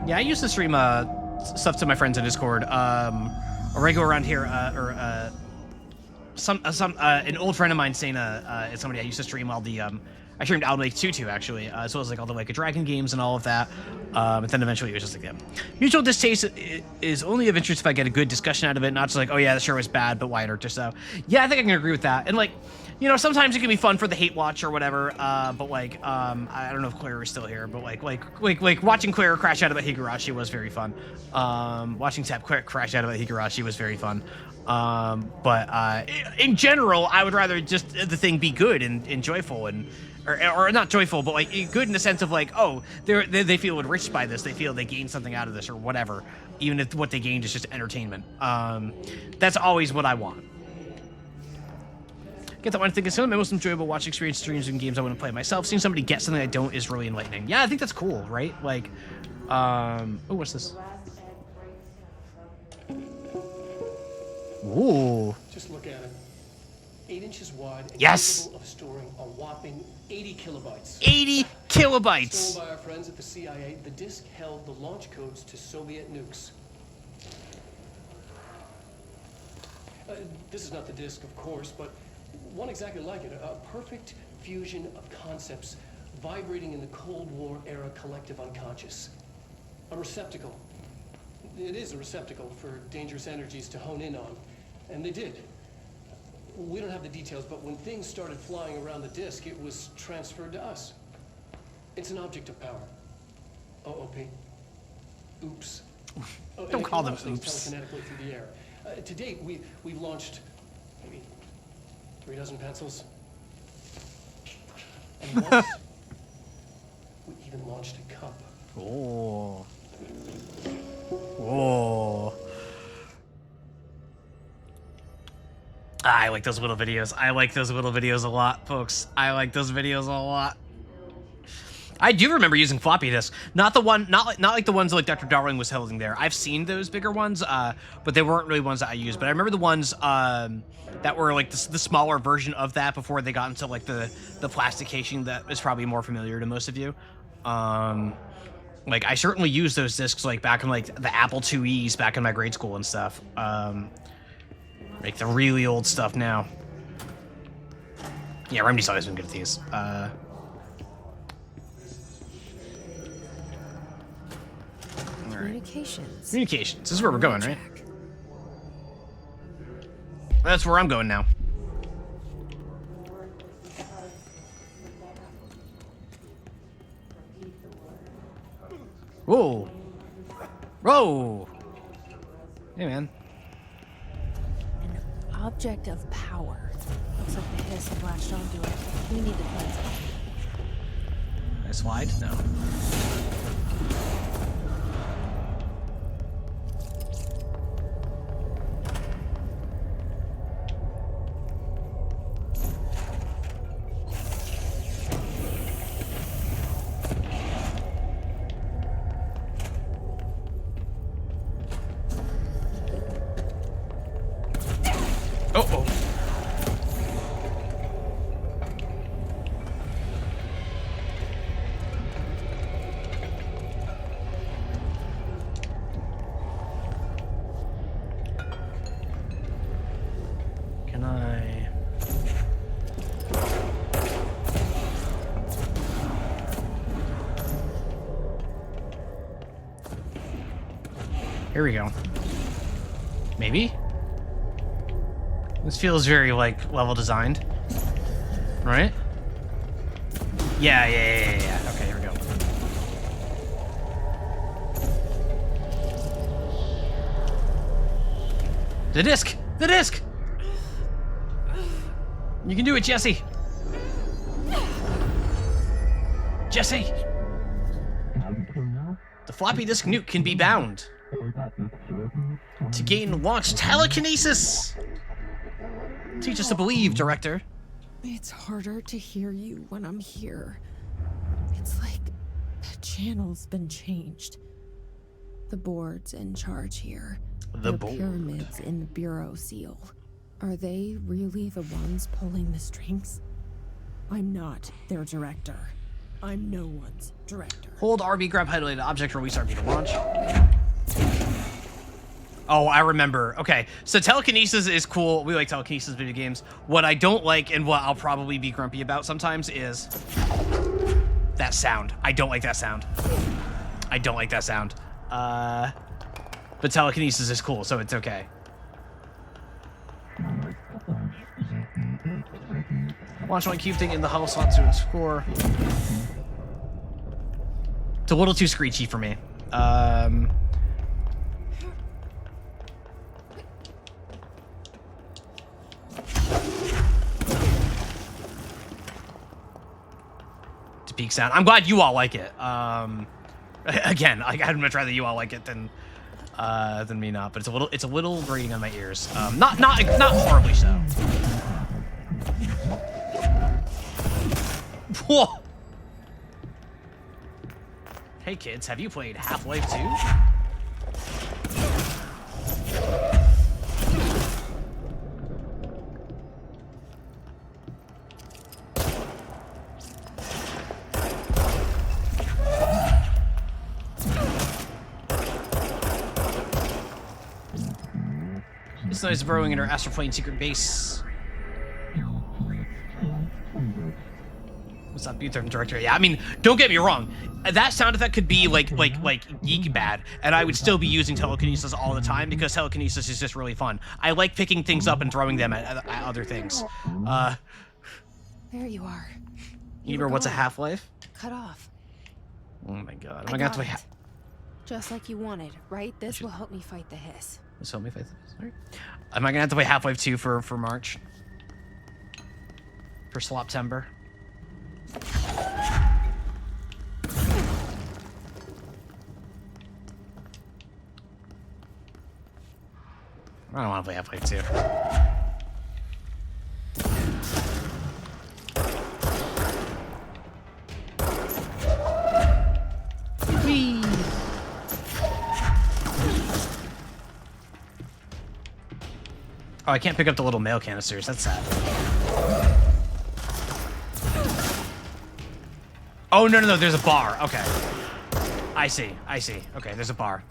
Yeah, I used to stream stuff to my friends in Discord. regular around here, an old friend of mine saying it's somebody I used to stream all the I streamed Alan Wake 2 actually, as well as like all the Like a Dragon games and all of that. But then eventually it was just like mutual distaste is only of interest if I get a good discussion out of it, not just like, oh yeah, that sure was bad, but why it hurt her so. Yeah, I think I can agree with that. And like, you know, sometimes it can be fun for the hate watch or whatever. But like, I don't know if Claire is still here, but like watching Claire crash out about Higurashi was very fun. Watching Tap crash out about Higurashi was very fun. But in general, I would rather just the thing be good and joyful and or not joyful, but like good in the sense of like, oh, they feel enriched by this, they feel they gain something out of this or whatever, even if what they gained is just entertainment. That's always what I want. Get that one thing. Some of my most enjoyable watch experience streams and games I want to play myself. Seeing somebody get something I don't is really enlightening. Yeah, I think that's cool, right? Like, oh, what's this? Ooh. Just look at it. 8 inches wide and yes! capable of storing a whopping 80 kilobytes. 80 kilobytes! Stolen by our friends at the CIA, the disk held the launch codes to Soviet nukes. This is not the disk, of course, but one exactly like it. A perfect fusion of concepts vibrating in the Cold War era collective unconscious. A receptacle. It is a receptacle for dangerous energies to hone in on. And they did. We don't have the details, but when things started flying around the disk, it was transferred to us. It's an object of power. OOP. Oops. Don't call them oops. Telekinetically through the air. To date, we've launched maybe 3 dozen pencils. And once, we even launched a cup. Oh. Oh. I like those little videos. I like those little videos a lot, folks. I like those videos a lot. I do remember using floppy disks. Not like the ones like Dr. Darling was holding there. I've seen those bigger ones, but they weren't really ones that I used. But I remember the ones that were like the smaller version of that before they got into like the plastic casing that is probably more familiar to most of you. Like I certainly used those discs like back in like the Apple IIe's back in my grade school and stuff. Like the really old stuff now. Yeah, Remedy's always been good at these. Communications. Communications. This is where we're going, right? That's where I'm going now. Whoa. Whoa. Hey, man. An object of power. Looks like the hiss latched onto it. We need to cleanse it. Can I slide? No. Uh-oh. Can I... Here we go. Maybe? This feels very, like, level designed. Right? Yeah. Okay, here we go. The disc! The disc! You can do it, Jesse! Jesse! The floppy disk nuke can be bound to gain launch telekinesis! Teach us to believe, Director. It's harder to hear you when I'm here. It's like the channel's been changed. The board's in charge here. The board. Pyramids in the Bureau seal. Are they really the ones pulling the strings? I'm not their director. I'm no one's director. Hold RB, grab highlighted object, release RB to launch. Oh, I remember. Okay, so telekinesis is cool. We like telekinesis video games. What I don't like, and what I'll probably be grumpy about sometimes, is that sound. I don't like that sound. I don't like that sound. But telekinesis is cool, so it's okay. Launch one cube thing in the hull slot to explore. It's a little too screechy for me. To peak sound. I'm glad you all like it. Again, I'd much rather you all like it than me not. But it's a little grating on my ears. Not horribly so. Whoa. Hey kids, have you played Half-Life 2? This noise is burrowing in our astral plane secret base. What's up, Buther director? Yeah, I mean, don't get me wrong. That sound effect could be like geek bad, and I would still be using telekinesis all the time because telekinesis is just really fun. I like picking things up and throwing them at other things. There you are. Eber, what's a half-life? Cut off. Oh my god. Am I I gonna have to got wait? it. Just like you wanted, right? This will help me fight the hiss. Let's help me fight this. Sorry. Am I gonna have to play Half-Life 2 for March? For Sloptember? I don't want to play Half-Life 2. Whee! Oh, I can't pick up the little mail canisters. That's sad. Oh, no. There's a bar. Okay. I see. Okay, there's a bar.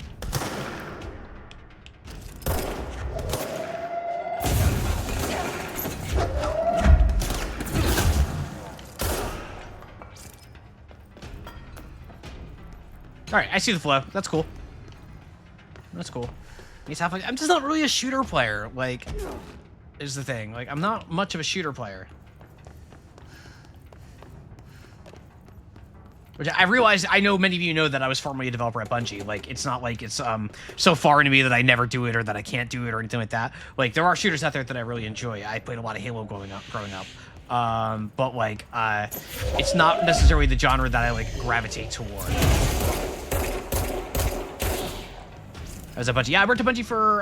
Alright, I see the flow. That's cool. I'm just not really a shooter player, like, is the thing. Like, I'm not much of a shooter player. Which I realized, I know many of you know that I was formerly a developer at Bungie. Like, it's not like it's so far into me that I never do it or that I can't do it or anything like that. Like, there are shooters out there that I really enjoy. I played a lot of Halo growing up. But like, it's not necessarily the genre that I like gravitate toward. I was at Bungie. Yeah, I worked at Bungie for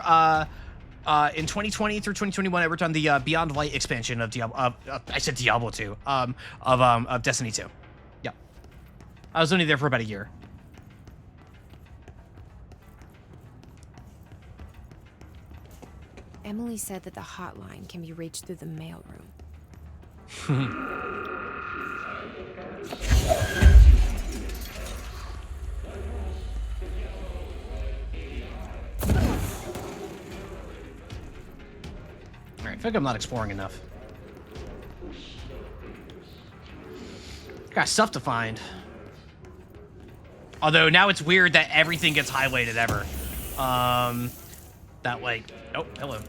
in 2020 through 2021. I worked on the Beyond Light expansion of Diablo. I said Diablo 2. Of Destiny 2. Yep. I was only there for about a year. Emily said that the hotline can be reached through the mailroom. Alright, I feel like I'm not exploring enough. Got stuff to find. Although now it's weird that everything gets highlighted ever. That like, oh, hello.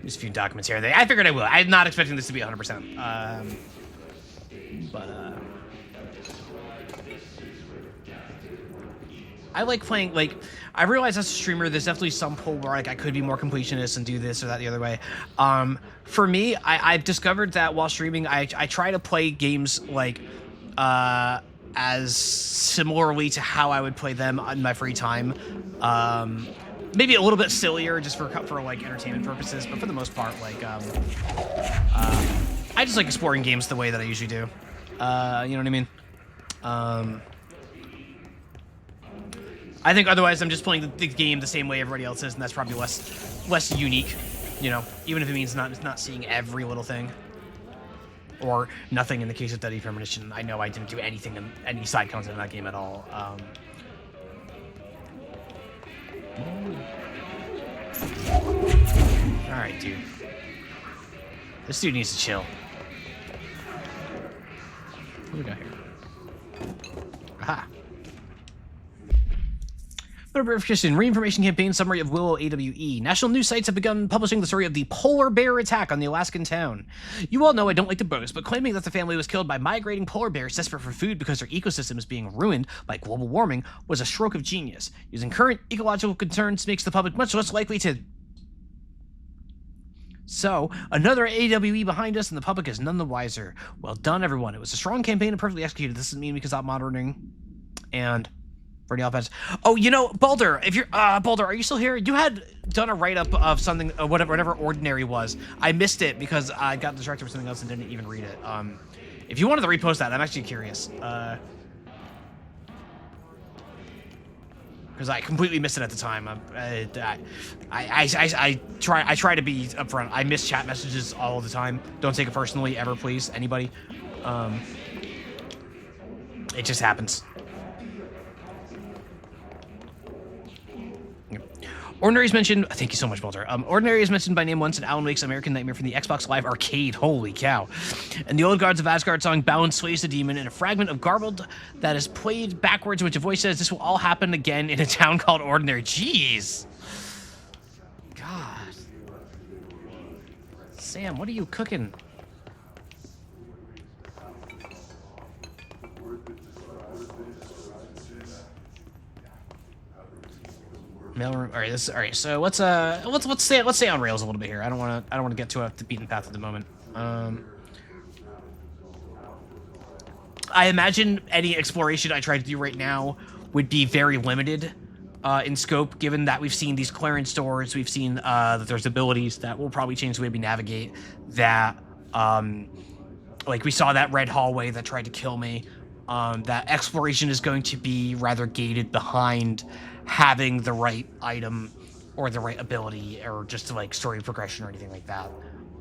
Just a few documents here. I figured I will. I'm not expecting this to be 100%. I like playing, like, I realize as a streamer, there's definitely some pull where, like, I could be more completionist and do this or that the other way. For me, I've discovered that while streaming, I try to play games, like, as similarly to how I would play them in my free time. Maybe a little bit sillier just for like, entertainment purposes, but for the most part, like, I just like exploring games the way that I usually do. You know what I mean? I think otherwise I'm just playing the game the same way everybody else is, and that's probably less unique, you know, even if it means not seeing every little thing. or nothing in the case of Deadly Premonition. I know I didn't do anything in any side content in that game at all. All right, dude. This dude needs to chill. What do we got here? Aha. Verification, reinformation campaign summary of Willow AWE. National news sites have begun publishing the story of the polar bear attack on the Alaskan town. You all know I don't like to boast, but claiming that the family was killed by migrating polar bears desperate for food because their ecosystem is being ruined by global warming was a stroke of genius. Using current ecological concerns makes the public much less likely to... So, another AWE behind us and the public is none the wiser. Well done, everyone. It was a strong campaign and perfectly executed. This doesn't mean we can stop monitoring. And... for the offense. Oh, you know, Boulder, if you're, Boulder, are you still here? You had done a write-up of something, whatever Ordinary was. I missed it because I got distracted with something else and didn't even read it. If you wanted to repost that, I'm actually curious. Because I completely missed it at the time. I try to be upfront. I miss chat messages all the time. Don't take it personally, ever, please, anybody. It just happens. Ordinary is mentioned. Thank you so much, Walter. Ordinary is mentioned by name once in Alan Wake's American Nightmare from the Xbox Live Arcade. Holy cow! And the Old Guards of Asgard song "Balance Slays the Demon" and a fragment of Garbled that is played backwards, which a voice says, "This will all happen again in a town called Ordinary." Jeez. God. Sam, what are you cooking? Mailroom. All right. All right. So let's stay on rails a little bit here. I don't want to get to the beaten path at the moment. I imagine any exploration I try to do right now would be very limited in scope, given that we've seen these clearance doors, we've seen that there's abilities that will probably change the way we navigate. That like we saw that red hallway that tried to kill me. That exploration is going to be rather gated behind having the right item or the right ability or just like story progression or anything like that.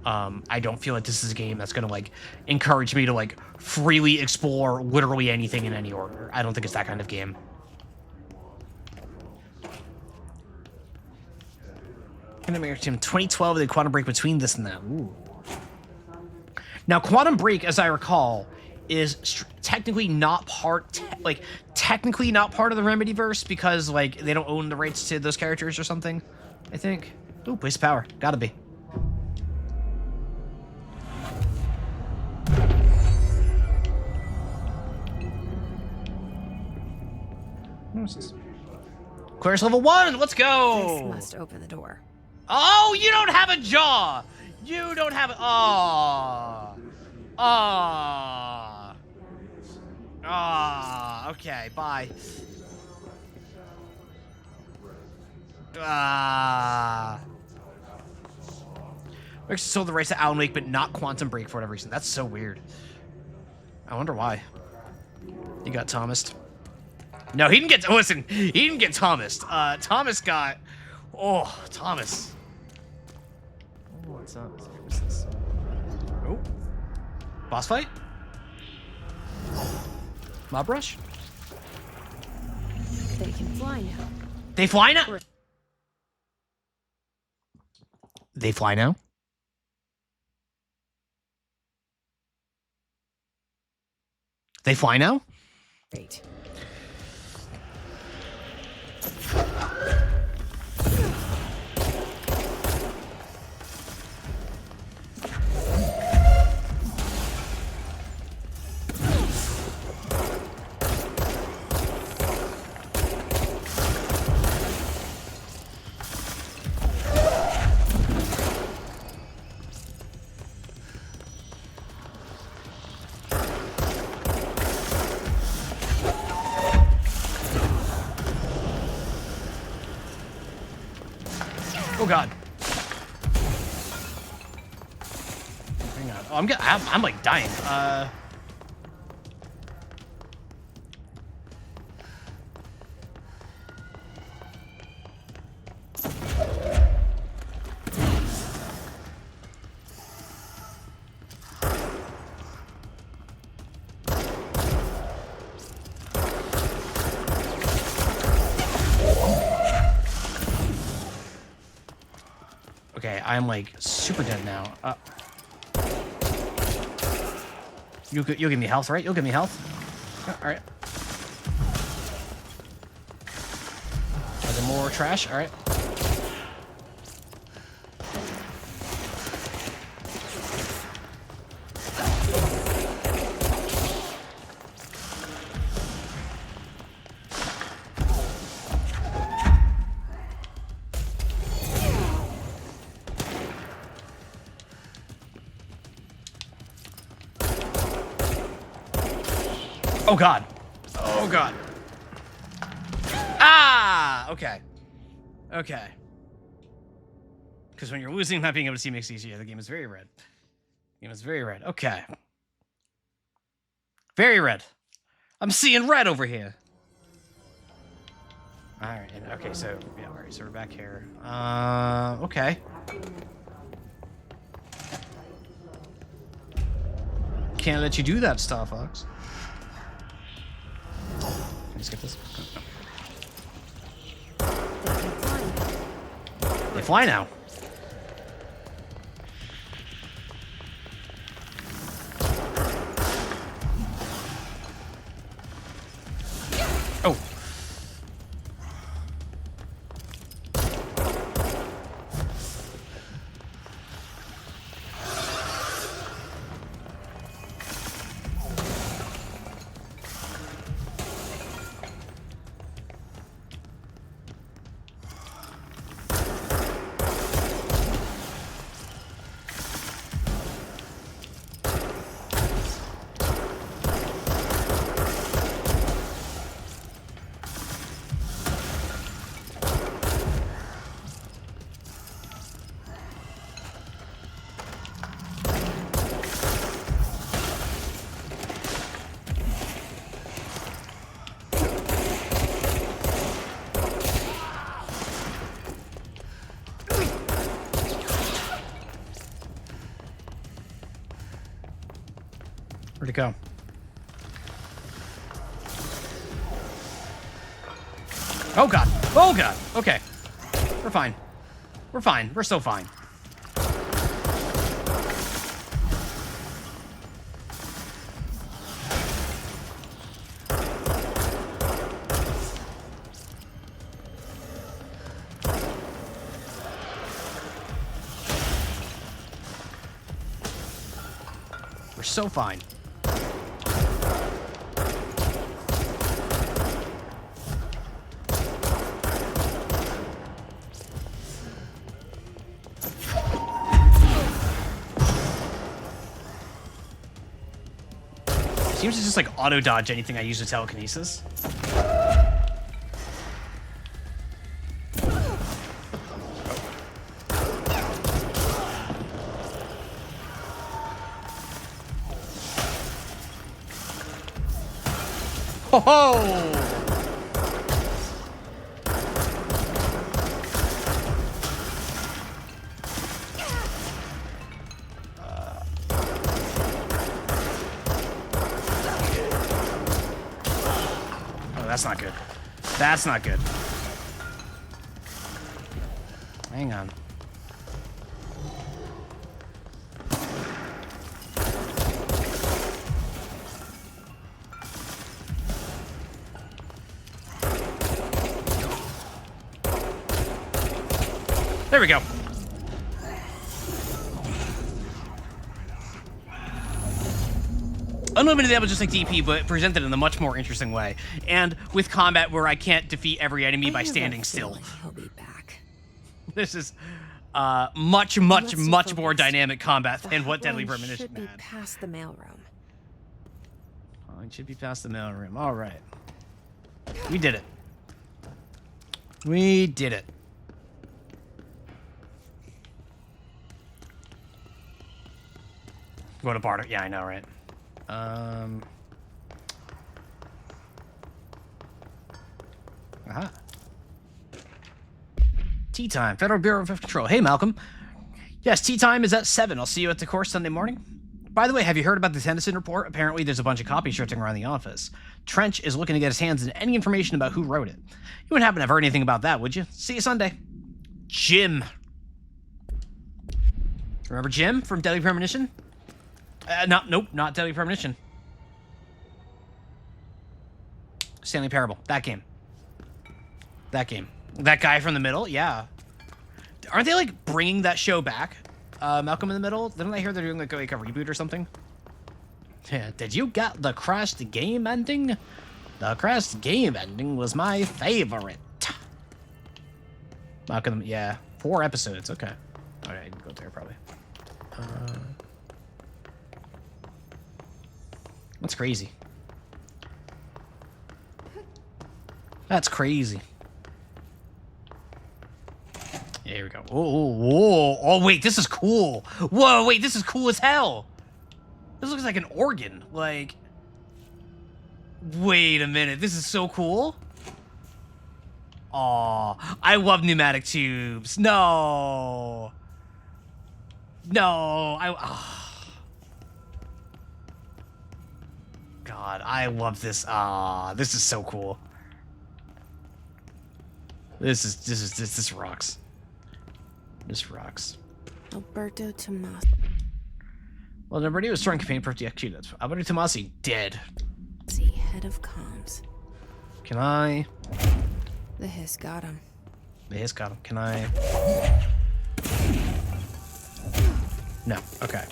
I don't feel like this is a game that's going to like encourage me to like freely explore literally anything in any order. I don't think it's that kind of game. Team 2012, the Quantum Break between this and that. Ooh. Now, Quantum Break, as I recall, is technically not technically not part of the Remedyverse because like they don't own the rights to those characters or something, I think. Ooh, place of power. Gotta be. What's this? Clearance level 1. Let's go. This must open the door. Oh, you don't have a jaw. You don't have a. Aww. Aww. Ah, okay, bye. We sold the rights to Alan Wake, but not Quantum Break for whatever reason. That's so weird. I wonder why. He got Thomased. No, he didn't get. Listen, he didn't get Thomased. Thomas got. Oh, Thomas. Oh, what's up? What's this? Oh, boss fight. Mob rush? They can fly now. They fly now? They fly now? They fly now? Great. Oh god. Hang on. Oh, I'm like dying. I'm like super dead now. You'll give me health, right? You'll give me health. All right. Are there more trash? All right. Oh god. Oh god. Ah! Okay. Okay. Because when you're losing, not being able to see makes it easier. The game is very red. The game is very red. Okay. Very red. I'm seeing red over here. Alright, okay, so yeah, alright, so we're back here. Okay. Can't let you do that, Star Fox. Can I skip this? They fly now. Oh. Where'd it go? Oh god. Oh god. Okay. We're fine. We're fine. We're so fine. We're so fine. Seems to just like auto dodge anything I use with telekinesis. Ho ho! That's not good. That's not good. Hang on. There we go. Unlimited ammo just like DP, but presented in a much more interesting way. And with combat where I can't defeat every enemy by standing still. He'll be back. This is much more dynamic combat than what Deadly Premonition should be had. past the mailroom. Oh, it should be past the mailroom. All right. We did it. We did it. Go to Barter. Yeah, I know, right? Tea time. Federal Bureau of Control. Hey, Malcolm. Yes, tea time is at 7. I'll see you at the course Sunday morning. By the way, have you heard about the Tennyson report? Apparently, there's a bunch of copies drifting around the office. Trench is looking to get his hands on any information about who wrote it. You wouldn't happen to have heard anything about that, would you? See you Sunday. Jim. Remember Jim from Deadly Premonition? Nope, not Deadly Premonition. Stanley Parable. That game. That game. That guy from the middle? Yeah. Aren't they, like, bringing that show back? Malcolm in the Middle? Didn't I hear they're doing, like a reboot or something? Yeah. Did you get the Crashed game ending? The Crashed game ending was my favorite. Malcolm, yeah. 4 episodes. Okay. All right, I can go there probably. That's crazy. That's crazy. Yeah, here we go. Oh, wait, this is cool. Whoa, wait, this is cool as hell. This looks like an organ. Like, wait a minute. This is so cool. Aw, I love pneumatic tubes. No. God, I love this. This is so cool. This rocks. This rocks. Alberto Tomasi. Well, Alberto was strong campaign for the executed. Alberto Tomasi dead. Head of comms. Can I? The hiss got him. The hiss got him. Can I? No. Okay.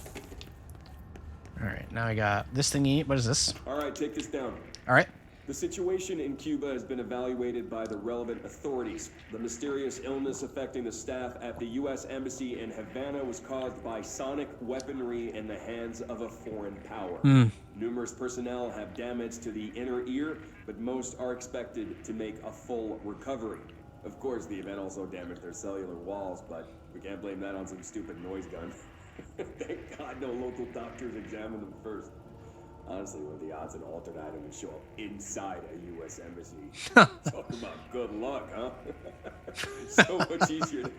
All right. Now I got this thingy. What is this? All right, take this down. All right. The situation in Cuba has been evaluated by the relevant authorities. The mysterious illness affecting the staff at the U.S. Embassy in Havana was caused by sonic weaponry in the hands of a foreign power. Numerous personnel have damage to the inner ear, but most are expected to make a full recovery. Of course, the event also damaged their cellular walls, but we can't blame that on some stupid noise gun. Thank God no local doctors examined them first. Honestly, what are the odds an altered item would show up inside a U.S. embassy? Talk about good luck, huh? So much easier to...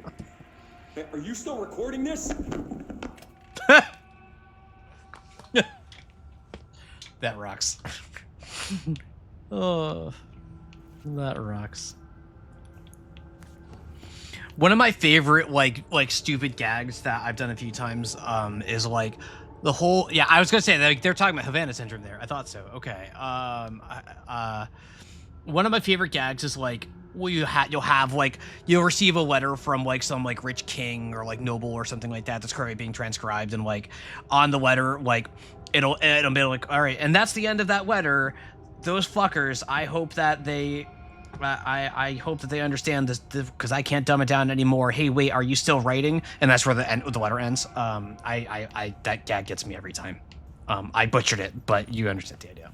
Hey, are you still recording this? That rocks. Oh, that rocks. One of my favorite like stupid gags that I've done a few times is like the whole, yeah, I was gonna say that, like, they're talking about Havana syndrome there. I thought so. Okay. One of my favorite gags is like, well, you'll receive a letter from like some like rich king or like noble or something like that that's currently being transcribed, and like on the letter, like it'll be like, all right, and that's the end of that letter. Those fuckers, I hope that they understand this, because I can't dumb it down anymore. Hey, wait, are you still writing? And that's where the letter ends. That gag gets me every time. I butchered it, but you understand the idea.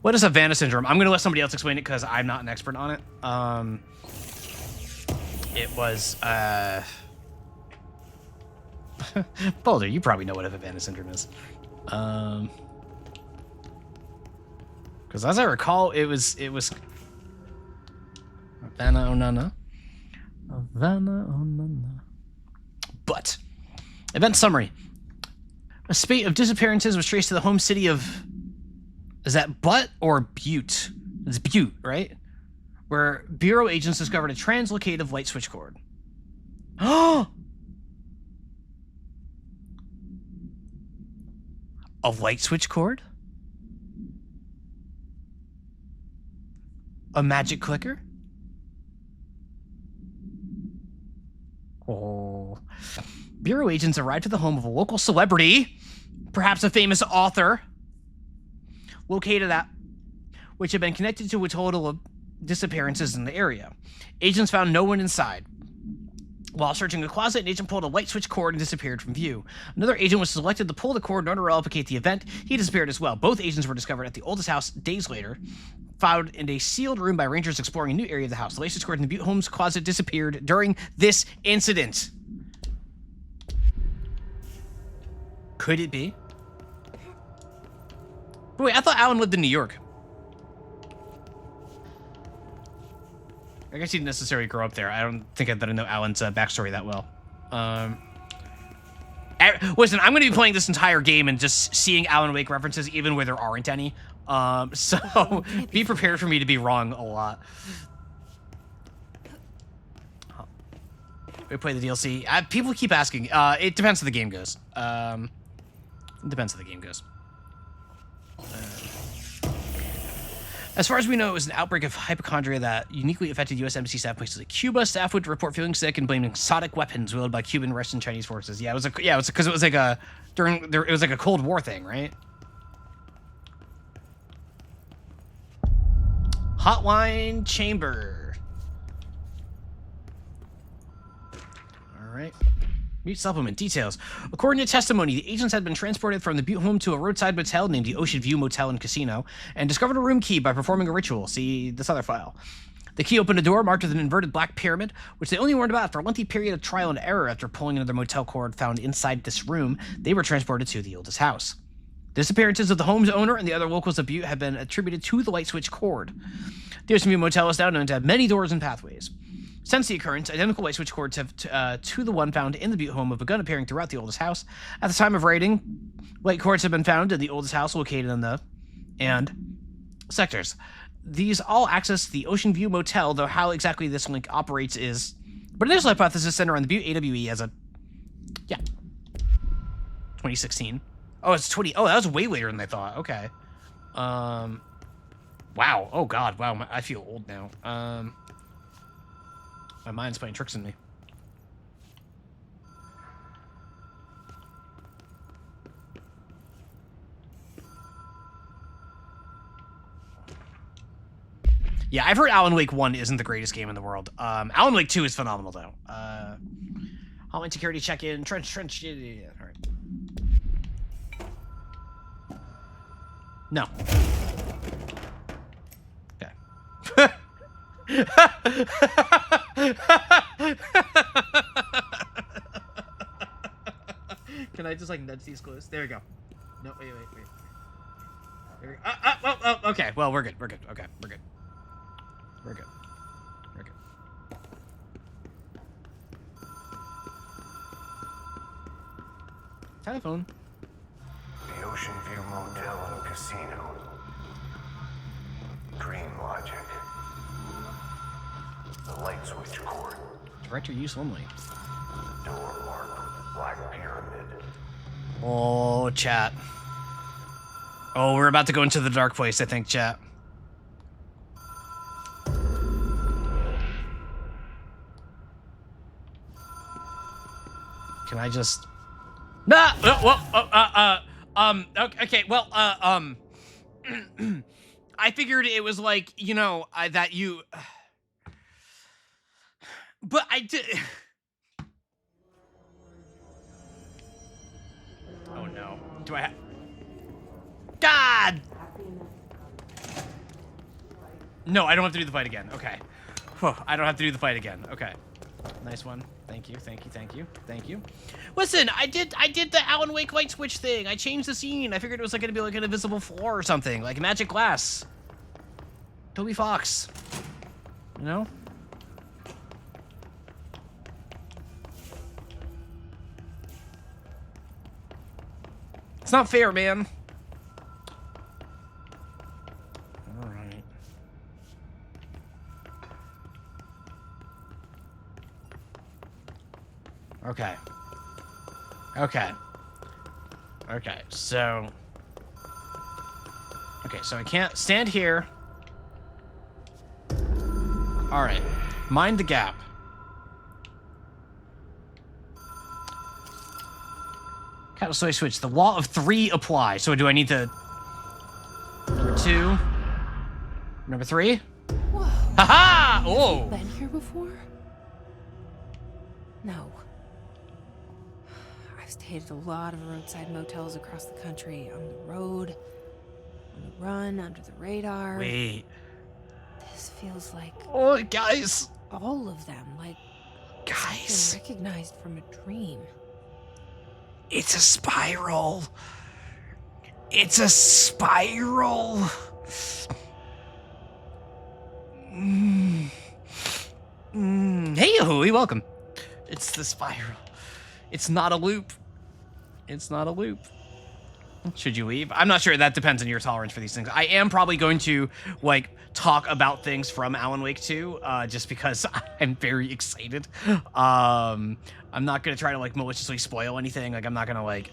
What is Havana syndrome? I'm gonna let somebody else explain it because I'm not an expert on it. It was Boulder, you probably know what a Havana syndrome is. Because as I recall, it was Havana Onana. Havana Onana. But, event summary. A spate of disappearances was traced to the home city of... Is that Butte or Butte? It's Butte, right? Where Bureau agents discovered a translocative light switch cord. Oh! A light switch cord? A magic clicker? Oh. Bureau agents arrived at the home of a local celebrity, perhaps a famous author, located at, which had been connected to a total of disappearances in the area. Agents found no one inside. While searching a closet, an agent pulled a light switch cord and disappeared from view. Another agent was selected to pull the cord in order to replicate the event. He disappeared as well. Both agents were discovered at the oldest house days later, found in a sealed room by rangers exploring a new area of the house. The light switch cord in the Butte home's closet disappeared during this incident. Could it be? But wait, I thought Alan lived in New York. I guess he didn't necessarily grow up there. I don't think that I know Alan's backstory that well. Listen, I'm going to be playing this entire game and just seeing Alan Wake references even where there aren't any. So be prepared for me to be wrong a lot. We play the DLC. People keep asking. It depends how the game goes. It depends how the game goes. As far as we know, it was an outbreak of hypochondria that uniquely affected U.S. Embassy staff places like Cuba. Staff would report feeling sick and blaming exotic weapons wielded by Cuban, Russian, Chinese forces. Yeah, it was because it was like a Cold War thing, right? Hotline chamber. All right. Mute supplement details. According to testimony, the agents had been transported from the Butte home to a roadside motel named the Ocean View Motel and Casino and discovered a room key by performing a ritual. See this other file. The key opened a door marked with an inverted black pyramid, which they only learned about after a lengthy period of trial and error. After pulling another motel cord found inside this room, they were transported to the oldest house. Disappearances of the home's owner and the other locals of Butte have been attributed to the light switch cord. The Ocean View Motel is now known to have many doors and pathways. Since the occurrence, identical light switch cords have to the one found in the Butte home have begun appearing throughout the oldest house. At the time of writing, light cords have been found in the oldest house located in the sectors. These all access the Ocean View Motel, though how exactly this link operates is... But initial hypothesis centered on the Butte AWE as a... Yeah. 2016. Oh, it's 20... Oh, that was way later than I thought. Okay. Wow. Oh, God. Wow. I feel old now. My mind's playing tricks on me. Yeah, I've heard Alan Wake 1 isn't the greatest game in the world. Alan Wake 2 is phenomenal, though. Hotline security check-in. Trench. Yeah, all right. No. Okay. Can I just like nudge these close? There we go. No, wait. There we go. Oh, okay. Well, we're good. Okay, we're good. Telephone. The Ocean View Motel and Casino. Dream logic. The light switch cord. Director use only. Door marked with black pyramid. Oh, chat. Oh, we're about to go into the dark place, I think, chat. Can I just... Nah! Okay, well, I figured it was like, you know, that you... But I did... Oh, no. Do I have... God! No, I don't have to do the fight again. Okay. Whew, I don't have to do the fight again. Okay. Nice one. Thank you. Listen, I did the Alan Wake light switch thing. I changed the scene. I figured it was like gonna be like an invisible floor or something, like magic glass. Toby Fox. You know? It's not fair, man. All right. Okay, so... Okay, so I can't stand here. Alright. Mind the gap. Catalyst switch. The law of 3 apply. So do I need to... Number 2. Number 3. Whoa. Ha-ha! Oh! Been here before? No. I've stayed at a lot of roadside motels across the country. On the road, on the run, under the radar. Wait. This feels like... Oh, guys! all of them, like... Guys! something recognized from a dream. It's a spiral. It's a spiral. Hey, Hui, welcome. It's the spiral. It's not a loop. It's not a loop. Should you leave? I'm not sure. That depends on your tolerance for these things. I am probably going to, like, talk about things from Alan Wake 2, just because I'm very excited. I'm not going to try to, like, maliciously spoil anything. Like, I'm not going to, like,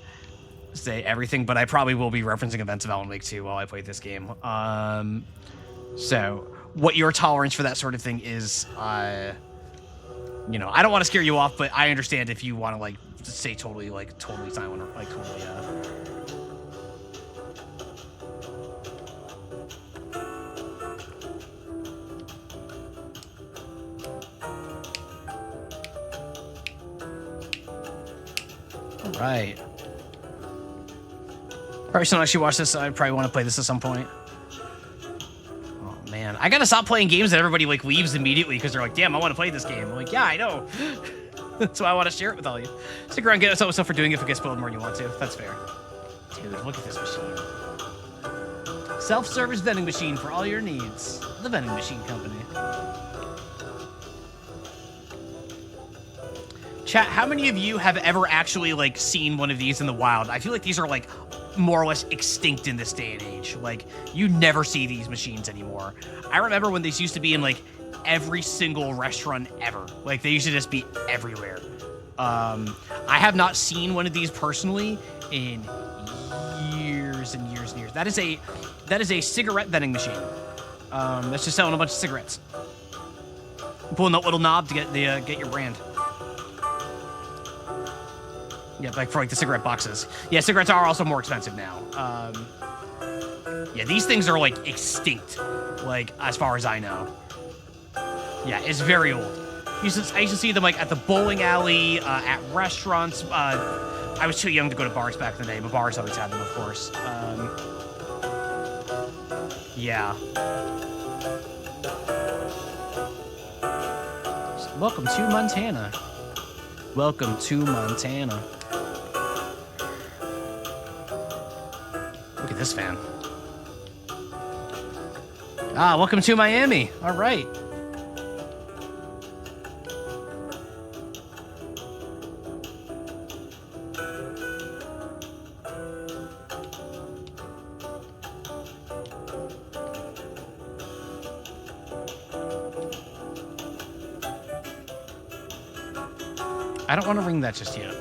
say everything, but I probably will be referencing events of Alan Wake 2 while I play this game. So, what your tolerance for that sort of thing is, you know, I don't want to scare you off, but I understand if you want to, like, stay totally silent or, like, totally, Right. Probably shouldn't actually watch this. I probably want to play this at some point. Oh man, I gotta stop playing games that everybody like leaves immediately because they're like, "Damn, I want to play this game." I'm like, "Yeah, I know." That's why I want to share it with all you. Stick around, get yourself for doing it if it gets spoiled more than you want to. That's fair. Dude, look at this machine. Self-service vending machine for all your needs. The Vending Machine Company. Chat, how many of you have ever actually, like, seen one of these in the wild? I feel like these are, like, more or less extinct in this day and age. Like, you never see these machines anymore. I remember when these used to be in, like, every single restaurant ever. Like, they used to just be everywhere. I have not seen one of these personally in years and years and years. That is a cigarette vending machine. That's just selling a bunch of cigarettes. Pulling that little knob to get your brand. Yeah, like for like the cigarette boxes. Yeah, cigarettes are also more expensive now. Yeah, these things are like extinct, like as far as I know. Yeah, it's very old. I used to see them like at the bowling alley, at restaurants. I was too young to go to bars back in the day, but bars always had them, of course. Yeah. Welcome to Montana. Welcome to Montana. Look at this fan. Ah, welcome to Miami. All right. I don't want to ring that just yet.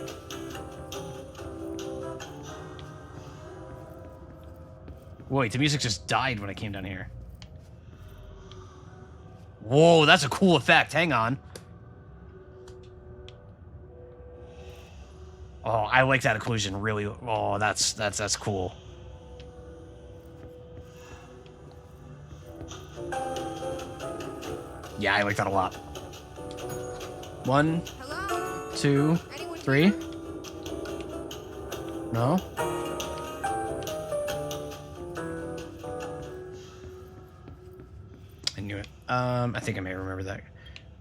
Wait, the music just died when I came down here. Whoa, that's a cool effect. Hang on. Oh, I like that occlusion really. Oh, that's cool. Yeah, I like that a lot. 1, 2, 3. No? I knew it. I think I may remember that. I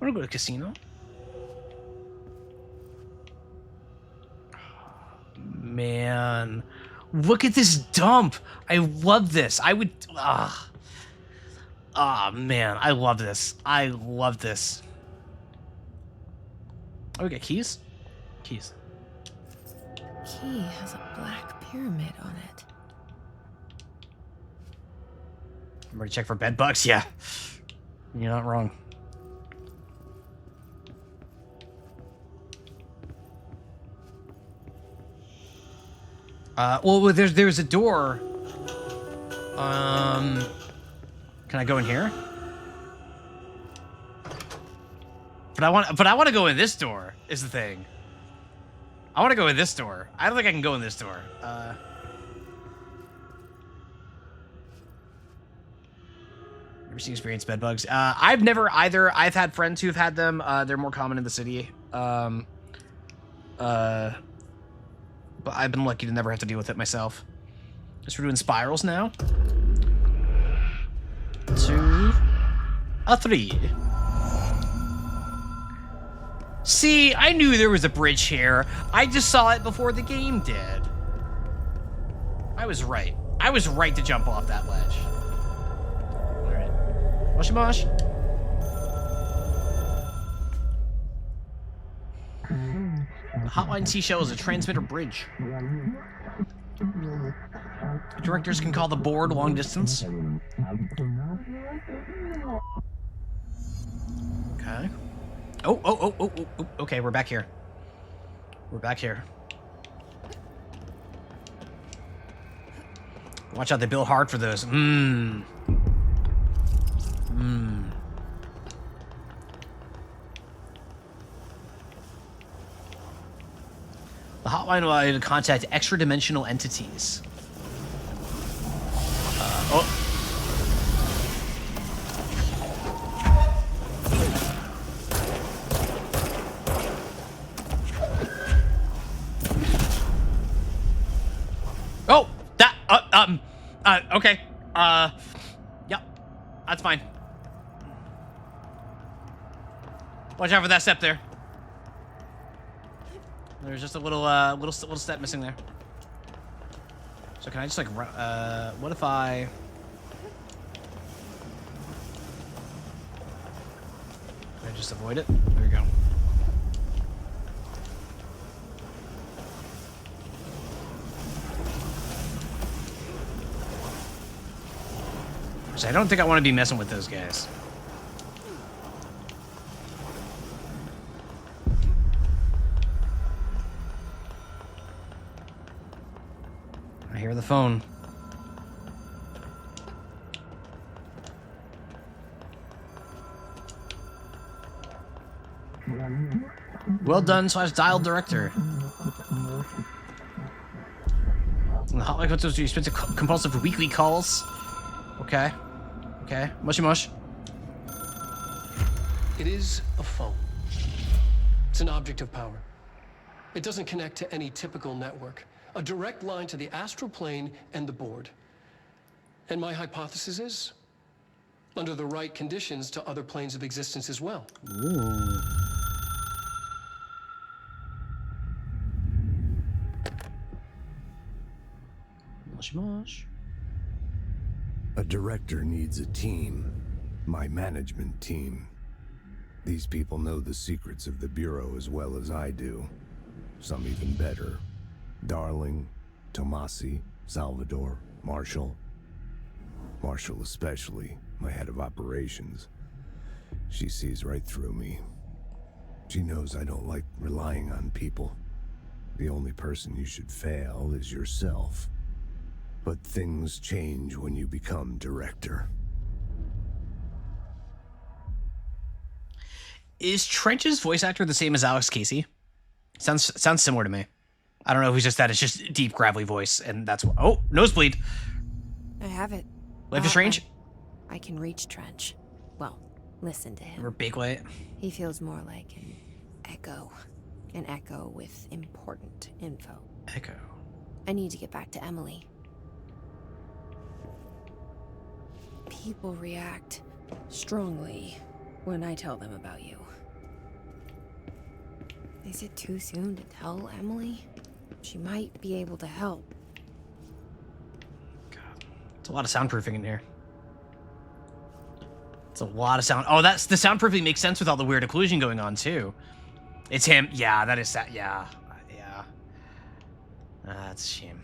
want to go to casino. Man, look at this dump. I love this. I would. Man, I love this. I love this. Oh, we got keys? Keys. Key has a black pyramid on it. I'm ready to check for bed bugs. Yeah. You're not wrong. Well, there's a door. Can I go in here? But I want to go in this door, is the thing. I want to go in this door. I don't think I can go in this door. Never seen experience bed bugs. I've never either. I've had friends who've had them. They're more common in the city. But I've been lucky to never have to deal with it myself. Guess we're doing spirals now. 2, 3. See, I knew there was a bridge here. I just saw it before the game did. I was right. I was right to jump off that ledge. All right. Moshi mosh. The Hotline Seashell is a transmitter bridge. directors can call the board long distance. Okay. Oh, okay, we're back here. We're back here. Watch out, they bill hard for those. The hotline will allow you to contact extra-dimensional entities. Okay. Yep. That's fine. Watch out for that step there. There's just a little step missing there. So can I just like, what if I... Can I just avoid it? There we go. So I don't think I want to be messing with those guys. I hear the phone. Well done / dialed director. And the hotline comes to expensive compulsive weekly calls. Okay. Okay. Mushy mush. It is a phone. It's an object of power. It doesn't connect to any typical network. A direct line to the astral plane and the board. And my hypothesis is, under the right conditions, to other planes of existence as well. Ooh. Mushy mush. A director needs a team. My management team. These people know the secrets of the Bureau as well as I do. Some even better. Darling, Tomasi, Salvador, Marshall. Marshall especially, my head of operations. She sees right through me. She knows I don't like relying on people. The only person you should fail is yourself. But things change when you become director. Is Trench's voice actor the same as Alex Casey? Sounds similar to me. I don't know if he's just that. It's just deep, gravelly voice, and that's what. Oh, nosebleed. I have it. Life is Strange. I can reach Trench. Well, listen to him. Or Bakelight. He feels more like an echo. An echo with important info. Echo. I need to get back to Emily. People react strongly when I tell them about you. Is it too soon to tell Emily? She might be able to help. God, it's a lot of soundproofing in here. It's a lot of sound. Oh, that's the soundproofing makes sense with all the weird occlusion going on too. It's him. Yeah, that is that. Yeah, yeah. That's a shame.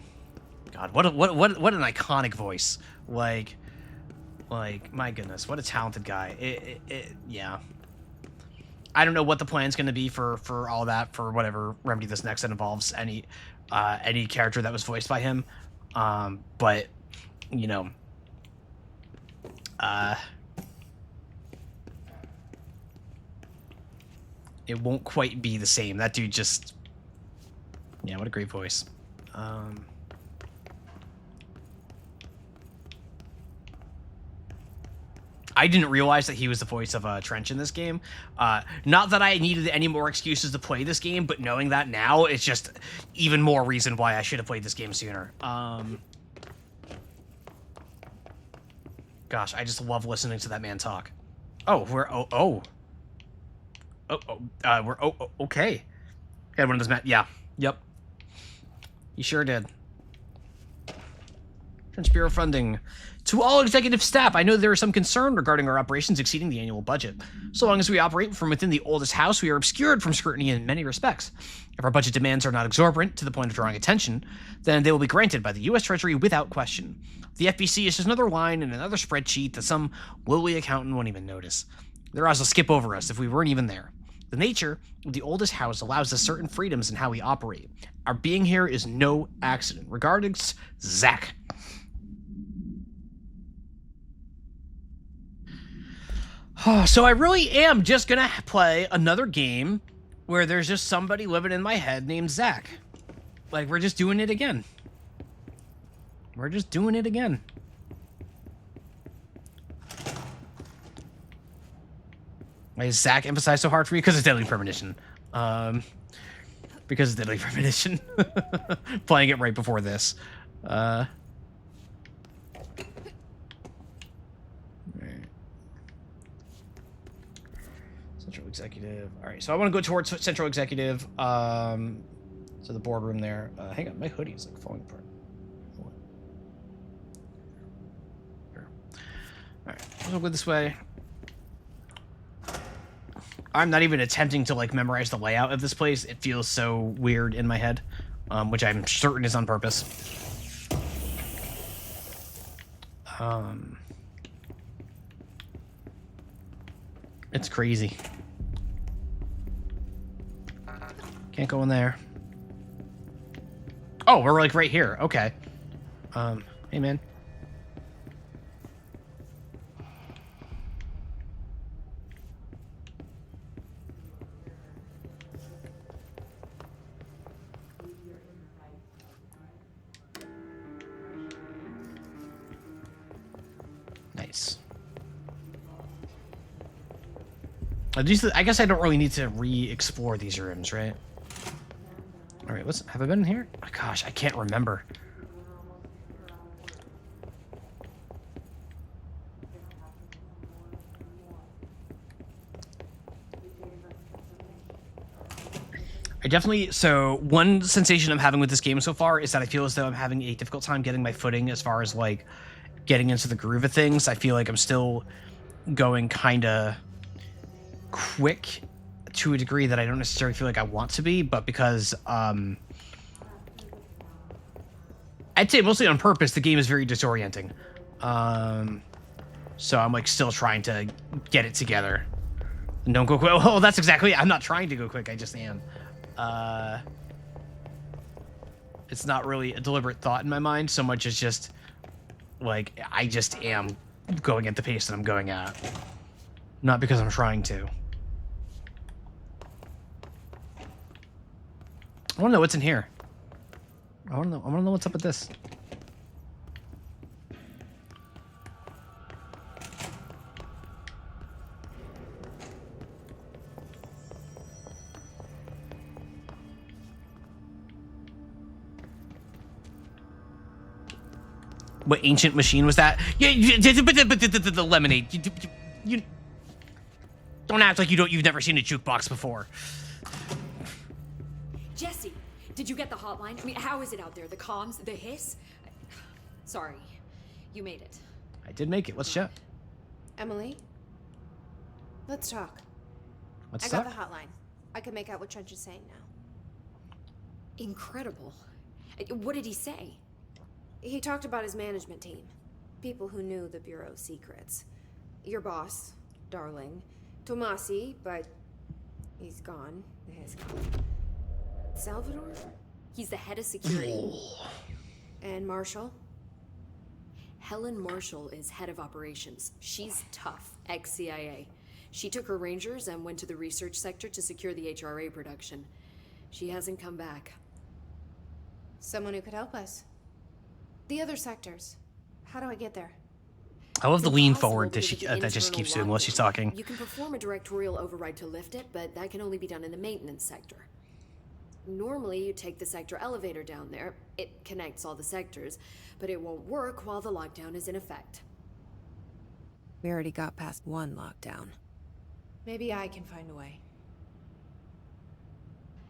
God, what an iconic voice. Like my goodness, what a talented guy. Yeah. I don't know what the plan's going to be for all that, for whatever Remedy this next that involves any character that was voiced by him. But you know, it won't quite be the same. That dude just, yeah, what a great voice. I didn't realize that he was the voice of Trench in this game. Not that I needed any more excuses to play this game, but knowing that now, it's just even more reason why I should have played this game sooner. Gosh, I just love listening to that man talk. Oh, we're okay. Had one of those yeah, yep. You sure did. Defense Bureau funding. To all executive staff, I know there is some concern regarding our operations exceeding the annual budget. So long as we operate from within the oldest house, we are obscured from scrutiny in many respects. If our budget demands are not exorbitant to the point of drawing attention, then they will be granted by the U.S. Treasury without question. The FBC is just another line in another spreadsheet that some lowly accountant won't even notice. Their eyes will skip over us if we weren't even there. The nature of the oldest house allows us certain freedoms in how we operate. Our being here is no accident. Regards, Zach. So I really am just gonna play another game where there's just somebody living in my head named Zach. Like, we're just doing it again. We're just doing it again. Why is Zach emphasized so hard for me? Because it's Deadly Premonition. Because it's Deadly Premonition. Playing it right before this. Right. Central Executive. All right, so I want to go towards Central Executive. So the boardroom there. Hang on, my hoodie is like falling apart. Here. All right, we'll go this way. I'm not even attempting to like memorize the layout of this place. It feels so weird in my head, which I'm certain is on purpose. It's crazy. Can't go in there. Oh, we're like right here. Okay. Hey man. Nice. I guess I don't really need to re-explore these rooms, right? All right, have I been in here? Oh, gosh, I can't remember. So one sensation I'm having with this game so far is that I feel as though I'm having a difficult time getting my footing as far as like getting into the groove of things. I feel like I'm still going kind of quick to a degree that I don't necessarily feel like I want to be, but because I'd say mostly on purpose, the game is very disorienting. So I'm like still trying to get it together. And don't go quick. Oh, that's exactly it. I'm not trying to go quick. I just am. It's not really a deliberate thought in my mind so much as just like I just am going at the pace that I'm going at, not because I'm trying to. I want to know what's in here. I want to know what's up with this. What ancient machine was that? Yeah, the lemonade. You don't act like you've never seen a jukebox before. Jesse, did you get the hotline? I mean, how is it out there? The comms, the hiss? Sorry, you made it. I did make it. Let's chat. Emily, let's talk. Let's I talk. got the hotline. I can make out what Trench is saying now. Incredible. What did he say? He talked about his management team. People who knew the Bureau's secrets. Your boss, Darling. Tomasi, but he's gone. He's gone. Salvador? He's the head of security. And Marshall? Helen Marshall is head of operations. She's tough, ex-CIA. She took her Rangers and went to the research sector to secure the HRA production. She hasn't come back. Someone who could help us. The other sectors. How do I get there? I love the lean Impossible forward that because she of the that just internal keeps doing while she's lockdown. talking. You can perform a directorial override to lift it, but that can only be done in the maintenance sector. Normally, you take the sector elevator down there. It connects all the sectors, but it won't work while the lockdown is in effect. We already got past one lockdown. Maybe I can find a way.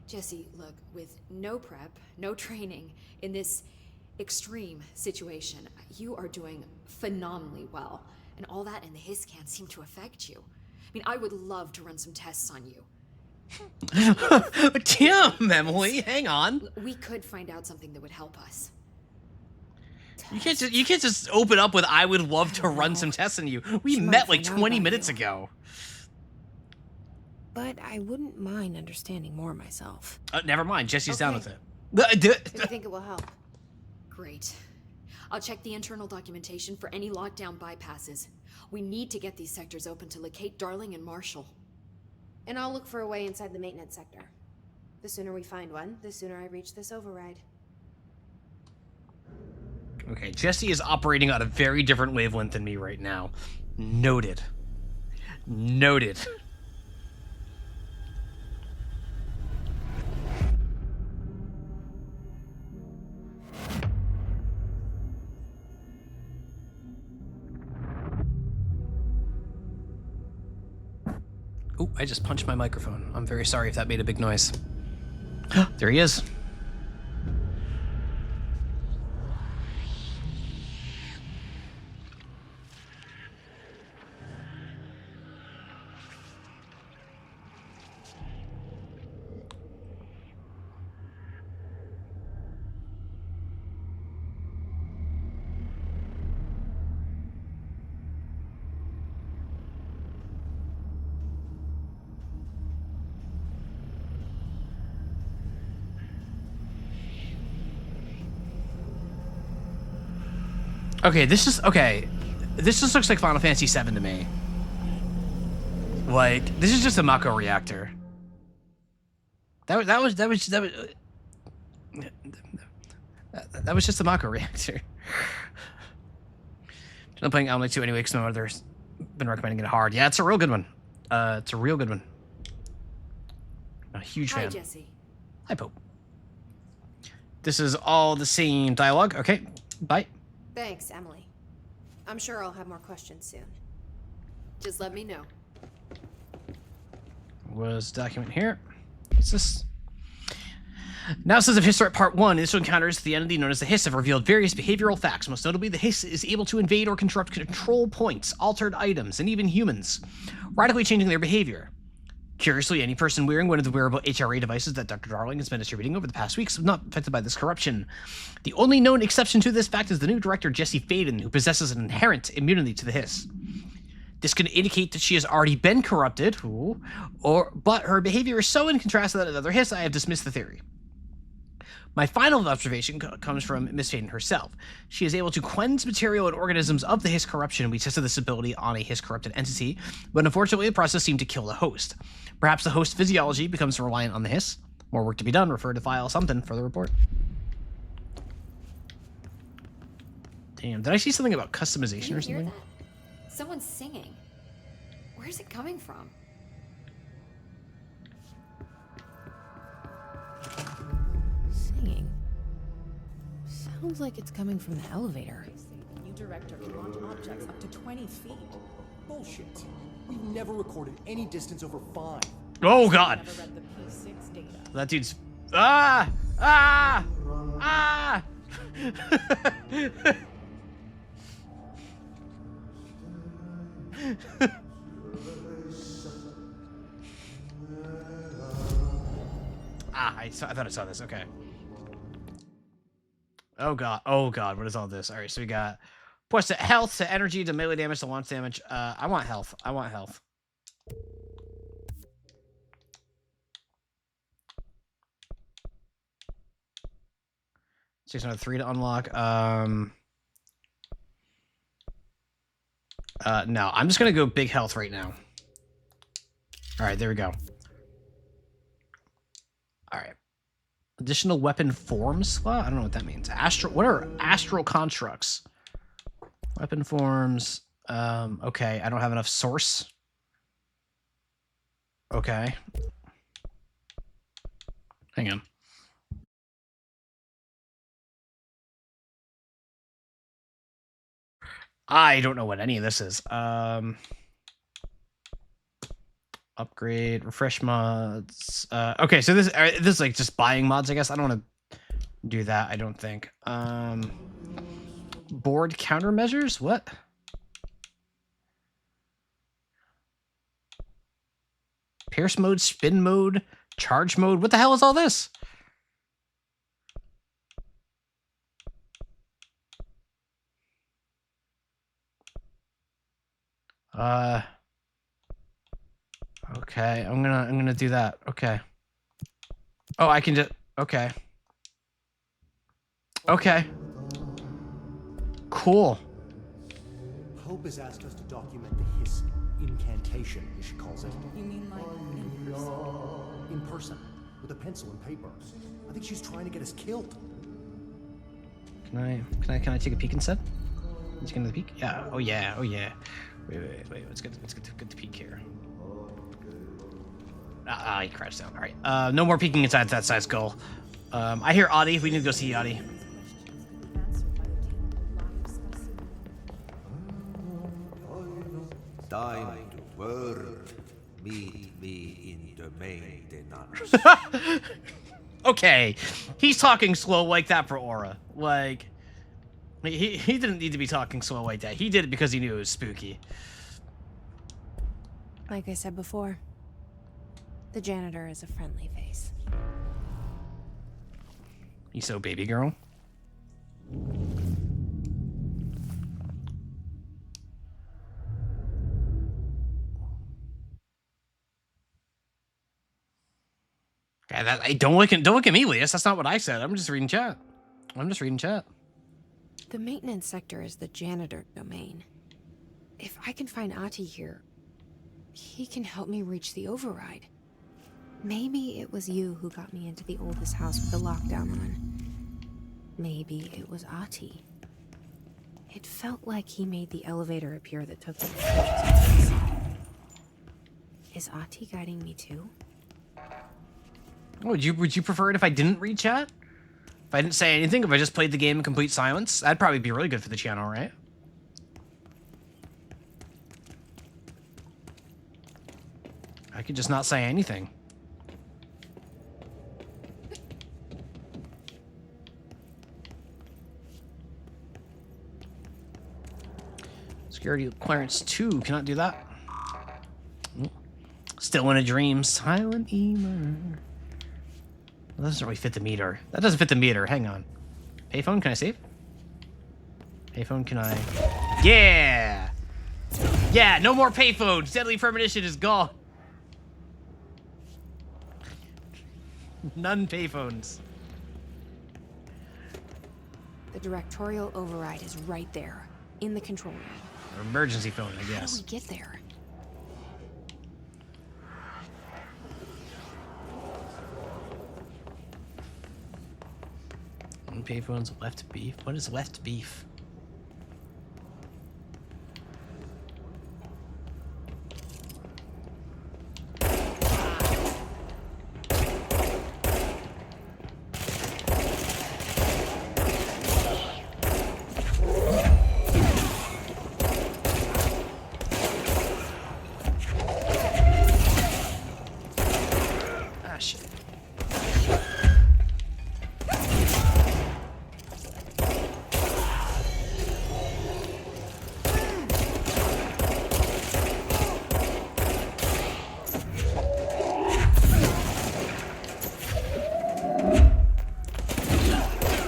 Jesse, look, with no prep, no training, in this extreme situation. You are doing phenomenally well, and all that in the hiss can't seem to affect you. I mean, I would love to run some tests on you. Damn, Emily, hang on. We could find out something that would help us. You can't just open up with "I would love to run some tests on you." We met like 20 minutes ago. But I wouldn't mind understanding more myself. Never mind, Jesse's down with Okay. it. I think it will help. Great. I'll check the internal documentation for any lockdown bypasses. We need to get these sectors open to locate Darling and Marshall. And I'll look for a way inside the maintenance sector. The sooner we find one, the sooner I reach this override. Okay, Jesse is operating on a very different wavelength than me right now. Noted. Noted. Oh, I just punched my microphone. I'm very sorry if that made a big noise. There he is. Okay, this just looks like Final Fantasy VII to me. Like, this is just a Mako reactor. That was just a Mako reactor. I'm playing Alan Wake 2 anyway because my mother's been recommending it hard. Yeah, it's a real good one. It's a real good one. I'm a huge fan. Hi, Jesse. Hi, Pope. This is all the same dialogue. Okay, bye. Thanks, Emily. I'm sure I'll have more questions soon. Just let me know. Was document here? What's this? Analysis of Hiss Threat Part 1. Initial encounters the entity known as the Hiss have revealed various behavioral facts. Most notably, the Hiss is able to invade or disrupt control points, altered items, and even humans, radically changing their behavior. Curiously, any person wearing one of the wearable HRA devices that Dr. Darling has been distributing over the past weeks was not affected by this corruption. The only known exception to this fact is the new director, Jesse Faden, who possesses an inherent immunity to the Hiss. This could indicate that she has already been corrupted, but her behavior is so in contrast to that of other Hiss, I have dismissed the theory. My final observation comes from Miss Faden herself. She is able to cleanse material and organisms of the Hiss corruption. We tested this ability on a Hiss-corrupted entity, but unfortunately the process seemed to kill the host. Perhaps the host physiology becomes reliant on the Hiss. More work to be done. Refer to file something for the report. Damn, did I see something about customization or Can you hear something? that? Someone's singing. Where's it coming from? Singing. Sounds like it's coming from the elevator. The new director can launch objects up to 20 feet. Bullshit. We've never recorded any distance over 5. Oh god! Never read the P6 data. That dude's... Ah! Ah! Ah! I thought I saw this. Okay. Oh god. Oh god. What is all this? All right. So we got plus to health, to energy, to melee damage, to launch damage. I want health. I want health. So another 3 to unlock. No, I'm just gonna go big health right now. All right, there we go. All right. Additional weapon forms? Well, I don't know what that means. What are astral constructs? Weapon forms. Okay, I don't have enough source. Okay. Hang on. I don't know what any of this is. Upgrade, refresh mods. Okay, so this is like just buying mods, I guess. I don't want to do that, I don't think. Board countermeasures? What? Pierce mode, spin mode, charge mode. What the hell is all this? Okay, I'm gonna do that. Okay. Oh, I can just okay. Okay. Cool. Hope has asked us to document the hiss incantation, as she calls it. You mean like in person? In person, with a pencil and paper. I think she's trying to get us killed. Can I take a peek instead? Let's get into the peek. Yeah. Oh yeah. Oh yeah. Wait. Let's get the peek here. He crashed down. All right. No more peeking inside that size skull. I hear Audie. We need to go see Audie. Time to work. Meet me in the maintenance. Okay, he's talking slow like that for Aura. Like, he didn't need to be talking slow like that. He did it because he knew it was spooky. Like I said before, the janitor is a friendly face. You so baby girl. Yeah, don't look at me, Leas. That's not what I said. I'm just reading chat. The maintenance sector is the janitor domain. If I can find Ahti here, he can help me reach the override. Maybe it was you who got me into the oldest house with the lockdown on. Maybe it was Ahti. It felt like he made the elevator appear that took me. Is Ahti guiding me too? Oh, would you prefer it if I didn't read chat? If I didn't say anything? If I just played the game in complete silence? That'd probably be really good for the channel, right? I could just not say anything. Security clearance 2 cannot do that. Still in a dream. Silent Emer. That doesn't really fit the meter. That doesn't fit the meter. Hang on. Payphone, can I save? Payphone, can I? Yeah! Yeah, no more payphones. Deadly premonition is gone. None payphones. The directorial override is right there, in the control room. Emergency phone, I guess. How do we get there? Payphones, left beef. What is left beef? Ah, shit.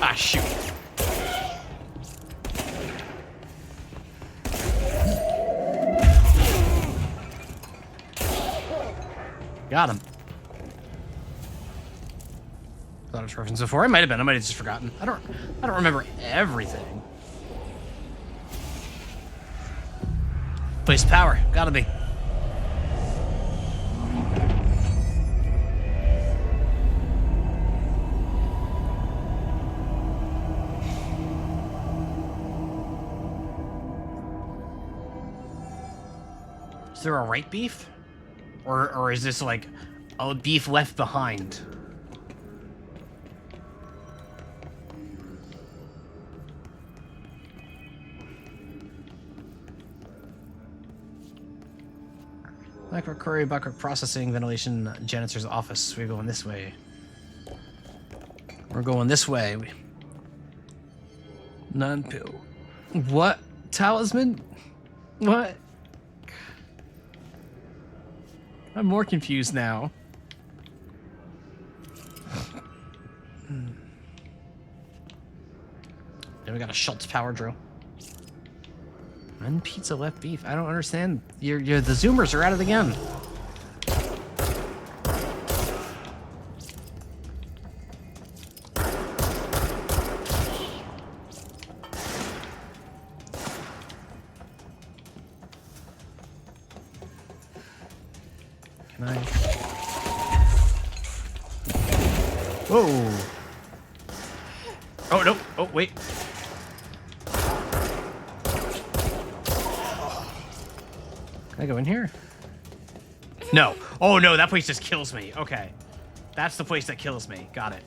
Ah, shoot. Got him. Thought it was referenced before. I might have been. I might have just forgotten. I don't remember everything. Place power. Gotta be. Is there a right beef? Or is this like a beef left behind? Microcurry, bucket processing, ventilation, janitor's office. We're going this way. We're going this way. Non-pill. What? Talisman? What? I'm more confused now. Then we got a Schultz power drill. One pizza left beef. I don't understand. The Zoomers are at it again. Can I? Whoa. Oh, no. Oh, wait. Can I go in here? No. Oh, no, that place just kills me. Okay. That's the place that kills me. Got it.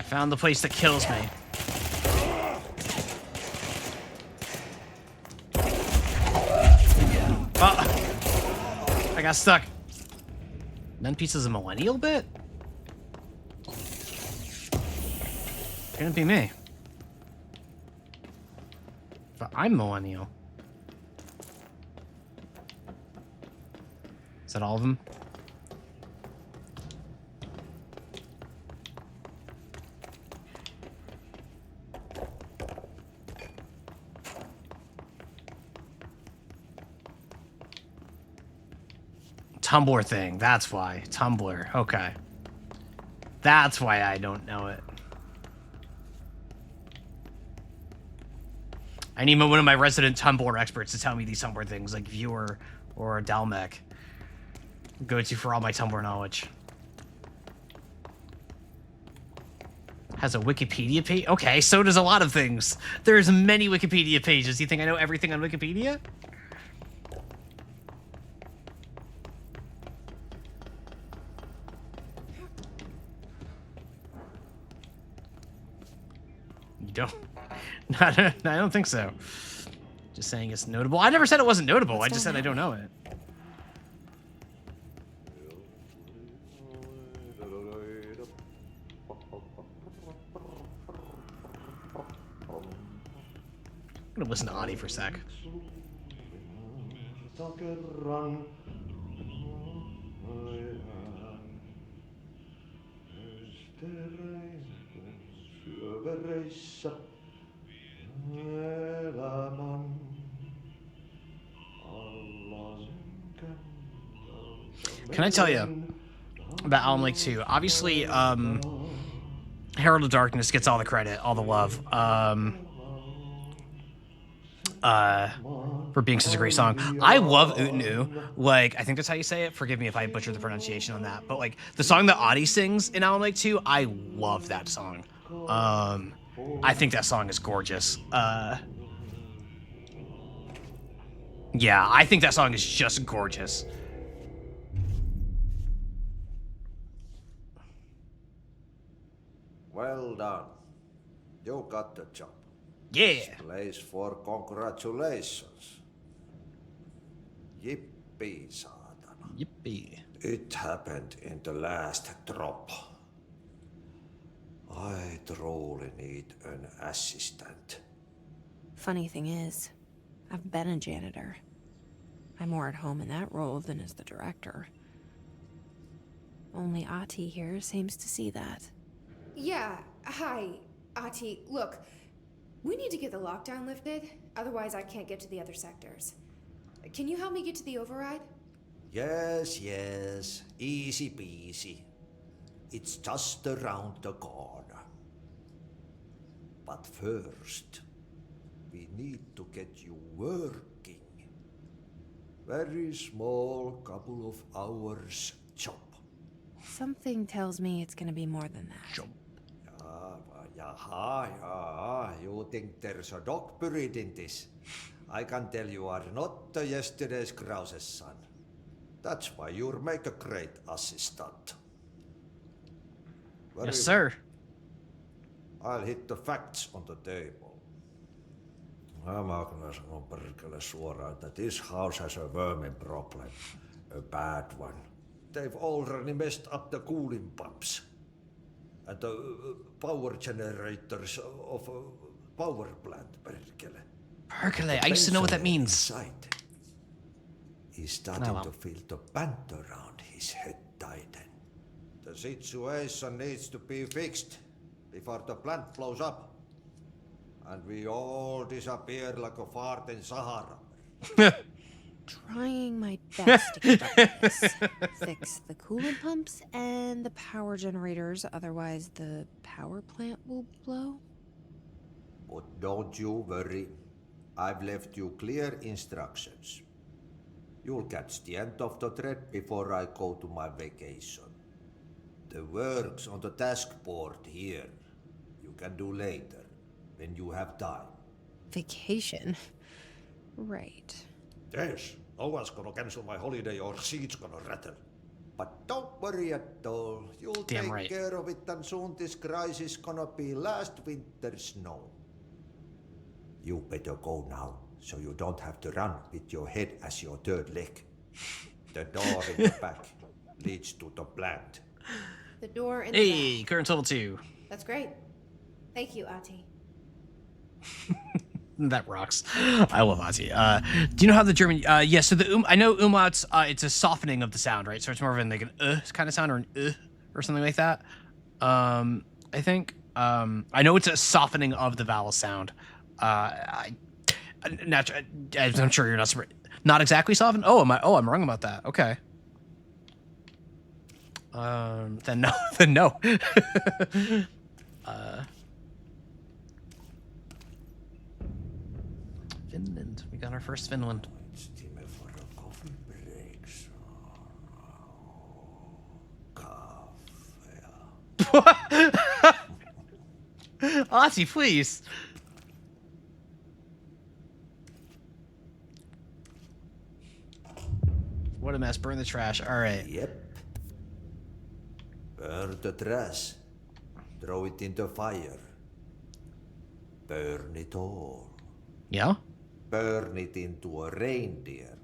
Found the place that kills me. Oh, I got stuck. Men Pizza's a millennial bit? Couldn't be me. But I'm millennial. Is that all of them? Tumblr thing. That's why. Tumblr. Okay. That's why I don't know it. I need one of my resident Tumblr experts to tell me these Tumblr things, like Viewer or Dalmec. Go to for all my Tumblr knowledge. Has a Wikipedia page? Okay, so does a lot of things. There's many Wikipedia pages. You think I know everything on Wikipedia? You don't? I don't think so. Just saying it's notable. I never said it wasn't notable. I just said I don't know it. I'm gonna listen to Adi for a sec. Can I tell you about Alan Wake 2? Obviously, Herald of Darkness gets all the credit, all the love, for being such a great song. I love Utenu. Like, I think that's how you say it. Forgive me if I butcher the pronunciation on that. But, like, the song that Adi sings in Alan Wake 2, I love that song. I think that song is gorgeous. Yeah, I think that song is just gorgeous. Well done. You got the job. Yeah. This place for congratulations. Yippee, saatana. Yippee. It happened in the last drop. I truly need an assistant. Funny thing is, I've been a janitor. I'm more at home in that role than as the director. Only Ahti here seems to see that. Yeah, hi, Ahti. Look, we need to get the lockdown lifted, otherwise I can't get to the other sectors. Can you help me get to the override? Yes, yes. Easy peasy. It's just around the corner. But first, we need to get you working. Very small, couple of hours job. Something tells me it's gonna be more than that. Ja, Yaha, you think there's a dog buried in this? I can tell you are not the yesterday's Krause's son. That's why you'll make a great assistant. Very Yes, sir. I'll hit the facts on the table. Mä kyllä sanon perkele suoraan, että this house has a vermin problem. A bad one. They've already messed up the cooling pumps. And the power generators of a power plant, perkele. Percolate. I used to know what that means. Inside. He's starting to feel the band around his head tighten. The situation needs to be fixed before the plant blows up. And we all disappear like a fart in Sahara. Trying my best to keep up with this. Fix the coolant pumps and the power generators, otherwise the power plant will blow. But don't you worry. I've left you clear instructions. You'll catch the end of the thread before I go to my vacation. The work's on the task board here. You can do later, when you have time. Vacation? Right. Yes, no one's gonna cancel my holiday or seat's gonna rattle. But don't worry at all. You'll take care of it, and soon this crisis gonna be last winter's snow. You better go now, so you don't have to run with your head as your third leg. The door in the back leads to the plant. The door in Hey, the current level 2. That's great. Thank you, Ati. That rocks. I love Ozzy. Do you know how the German? Yeah. So the I know umlauts. It's a softening of the sound, right? So it's more of an like an kind of sound or an or something like that. I think. I know it's a softening of the vowel sound. I'm sure you're not exactly softened. Oh, am I? Oh, I'm wrong about that. Okay. Then no. Then no. Finland. We got our first Finland. Ozzy, please. What a mess. Burn the trash. All right. Yep. Burn the trash. Throw it in the fire. Burn it all. Yeah? Burn it into a reindeer,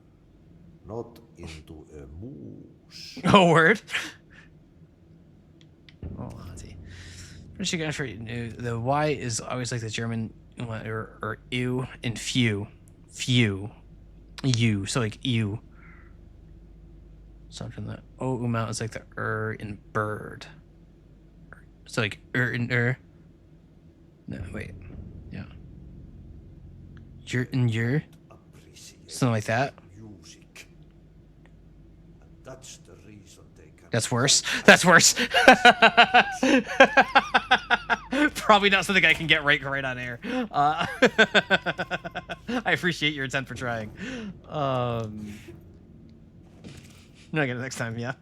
not into a moose. Oh, word. Oh, Ozzy. What you guys for the Y is always like the German or ew and few. Few. You. So like ew. Something that umlaut is like the in bird. So like and No, wait. Yeah. You're something like that. Music. That's the reason they can. That's worse. That's worse. Probably not something I can get right on air. I appreciate your intent for trying. No, I get it next time. Yeah.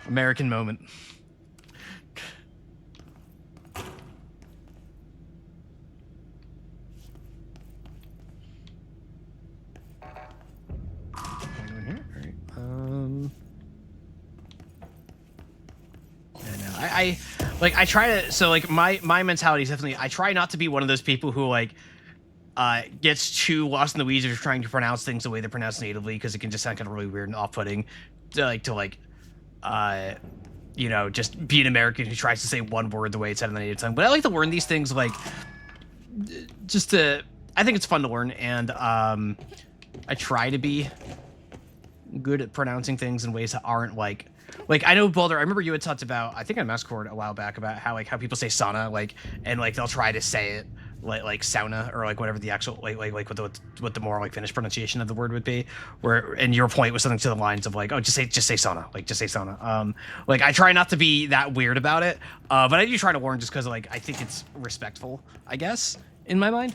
American moment. I try to, so like my mentality is definitely, I try not to be one of those people who like gets too lost in the weeds of trying to pronounce things the way they're pronounced natively, because it can just sound kind of really weird and off-putting to you know, just be an American who tries to say one word the way it's said in the native tongue. But I like to learn these things, like just to, I think it's fun to learn, and I try to be good at pronouncing things in ways that aren't like I know, Boulder, I remember you had talked about, I think on Mascord a while back, about how people say sauna, and they'll try to say it like sauna, or like whatever the actual what the more like Finnish pronunciation of the word would be, and your point was something to the lines of like, oh, just say sauna, just say sauna. I try not to be that weird about it, but I do try to learn just because I think it's respectful, I guess, in my mind.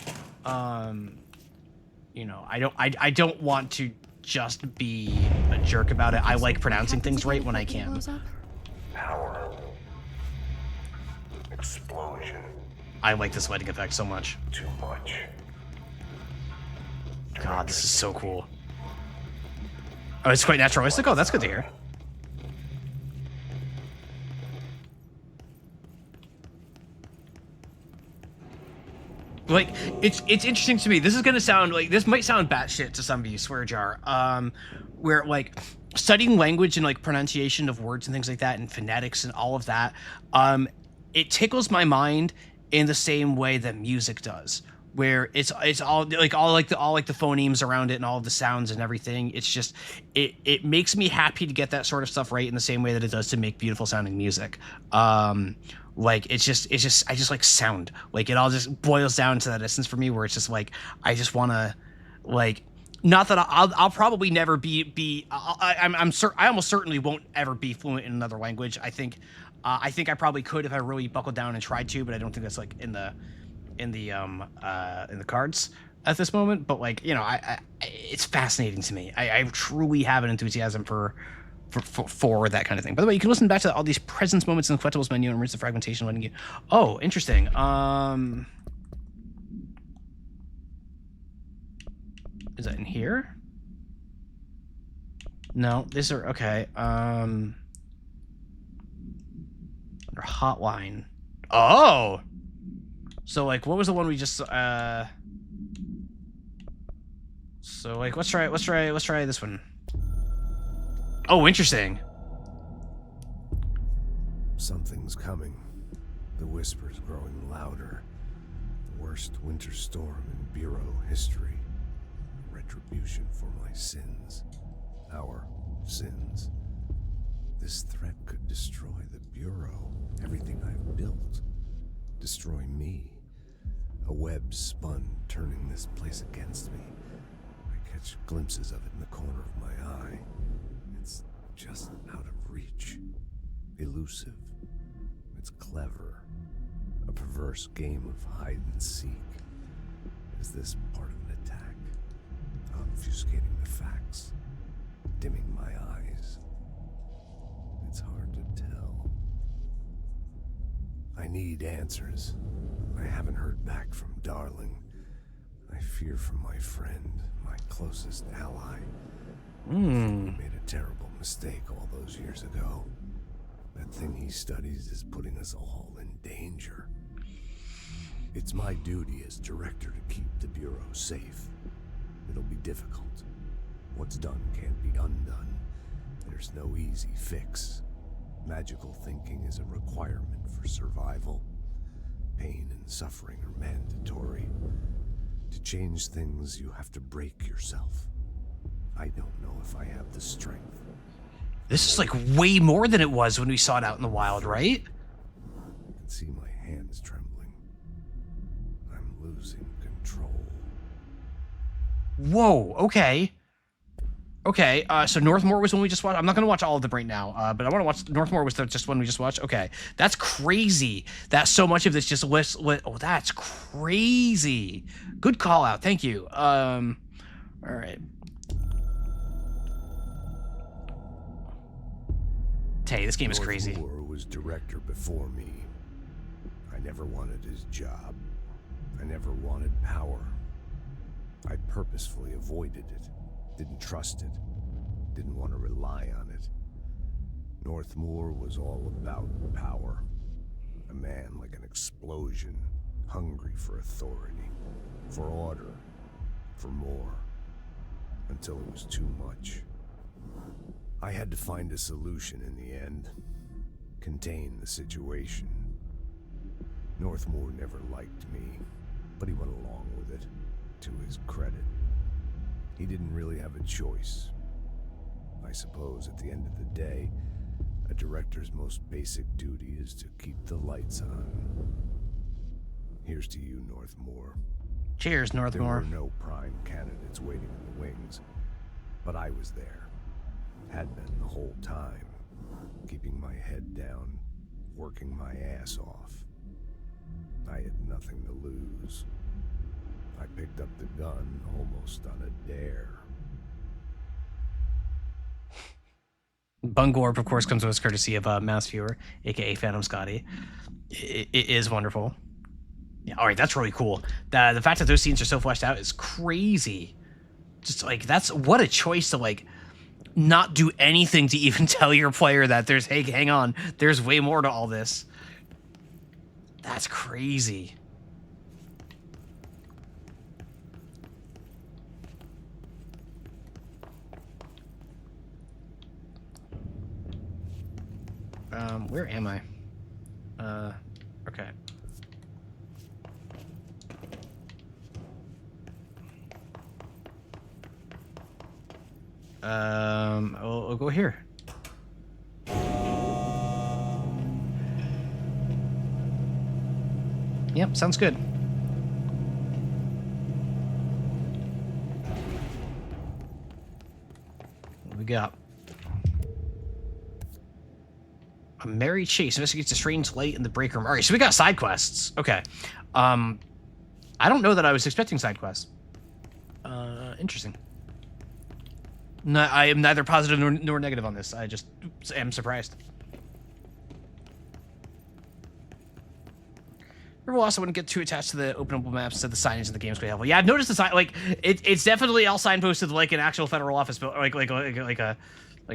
You know, I don't want to just be a jerk about it. I like pronouncing things right when I can. Power. Explosion. I like this lighting effect so much. Too much. God, this is so cool. Oh, it's quite naturalistic. Oh, that's good to hear. Like, it's interesting to me. This is gonna sound like, this might sound batshit to some of you, swear jar. Where like studying language and like pronunciation of words and things like that, and phonetics and all of that, it tickles my mind in the same way that music does. Where it's all the phonemes around it and all of the sounds and everything. It's just it makes me happy to get that sort of stuff right in the same way that it does to make beautiful sounding music. Like I just like sound. Like it all just boils down to that essence for me, where it's just like I just want to, like, not that I'll probably never I almost certainly won't ever be fluent in another language. I think I probably could if I really buckled down and tried to, but I don't think that's like in the cards at this moment. But like, you know, it's fascinating to me. I truly have an enthusiasm for that kind of thing. By the way, you can listen back to all these presence moments in the collectibles menu and rinse the fragmentation letting you. Oh, interesting. Is that in here? No, these are okay. Under hotline. Oh. So like, what was the one we just so like, let's try this one. Oh, interesting. Something's coming. The whispers growing louder. The worst winter storm in Bureau history. Retribution for my sins. Our sins. This threat could destroy the Bureau. Everything I've built. Destroy me. A web spun, turning this place against me. I catch glimpses of it in the corner of my eye. It's just out of reach. Elusive. It's clever. A perverse game of hide and seek. Is this part of an attack? Obfuscating the facts. Dimming my eyes. It's hard to tell. I need answers. I haven't heard back from Darling. I fear for my friend, my closest ally. I made a terrible mistake all those years ago. That thing he studies is putting us all in danger. It's my duty as director to keep the Bureau safe. It'll be difficult. What's done can't be undone. There's no easy fix. Magical thinking is a requirement for survival. Pain and suffering are mandatory. To change things, you have to break yourself. I don't know if I have the strength. This is like way more than it was when we saw it out in the wild, right? I can see my hands trembling. I'm losing control. Whoa, okay. Okay, so Northmore was one we just watched. I'm not going to watch all of them right now, but I want to watch... Northmore was just one we just watched? Okay, that's crazy. That so much of this just oh, that's crazy. Good call out, thank you. All right. Hey, this game is crazy. Northmore was director before me. I never wanted his job. I never wanted power. I purposefully avoided it. Didn't trust it. Didn't want to rely on it. Northmore was all about power. A man like an explosion, hungry for authority, for order, for more, until it was too much. I had to find a solution in the end. Contain the situation. Northmore never liked me, but he went along with it, to his credit. He didn't really have a choice. I suppose at the end of the day, a director's most basic duty is to keep the lights on. Here's to you, Northmore. Cheers, Northmore. There were no prime candidates waiting in the wings, but I was there. Had been the whole time, keeping my head down, working my ass off. I had nothing to lose. I picked up the gun almost on a dare. Bungorp, of course, comes with us courtesy of Mouse Viewer, aka Phantom Scotty. It is wonderful. Yeah, all right, that's really cool. The fact that those scenes are so fleshed out is crazy. Just like, that's what a choice to like not do anything to even tell your player that there's, hey, hang on, there's way more to all this. That's crazy. Where am I? Okay. I'll go here. Yep, sounds good. What do we got? A Mary Chase investigates a strange light in the break room. All right, so we got side quests. Okay. I don't know that I was expecting side quests. Interesting. No, I am neither positive nor negative on this. I just am surprised. River also wouldn't get too attached to the openable maps, so the signage in the game's quite helpful. Yeah, I've noticed the sign. Like, it's definitely all signposted like an actual federal office, but like a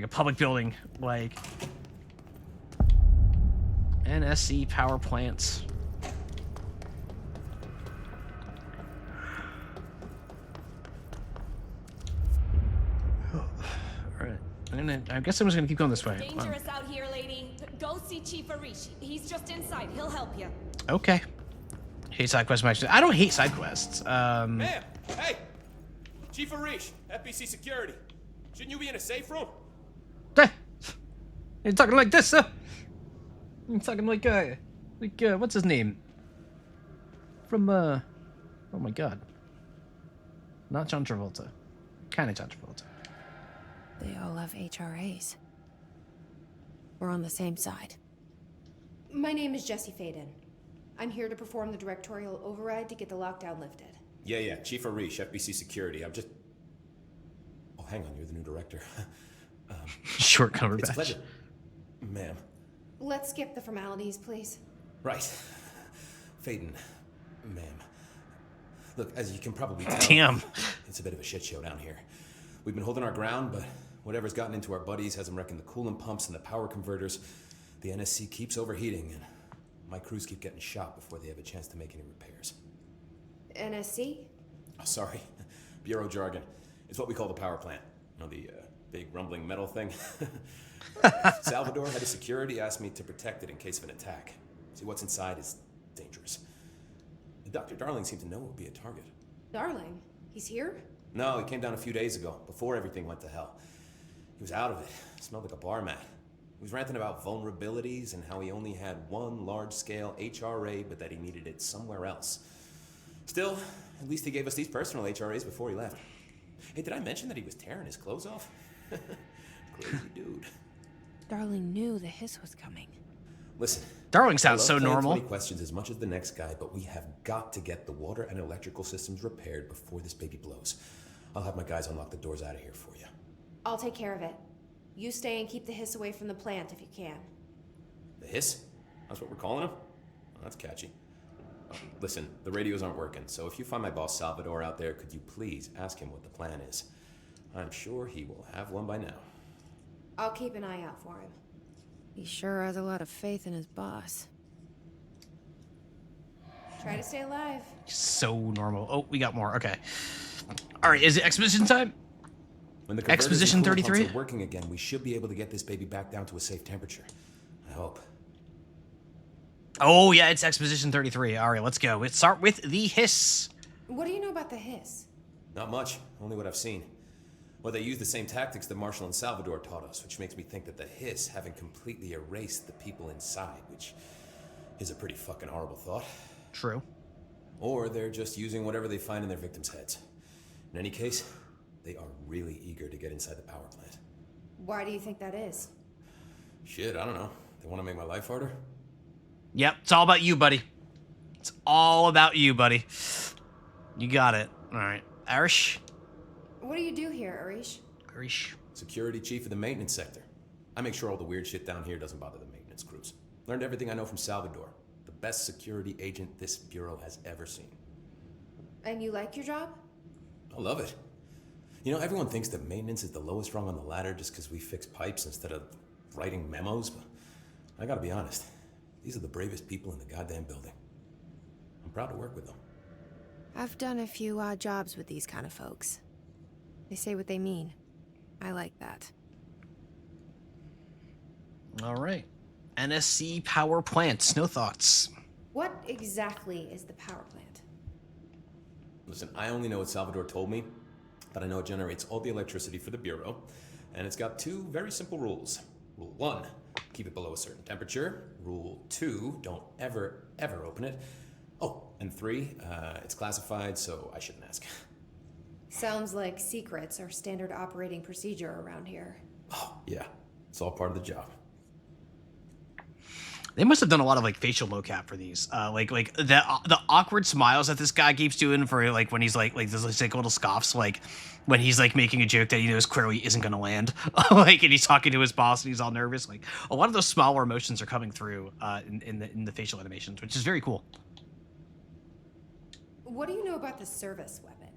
public building, like NSC power plants. I guess I'm just gonna keep going this way. Dangerous out here, lady. Go see Chief Arish. He's just inside. He'll help you. Okay. Hate side quests much. I don't hate side quests. Ma'am, hey, Chief Arish, FBC Security. Shouldn't you be in a safe room? You're talking like this, sir. You're talking like what's his name? From oh my God. Not John Travolta. Kind of John Travolta. They all have HRAs. We're on the same side. My name is Jesse Faden. I'm here to perform the directorial override to get the lockdown lifted. Yeah, Chief Arish, FBC Security. I'm just... Oh, hang on, you're the new director. Short cover It's a badge. pleasure. Ma'am. Let's skip the formalities, please. Right. Faden, ma'am. Look, as you can probably tell... Damn. It's a bit of a shit show down here. We've been holding our ground, but whatever's gotten into our buddies has them wrecking the coolant pumps and the power converters. The NSC keeps overheating, and my crews keep getting shot before they have a chance to make any repairs. NSC? Oh, sorry. Bureau jargon. It's what we call the power plant. You know, the big rumbling metal thing? Salvador, head of security, asked me to protect it in case of an attack. See, what's inside is dangerous. Dr. Darling seemed to know it would be a target. Darling? He's here? No, he came down a few days ago, before everything went to hell. He was out of it. Smelled like a bar mat. He was ranting about vulnerabilities and how he only had one large-scale HRA, but that he needed it somewhere else. Still, at least he gave us these personal HRAs before he left. Hey, did I mention that he was tearing his clothes off? Crazy dude. Darling knew the hiss was coming. Listen. Darling sounds so I love playing normal. 20 questions as much as the next guy, but we have got to get the water and electrical systems repaired before this baby blows. I'll have my guys unlock the doors out of here for you. I'll take care of it. You stay and keep the hiss away from the plant if you can. The hiss? That's what we're calling him? Oh, that's catchy. Oh, listen, the radios aren't working, so if you find my boss Salvador out there, could you please ask him what the plan is? I'm sure he will have one by now. I'll keep an eye out for him. He sure has a lot of faith in his boss. Try to stay alive. So normal. Oh, we got more. Okay. All right, is it exposition time? When the Exposition converters and coolant 33? pumps are working again, we should be able to get this baby back down to a safe temperature. I hope. Oh, yeah, it's exposition 33. All right, let's go. Let's start with the hiss. What do you know about the hiss? Not much, only what I've seen. Well, they use the same tactics that Marshall and Salvador taught us, which makes me think that the hiss haven't completely erased the people inside, which is a pretty fucking horrible thought. True. Or they're just using whatever they find in their victims' heads. In any case, they are really eager to get inside the power plant. Why do you think that is? Shit, I don't know. They want to make my life harder? Yep, it's all about you, buddy. It's all about you, buddy. You got it. All right. Arish? What do you do here, Arish? Arish. Security chief of the maintenance sector. I make sure all the weird shit down here doesn't bother the maintenance crews. Learned everything I know from Salvador, the best security agent this bureau has ever seen. And you like your job? I love it. You know, everyone thinks that maintenance is the lowest rung on the ladder just because we fix pipes instead of writing memos, but I gotta be honest, these are the bravest people in the goddamn building. I'm proud to work with them. I've done a few odd jobs with these kind of folks. They say what they mean. I like that. All right. NSC power plants. No thoughts. What exactly is the power plant? Listen, I only know what Salvador told me, but I know it generates all the electricity for the Bureau, and it's got 2 very simple rules. Rule 1, keep it below a certain temperature. Rule 2, don't ever, ever open it. Oh, and 3, it's classified, so I shouldn't ask. Sounds like secrets are standard operating procedure around here. Oh, yeah. It's all part of the job. They must have done a lot of like facial mocap for these. Like the awkward smiles that this guy keeps doing for like when he's like those like little scoffs, like when he's like making a joke that he knows clearly isn't gonna land. Like, and he's talking to his boss and he's all nervous. Like a lot of those smaller emotions are coming through in the facial animations, which is very cool. What do you know about the service weapon?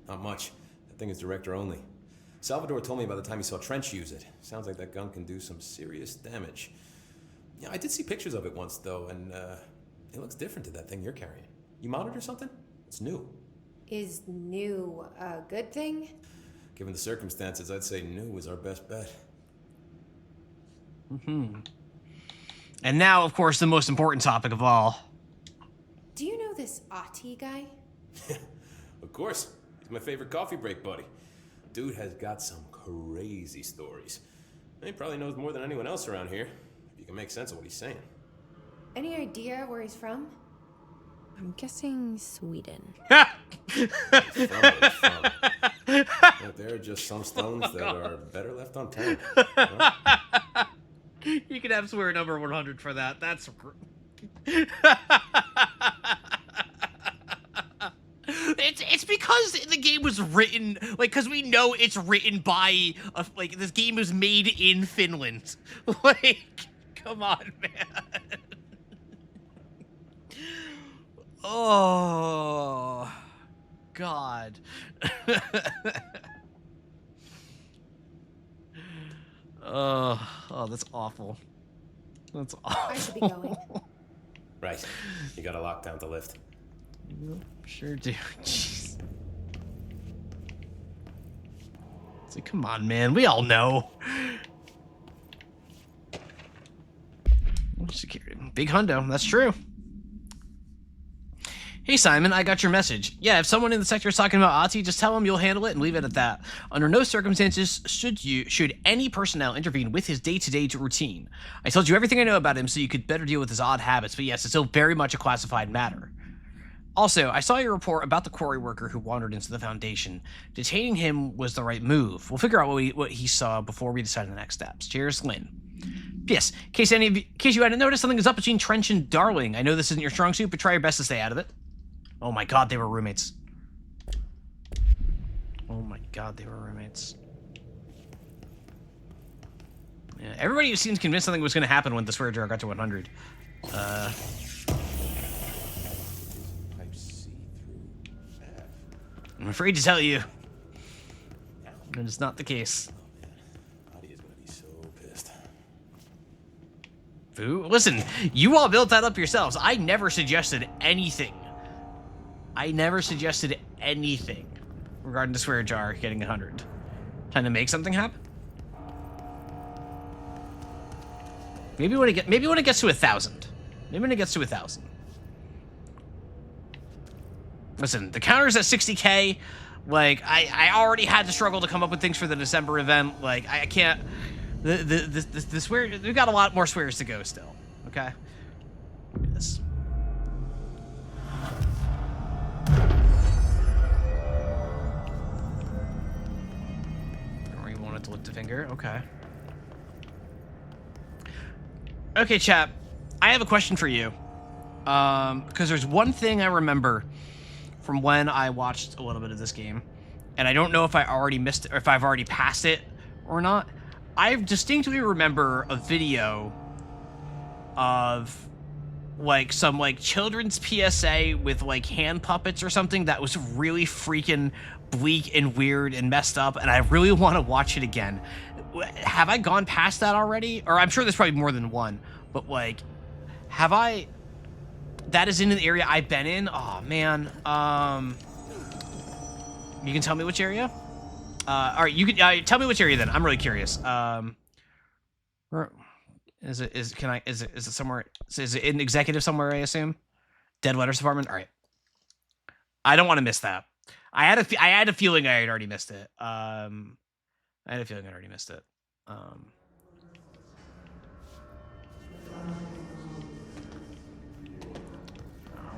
Not much. That thing is director only. Salvador told me by the time he saw Trench use it. Sounds like that gun can do some serious damage. Yeah, I did see pictures of it once, though, and it looks different to that thing you're carrying. You modded or something? It's new. Is new a good thing? Given the circumstances, I'd say new is our best bet. And now, of course, the most important topic of all. Do you know this Ahti guy? Of course. He's my favorite coffee break buddy. Dude has got some crazy stories. He probably knows more than anyone else around here. You can make sense of what he's saying. Any idea where he's from? I'm guessing Sweden. From. But there are just some stones that are better left unturned. Huh? You can have swear number 100 for that. That's it's because the game was written like because we know it's written by like this game was made in Finland. Like, come on, man. Oh God. Oh, that's awful. That's awful. I should be going. Right. You gotta lock down the lift. Sure do. Jeez. See, come on, man. We all know. Security. Big hundo. That's true. Hey, Simon, I got your message. Yeah, if someone in the sector is talking about Ahti, just tell him you'll handle it and leave it at that. Under no circumstances should any personnel intervene with his day-to-day routine. I told you everything I know about him so you could better deal with his odd habits, but yes, it's still very much a classified matter. Also, I saw your report about the quarry worker who wandered into the Foundation. Detaining him was the right move. We'll figure out what he saw before we decide the next steps. Cheers, Lynn. Yes, in case you hadn't noticed, something is up between Trench and Darling. I know this isn't your strong suit, but try your best to stay out of it. Oh my God, they were roommates. Oh my God, they were roommates. Yeah, everybody seems convinced something was going to happen when the swear jar got to 100. I'm afraid to tell you that it's not the case. Ahti is gonna be so pissed. Foo, listen, you all built that up yourselves. I never suggested anything. I never suggested anything regarding the swear jar getting 100. Trying to make something happen? Maybe when it gets to 1,000. Maybe when it gets to 1,000. Listen, the counter's at 60K. Like, I already had to struggle to come up with things for the December event. Like, I can't. The swear. We've got a lot more swears to go still. Okay. Yes. Or you wanted to lift a finger. Okay. Okay, chat. I have a question for you. Because there's one thing I remember from when I watched a little bit of this game, and I don't know if I already missed it or if I've already passed it or not. I distinctly remember a video of like some like children's PSA with like hand puppets or something that was really freaking bleak and weird and messed up, and I really want to watch it again. Have I gone past that already? Or I'm sure there's probably more than one, but like, have I? That is in an area I've been in. Oh man. You can tell me which area. All right, you can tell me which area then. I'm really curious. Where is it? Is it somewhere? Is it in executive somewhere? I assume. Dead Letters Department. All right. I don't want to miss that. I had a feeling I had already missed it. I had a feeling I'd already missed it. I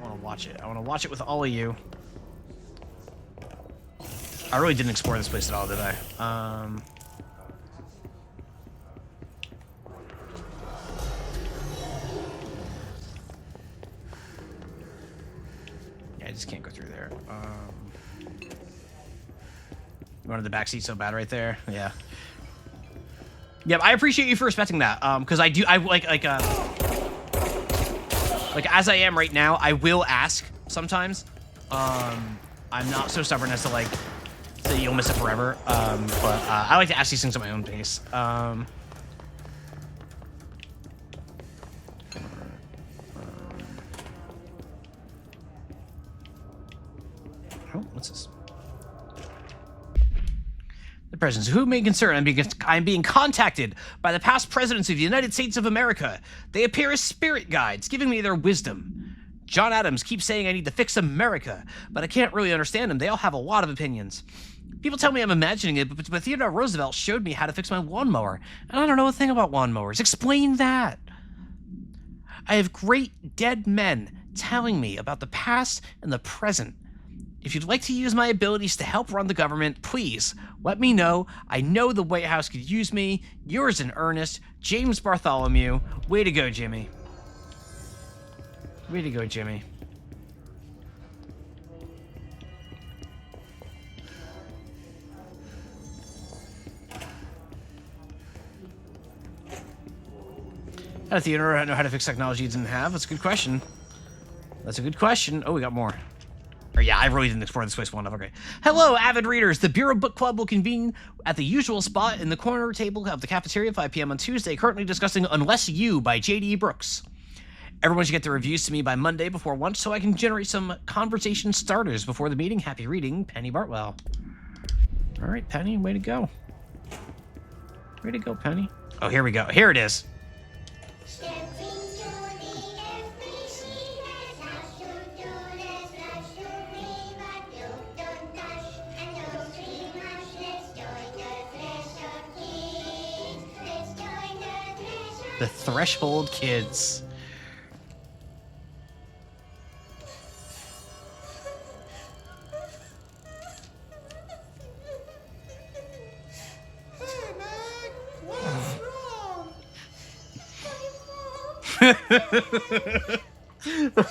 want to watch it. I want to watch it with all of you. I really didn't explore this place at all, did I? Yeah, I just can't go through there. You wanted the back seat so bad right there? Yeah. Yeah, I appreciate you for respecting that. Because I like as I am right now, I will ask sometimes. I'm not so stubborn as to like say you'll miss it forever. But I like to ask these things at my own pace. Oh, what's this? The President's who may concern. I'm being contacted by the past presidents of the United States of America. They appear as spirit guides, giving me their wisdom. John Adams keeps saying I need to fix America, but I can't really understand them. They all have a lot of opinions. People tell me I'm imagining it, but Theodore Roosevelt showed me how to fix my lawnmower, and I don't know a thing about lawnmowers. Explain that. I have great dead men telling me about the past and the present. If you'd like to use my abilities to help run the government, please let me know. I know the White House could use me. Yours in earnest, James Bartholomew. Way to go, Jimmy. Way to go, Jimmy. How did Theodore know how to fix technology he didn't have? That's a good question. That's a good question. Oh, we got more. Or yeah, I really didn't explore this place well enough. Okay. Hello, avid readers. The Bureau Book Club will convene at the usual spot in the corner table of the cafeteria at 5 p.m. on Tuesday, currently discussing Unless You by J.D. Brooks. Everyone should get their reviews to me by Monday before lunch so I can generate some conversation starters before the meeting. Happy reading, Penny Bartwell. All right, Penny, way to go. Way to go, Penny. Oh, here we go. Here it is. The Threshold Kids. Hey, Meg, what's wrong?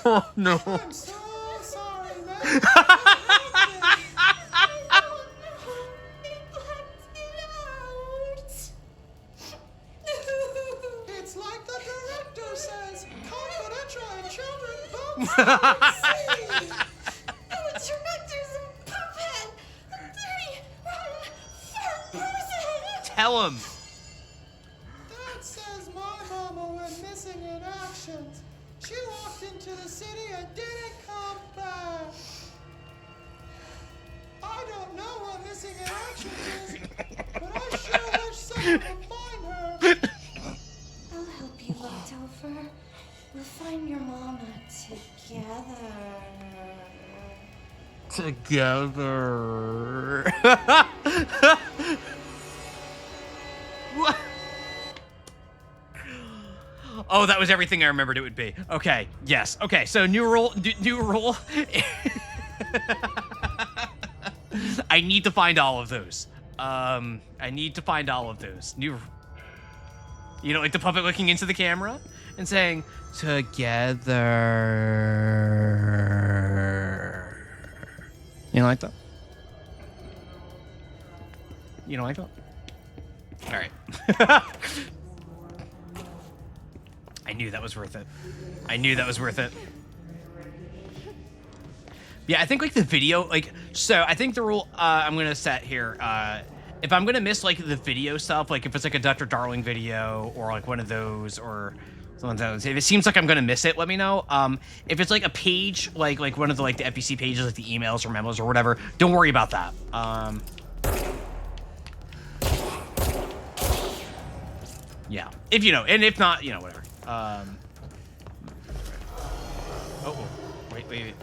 Oh no. I'm so sorry, Meg. It's like the director says, confidential and children both see. The director's a puppet! A dirty, rotten, fat person! Tell him. Dad says my mama went missing in action. She walked into the city and didn't come back. I don't know what missing in action is, but I sure wish someone would find her. I'll help you look, Telfer. We'll find your mama together. Together. What? Oh, that was everything I remembered it would be. Okay, yes. Okay, so new rule. New rule. I need to find all of those. I need to find all of those. New. You know, like the puppet looking into the camera and saying, together. You don't like that? You don't like that? All right. I knew that was worth it. I knew that was worth it. Yeah, I think like the video, like, so I think the rule I'm gonna set here, if I'm gonna miss like the video stuff, like if it's like a Dr. Darling video or like one of those or something like that, if it seems like I'm gonna miss it, let me know. If it's like a page, like one of the like the FEC pages, like the emails or memos or whatever, don't worry about that. Yeah, if you know, and if not, you know, whatever. Oh, wait.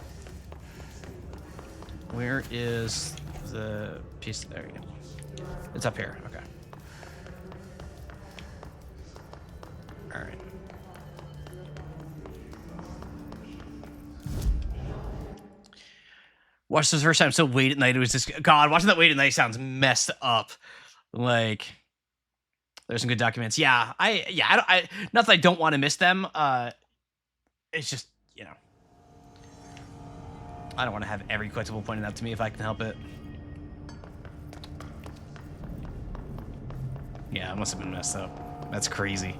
Where is the piece? There you go. It's up here. Okay. All right. Watched this the first time so late at night. It was just, God, watching that late at night sounds messed up. Like, there's some good documents. Yeah, I not that I don't want to miss them. It's just, you know, I don't want to have every collectible pointed out to me if I can help it. Yeah, it must have been messed up. That's crazy.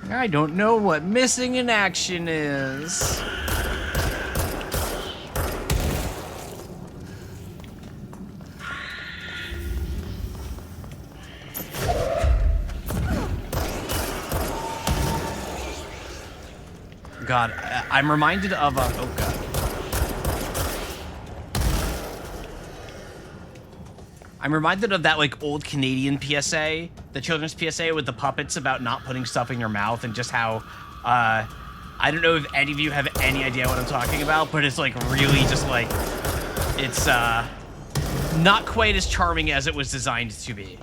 I don't know what missing in action is. God, I'm reminded of oh God. I'm reminded of that like old Canadian PSA, the children's PSA with the puppets about not putting stuff in your mouth and just how I don't know if any of you have any idea what I'm talking about, but it's like really just like it's not quite as charming as it was designed to be.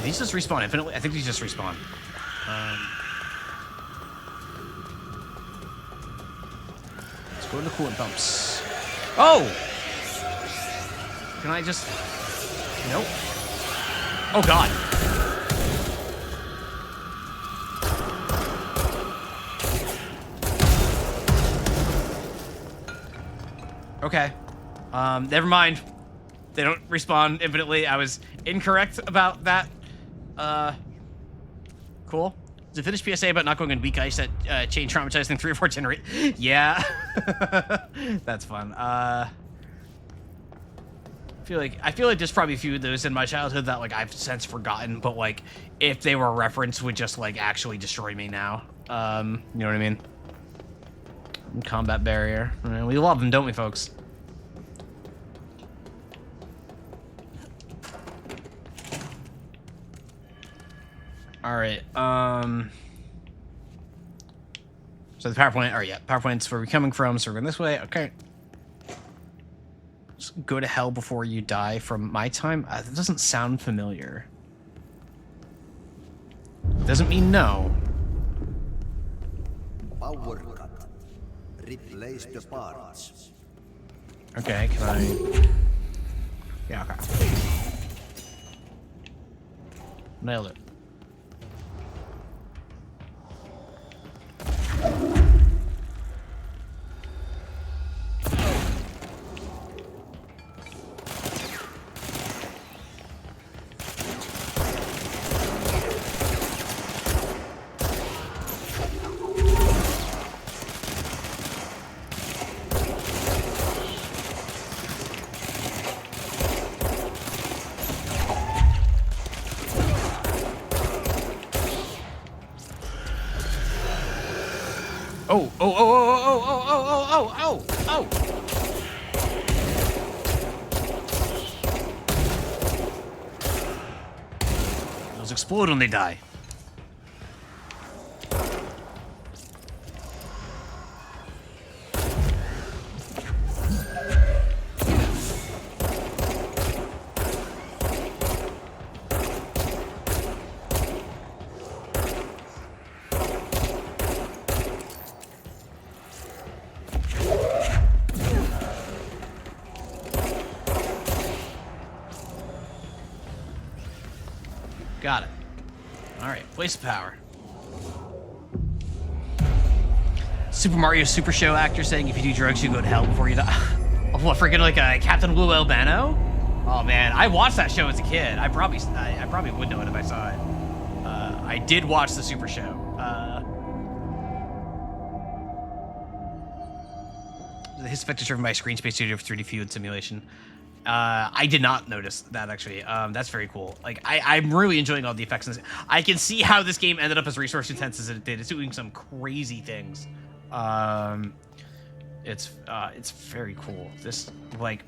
These just respawn infinitely? I think these just respawn. Let's go into coolant pumps. Oh! Can I just... Nope. Oh, God. Okay. Never mind. They don't respawn infinitely. I was incorrect about that. Cool. It's a finished PSA about not going in weak ice that chain traumatizing 3 or 4 generate. Yeah. That's fun. I feel like there's probably a few of those in my childhood that like I've since forgotten, but like if they were referenced would just like actually destroy me now. You know what I mean? Combat barrier. I mean, we love them, don't we, folks? All right. So the PowerPoint, or yeah, PowerPoint's where we're coming from, so we're going this way. Okay. Just go to hell before you die from my time. That doesn't sound familiar. Doesn't mean no. Power cut. Replace the parts. Okay, can I? Yeah, okay. Nailed it. Oh! Those explode when they die. Got it. All right, place of power. Super Mario Super Show actor saying if you do drugs, you go to hell before you die. What, freaking like Captain Lou Albano? Oh man, I watched that show as a kid. I probably would know it if I saw it. I did watch the Super Show. His effect is driven by Screen Space Studio for 3D Fluid Simulation. I did not notice that actually. That's very cool. Like I'm really enjoying all the effects in this. I can see how this game ended up as resource intense as it did. It's doing some crazy things. It's very cool. This, like,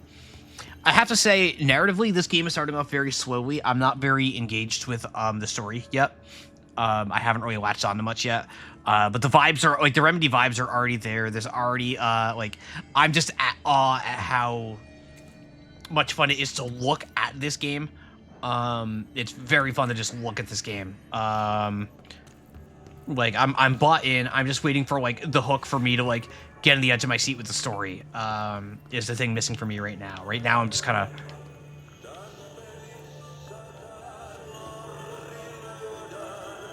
I have to say, narratively, this game is starting off very slowly. I'm not very engaged with the story yet. I haven't really latched on to much yet. But the vibes are, like, the Remedy vibes are already there. There's already, like, I'm just at awe at how much fun it is to look at this game. It's very fun to just look at this game. Like, I'm bought in. I'm just waiting for, like, the hook for me to, like, get on the edge of my seat with the story. Is the thing missing for me right now. Right now, I'm just kind of...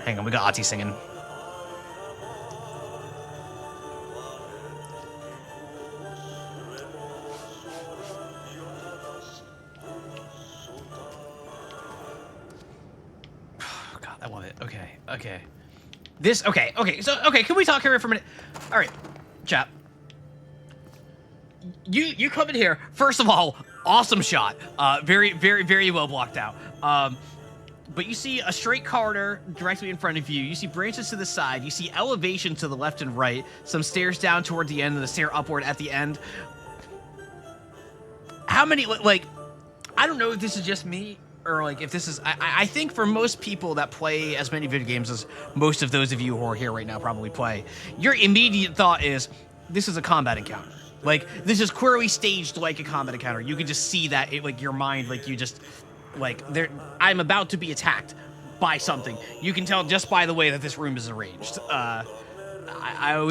Hang on, we got Ati singing. God, I love it. Okay, okay. This, okay, can we talk here for a minute? All right, chap. You come in here. First of all, awesome shot. Very, very, very well blocked out. But you see a straight corridor directly in front of you. You see branches to the side. You see elevation to the left and right. Some stairs down toward the end and a stair upward at the end. How many, like, I don't know if this is just me or like if this is, I think for most people that play as many video games as most of those of you who are here right now probably play, your immediate thought is, this is a combat encounter. Like, this is clearly staged like a combat encounter. You can just see that, like, your mind, like, you just... Like, I'm about to be attacked by something. You can tell just by the way that this room is arranged. I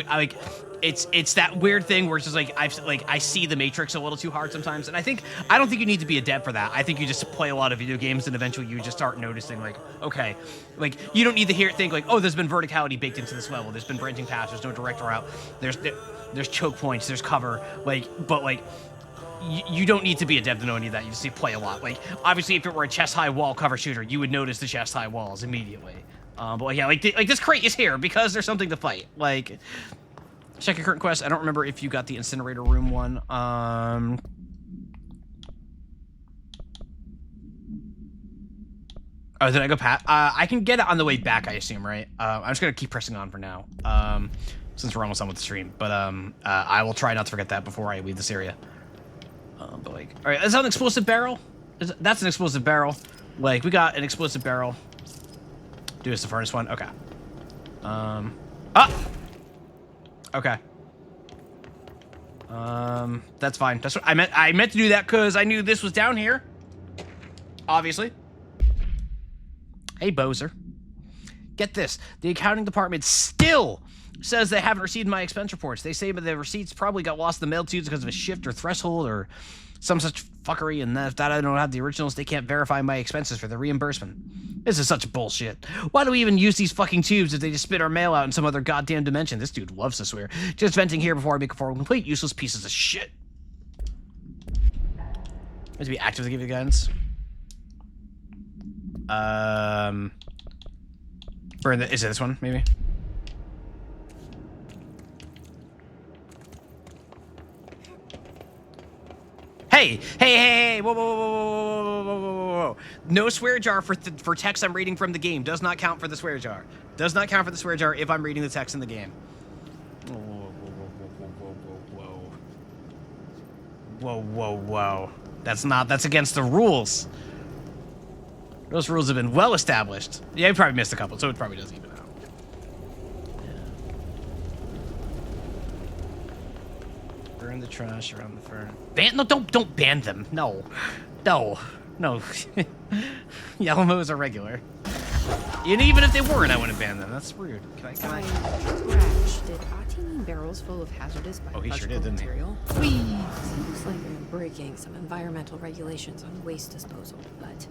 like, it's that weird thing where it's just like I see the Matrix a little too hard sometimes, and I don't think you need to be adept for that. I think you just play a lot of video games, and eventually you just start noticing, like, okay, like, you don't need to think like, oh, there's been verticality baked into this level. There's been branching paths. There's no direct route. There's choke points. There's cover. Like, but like. You don't need to be adept to know any of that. You just need to play a lot. Like, obviously, if it were a chest-high wall cover shooter, you would notice the chest-high walls immediately. But like, yeah, like this crate is here because there's something to fight. Like, check your current quest. I don't remember if you got the incinerator room one. Oh, did I go past? I can get it on the way back, I assume, right? I'm just gonna keep pressing on for now, since we're almost done with the stream. But I will try not to forget that before I leave this area. But like, all right, is that an explosive barrel? That's an explosive barrel. Like, we got an explosive barrel. Do this the furnace one. Okay. Okay. That's fine. That's what I meant. I meant to do that because I knew this was down here. Obviously. Hey, Bozer. Get this. The accounting department still says they haven't received my expense reports. They say that the receipts probably got lost in the mail tubes because of a shift or threshold or some such fuckery, and if that I don't have the originals, they can't verify my expenses for the reimbursement. This is such bullshit. Why do we even use these fucking tubes if they just spit our mail out in some other goddamn dimension? This dude loves to swear. Just venting here before I make a formal complete, useless pieces of shit. I have to be active to give you guidance. Is it this one, maybe? Hey, whoa. No swear jar for text I'm reading from the game. Does not count for the swear jar. Does not count for the swear jar if I'm reading the text in the game. Whoa. That's against the rules. Those rules have been well established. Yeah, you probably missed a couple, so it probably doesn't even out. Burn the trash around the fern. No, don't ban them. No. Yellow-Mo's are regular. And even if they weren't, I wouldn't ban them. That's rude. Can I? Crash. Did Ati mean barrels full of hazardous biological material? Whee! Seems like I'm breaking some environmental regulations on waste disposal, but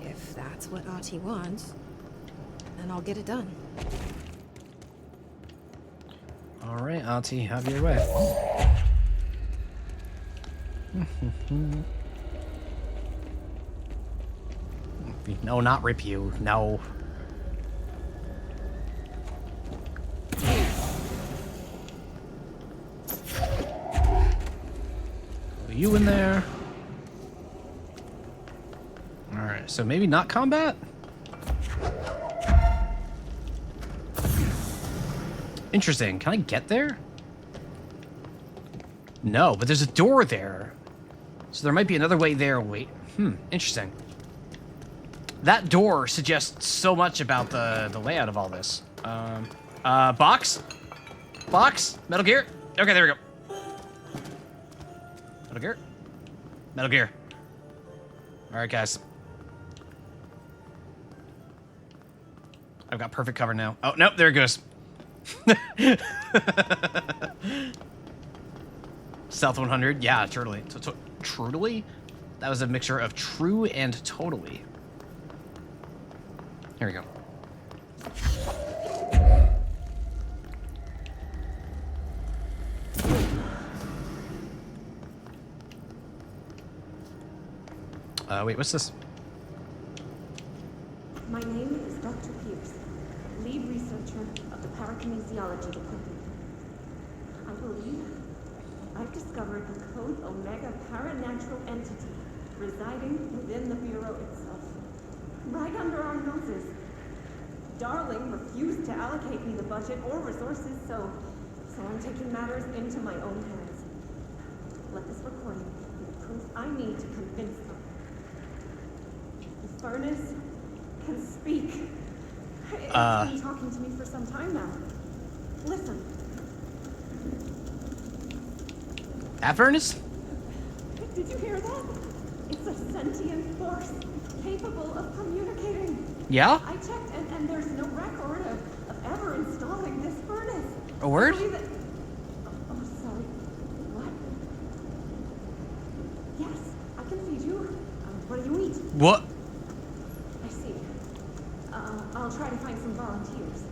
if If that's what Ahti wants, then I'll get it done. All right, Ahti, have your way. No, not rip you. No. You in there? All right, so maybe not combat? Interesting. Can I get there? No, but there's a door there. So there might be another way there. Wait. Interesting. That door suggests so much about the layout of all this. Box? Box? Metal Gear? Okay, there we go. Metal Gear? Metal Gear. Alright, guys. I've got perfect cover now. Oh, nope, there it goes. Stealth 100? Yeah, totally. Truly? That was a mixture of true and totally. Here we go. Wait, what's this? My name is Dr. Pierce, lead researcher of the Parakinesiology Department. I believe I've discovered the Code Omega paranatural entity residing within the Bureau itself. Right under our noses. Darling refused to allocate me the budget or resources, so I'm taking matters into my own hands. Let this recording be the proof I need to convince them. The furnace can speak. It's been talking to me for some time now. Listen. That furnace? Did you hear that? It's a sentient force capable of communicating. Yeah? I checked, and there's no record of ever installing this furnace. A word? Oh, sorry. What? Yes, I can feed you. What do you eat? What? I see. I'll try to find some volunteers.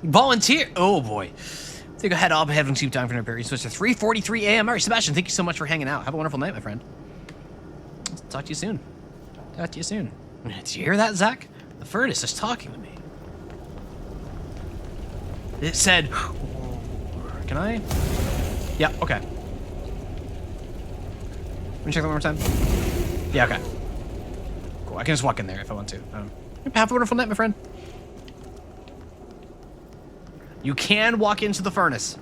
Volunteer? Oh, boy. I think I had all having soup time for an period. Switch to 3:43 a.m. All right, Sebastian, thank you so much for hanging out. Have a wonderful night, my friend. Talk to you soon. Talk to you soon. Did you hear that, Zach? The furnace is talking to me. It said... Can I? Yeah, okay. Let me check that one more time. Yeah, okay. Cool, I can just walk in there if I want to. Have a wonderful night, my friend. You can walk into the furnace.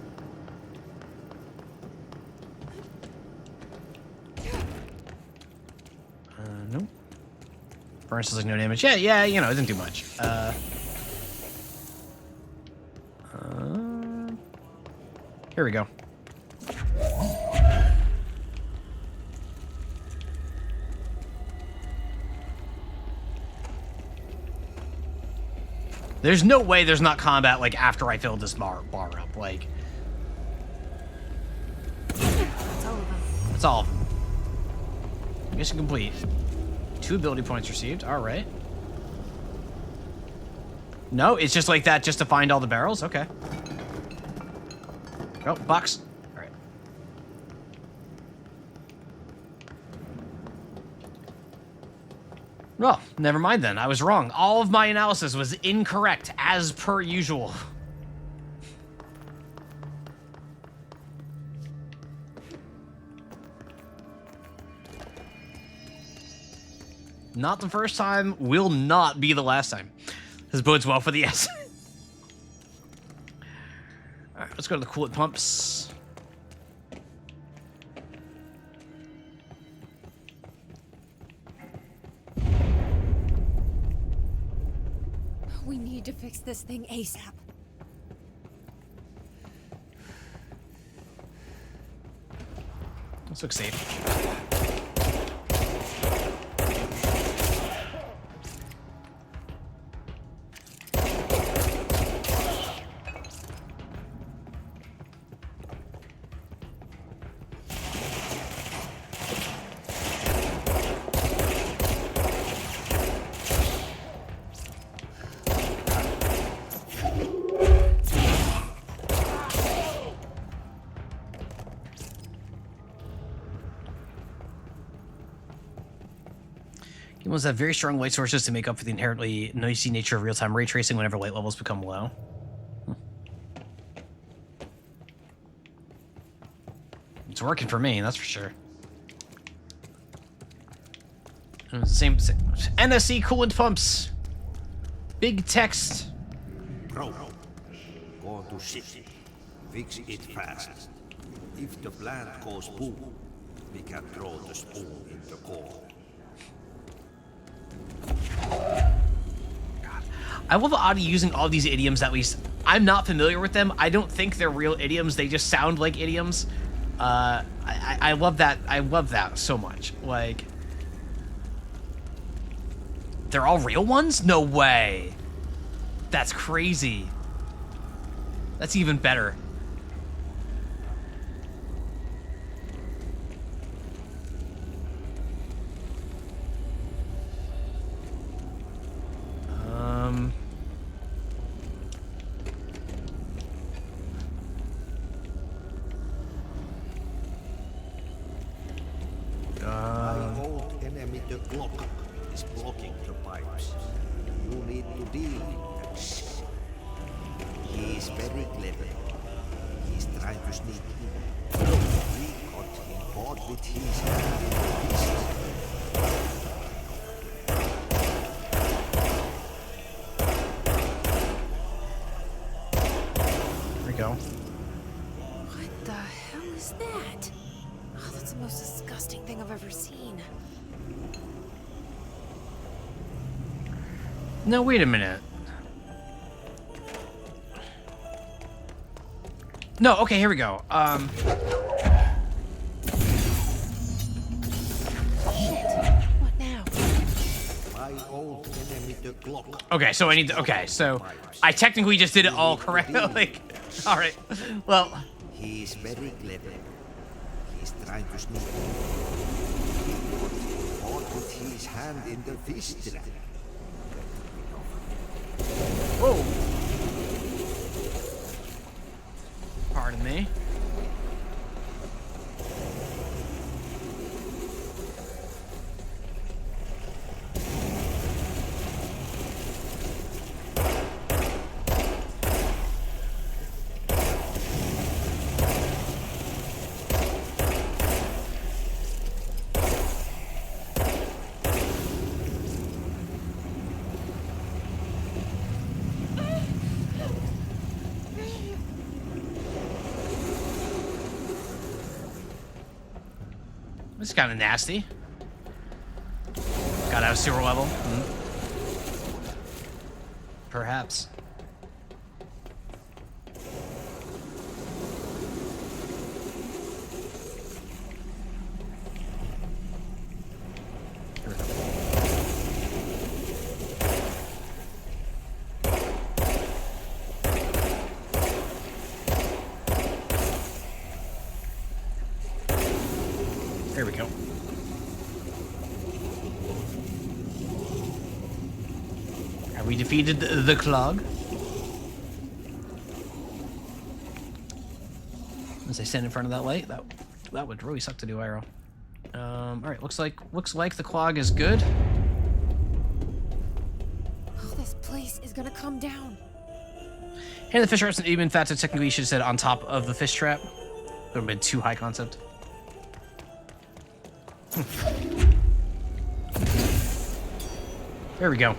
Nope. Furnace is like no damage. Yeah, you know, it didn't do much. Here we go. There's no way there's not combat, like, after I filled this bar up, like... That's all of them. That's all of them. Mission complete. 2 ability points received, alright. No, it's just like that just to find all the barrels? Okay. Oh, box. Alright. Well, never mind then. I was wrong. All of my analysis was incorrect, as per usual. Not the first time, will not be the last time. This bodes well for the S. Alright, let's go to the coolant pumps. We need to fix this thing ASAP. This looks safe. Humans have very strong light sources to make up for the inherently noisy nature of real-time ray tracing whenever light levels become low. It's working for me, that's for sure. Same. NSC coolant pumps. Big text. Bro, go to city. Fix it fast. If the plant goes boom, we can throw the spoon in the core. I love Adi using all these idioms. At least I'm not familiar with them. I don't think they're real idioms. They just sound like idioms. I love that. I love that so much. Like, they're all real ones? No way. That's crazy. That's even better. My old enemy, the clock, is blocking the pipes. You need to deal with that. He is very clever. He's trying to sneak in. We got him caught with his hand in the fist. There we go. What the hell is that? Oh, that's the most disgusting thing I've ever seen. No, wait a minute. No, okay, here we go. What now? My old enemy, the clock. Okay, so I need to, okay, so I technically just did it all correctly. Like, all right, well. He is very clever. He's trying to sneak in. Or put his hand in the fist trap. Whoa. Pardon me. This is kind of nasty. Gotta have sewer level. Perhaps. There we go. Have we defeated the clog? As I stand in front of that light, that would really suck to do, Arrow. All right, looks like the clog is good. Oh, this place is gonna come down. Hey, the fish traps and even fat, so technically you should have said on top of the fish trap. Would have been too high concept. There we go.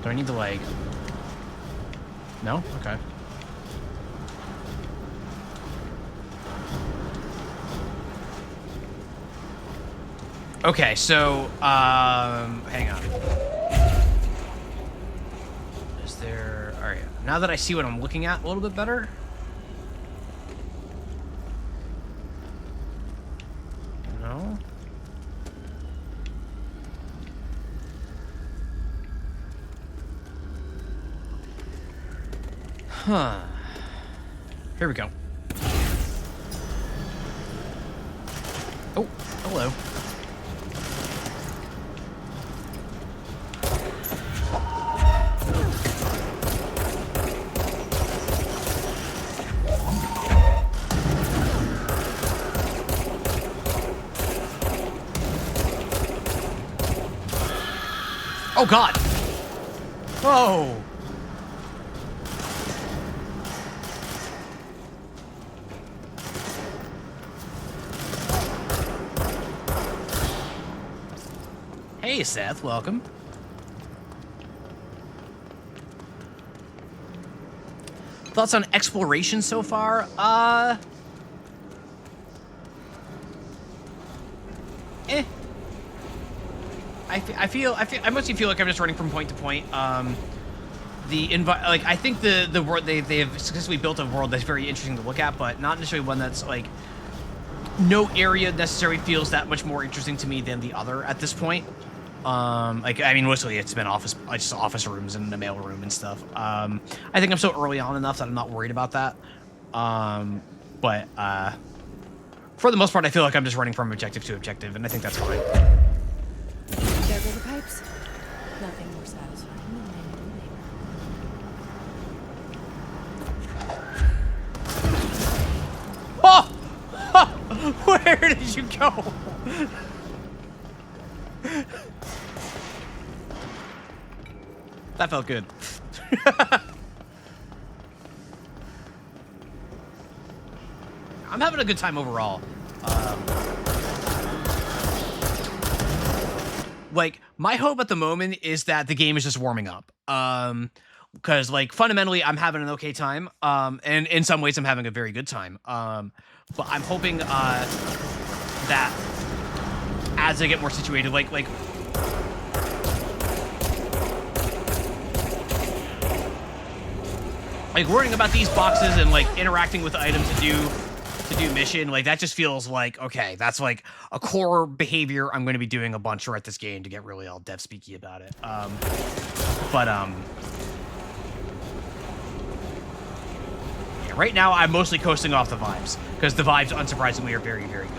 Do I need the leg? No? Okay. Okay, so, hang on. Is there... Alright, now that I see what I'm looking at a little bit better... No? Huh. Here we go. Oh, hello. Oh, God. Whoa. Hey, Seth, welcome. Thoughts on exploration so far? I mostly feel like I'm just running from point to point. I think the world they have successfully built a world that's very interesting to look at, but not necessarily one that's like no area necessarily feels that much more interesting to me than the other at this point. Mostly it's been just office rooms and the mail room and stuff. I think I'm so early on enough that I'm not worried about that. But for the most part, I feel like I'm just running from objective to objective, and I think that's fine. There go the pipes. Nothing more satisfying than Oh! Where did you go? That felt good. I'm having a good time overall. Like, my hope at the moment is that the game is just warming up. Because, like, fundamentally, I'm having an okay time. And in some ways, I'm having a very good time. But I'm hoping that as I get more situated, like worrying about these boxes and like interacting with items to do mission, like that just feels like, okay, that's like a core behavior I'm going to be doing a bunch throughout this game to get really all dev speaky about it. Yeah, right now I'm mostly coasting off the vibes because the vibes, unsurprisingly, are very, very good.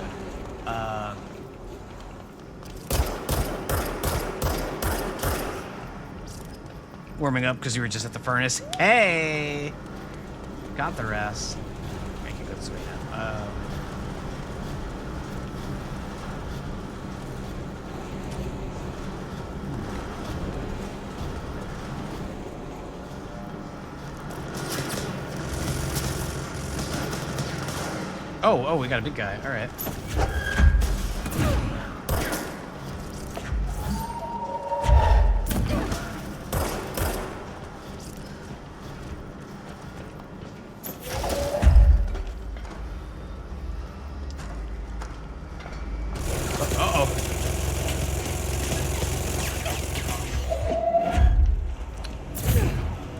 Warming up because you were just at the furnace. Hey! Got the rest. I can go this way now. Oh, we got a big guy. All right.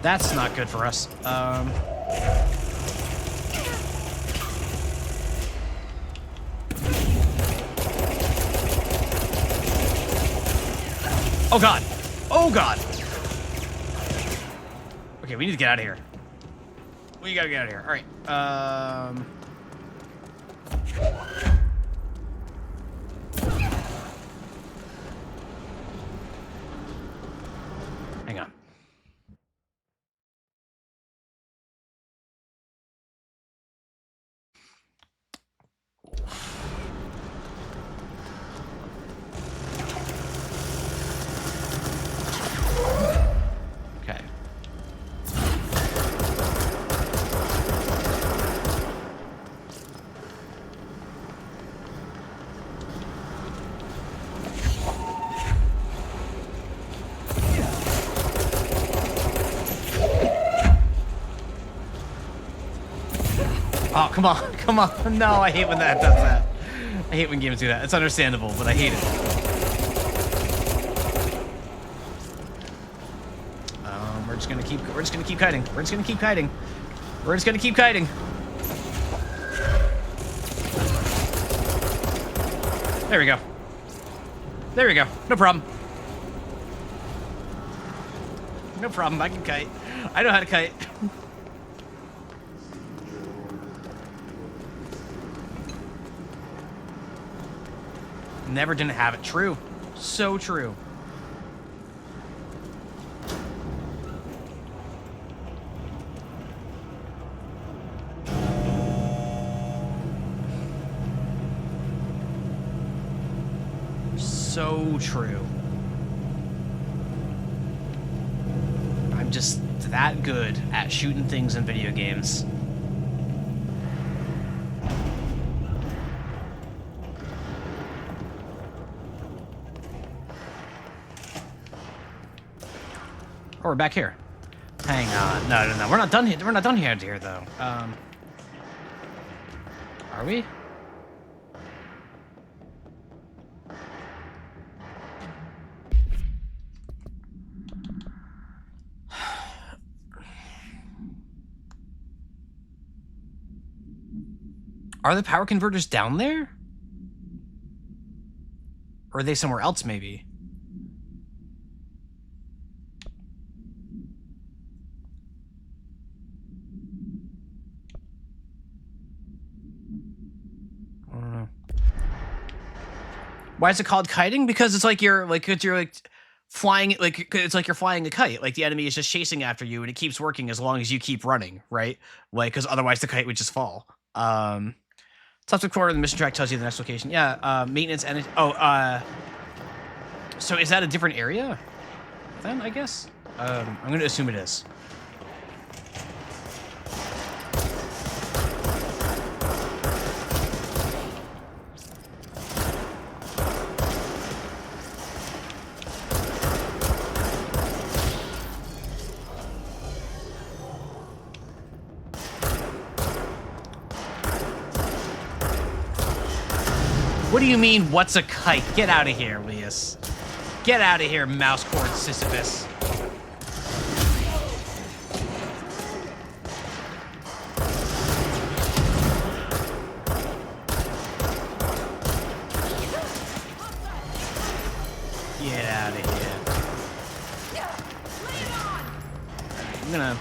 That's not good for us. Oh God. Oh God. Okay, we need to get out of here. We gotta get out of here. All right. Hang on. Okay. Oh, come on. Come on. No, I hate when that does that. I hate when games do that. It's understandable, but I hate it. We're just gonna keep kiting. We're just gonna keep kiting. We're just gonna keep kiting. There we go. There we go. No problem. No problem. I can kite. I know how to kite. Never didn't have it. True. So true. So true. I'm just that good at shooting things in video games. Oh, we're back here. Hang on. No. We're not done here. We're not done here, though. Are we? Are the power converters down there? Or are they somewhere else, maybe? I don't know. Why is it called kiting? Because it's like you're flying, like it's like you're flying a kite. Like the enemy is just chasing after you, and it keeps working as long as you keep running, right? Like, because otherwise the kite would just fall. Top corner of the mission track tells you the next location. Yeah, maintenance and so is that a different area? Then I guess I'm gonna assume it is. What do you mean, what's a kite? Get out of here, Leas. Get out of here, mouse cord Sisyphus. Get out of here. I'm gonna...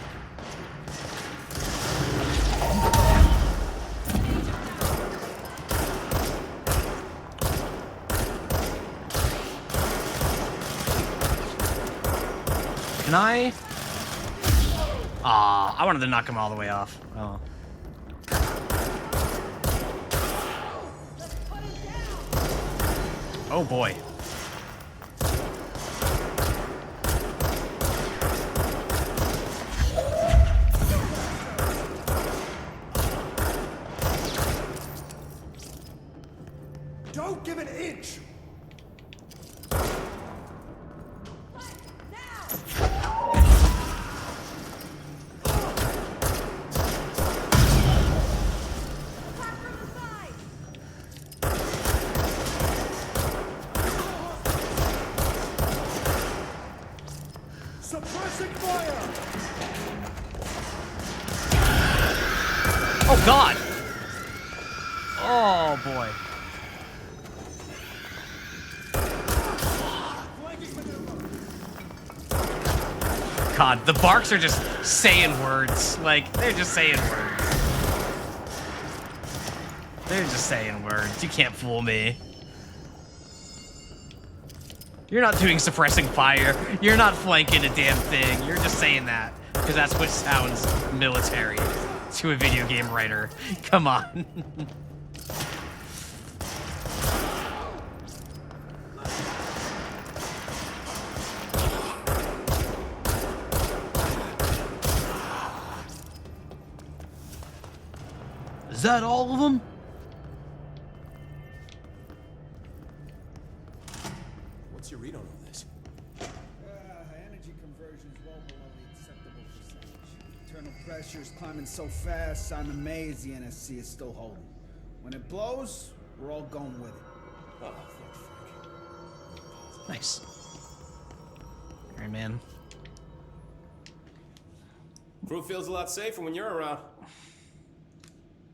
Can I? Aw, I wanted to knock him all the way off. Oh. Oh boy. Don't give an inch! Suppressing fire! Oh God! Oh boy. God, the barks are just saying words. Like, they're just saying words. They're just saying words. You can't fool me. You're not doing suppressing fire. You're not flanking a damn thing. You're just saying that because that's what sounds military to a video game writer. Come on. Is that all of them? What's your read on all this? Energy conversion is well below the acceptable percentage. Internal pressure is climbing so fast, I'm amazed the NSC is still holding. When it blows, we're all going with it. Oh, thanks, Frank. Nice. Alright, man. Crew feels a lot safer when you're around.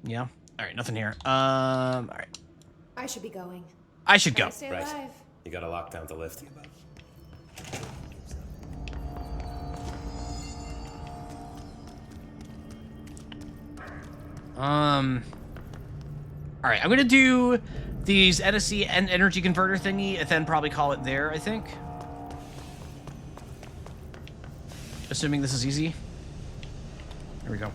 Yeah. Alright, nothing here. Alright. I should be going. I should go. Stay Right. alive. You gotta lock down the lift. Alright, I'm gonna do these NSC and energy converter thingy and then probably call it there, I think. Assuming this is easy. Here we go.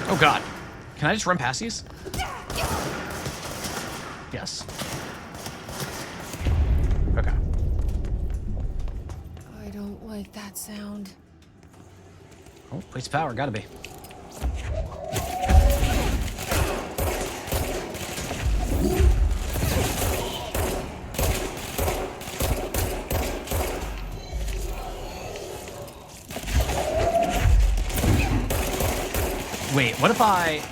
Oh god. Can I just run past these? Yes. Okay. I don't like that sound. Oh, place of power, gotta be. Wait, what if I...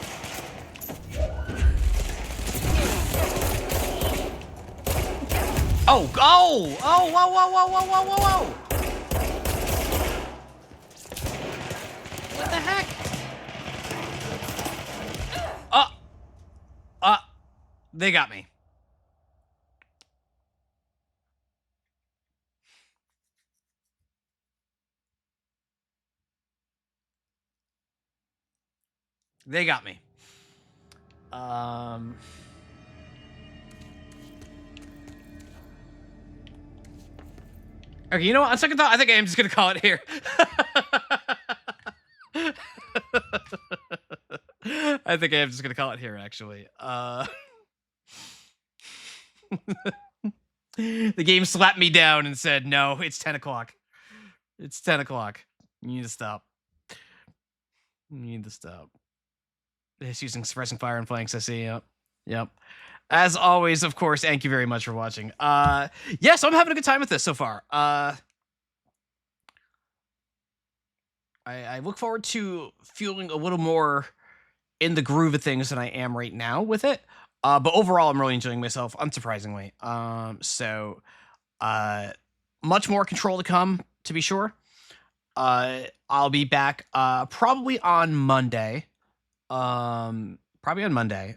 Oh, oh, oh, whoa, whoa, whoa, whoa, whoa, whoa, whoa. What the heck? They got me. They got me. Okay, you know what? On second thought, I think I'm just gonna call it here. I think I am just gonna call it here, actually. The game slapped me down and said, no, it's 10 o'clock. It's 10 o'clock. You need to stop. You need to stop. It's using suppressing fire and flanks, I see. Yep. Yep. As always, of course, thank you very much for watching. Yes, I'm having a good time with this so far. I look forward to feeling a little more in the groove of things than I am right now with it. But overall, I'm really enjoying myself, unsurprisingly. So much more Control to come, to be sure. I'll be back probably on Monday. Probably on Monday.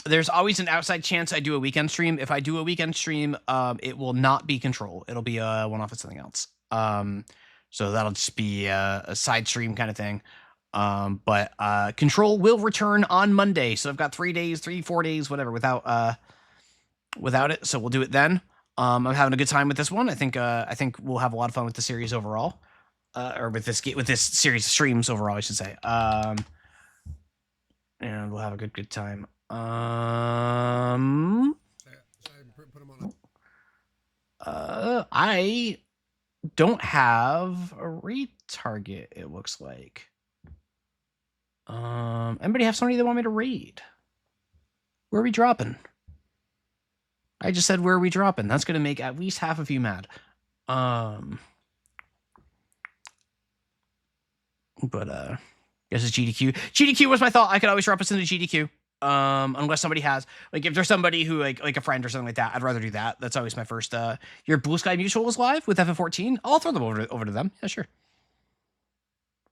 There's always an outside chance I do a weekend stream. If I do a weekend stream, it will not be Control. It'll be a one-off of something else. So that'll just be a side stream kind of thing. But Control will return on Monday. So I've got 4 days, whatever, without it. So we'll do it then. I'm having a good time with this one. I think we'll have a lot of fun with the series overall, or with this series of streams overall, I should say. And we'll have a good time. I don't have a raid target, it looks like. Anybody have somebody they want me to raid? Where are we dropping? I just said, where are we dropping? That's going to make at least half of you mad. But, guess it's GDQ. GDQ was my thought. I could always drop us into GDQ. Unless somebody has, like, if there's somebody who, like a friend or something like that, I'd rather do that. That's always my first, your Blue Sky Mutual is live with FF14. I'll throw them over to them. Yeah, sure.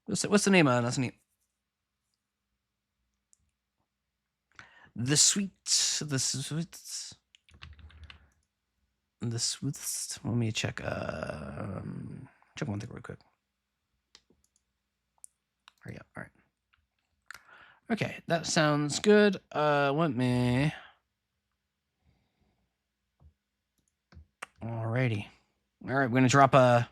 What's the name of it? The sweets. Let me check. Check one thing real quick. Hurry up. All right. Okay, that sounds good. Let me. Alrighty. All right, we're gonna drop in.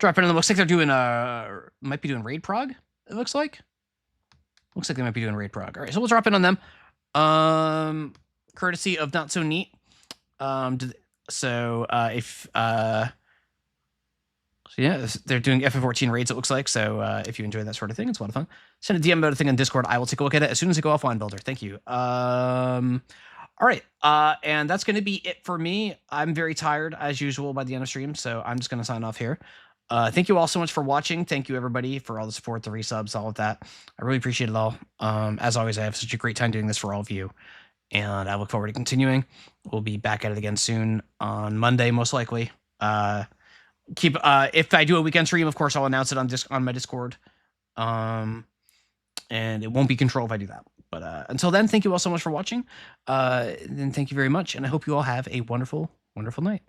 It looks like they're doing might be doing Raid Prog. It looks like. Looks like they might be doing Raid Prog. All right, so we'll drop in on them. Courtesy of Not So Neat. So yeah, they're doing FF14 raids, it looks like. So if you enjoy that sort of thing, it's a lot of fun. Send a DM about a thing on Discord. I will take a look at it as soon as I go offline, Builder. Thank you. All right. And that's going to be it for me. I'm very tired, as usual, by the end of stream. So I'm just going to sign off here. Thank you all so much for watching. Thank you, everybody, for all the support, the resubs, all of that. I really appreciate it all. As always, I have such a great time doing this for all of you. And I look forward to continuing. We'll be back at it again soon on Monday, most likely. If I do a weekend stream, of course, I'll announce it on my Discord. And it won't be Control if I do that. But until then, thank you all so much for watching. And thank you very much. And I hope you all have a wonderful, wonderful night.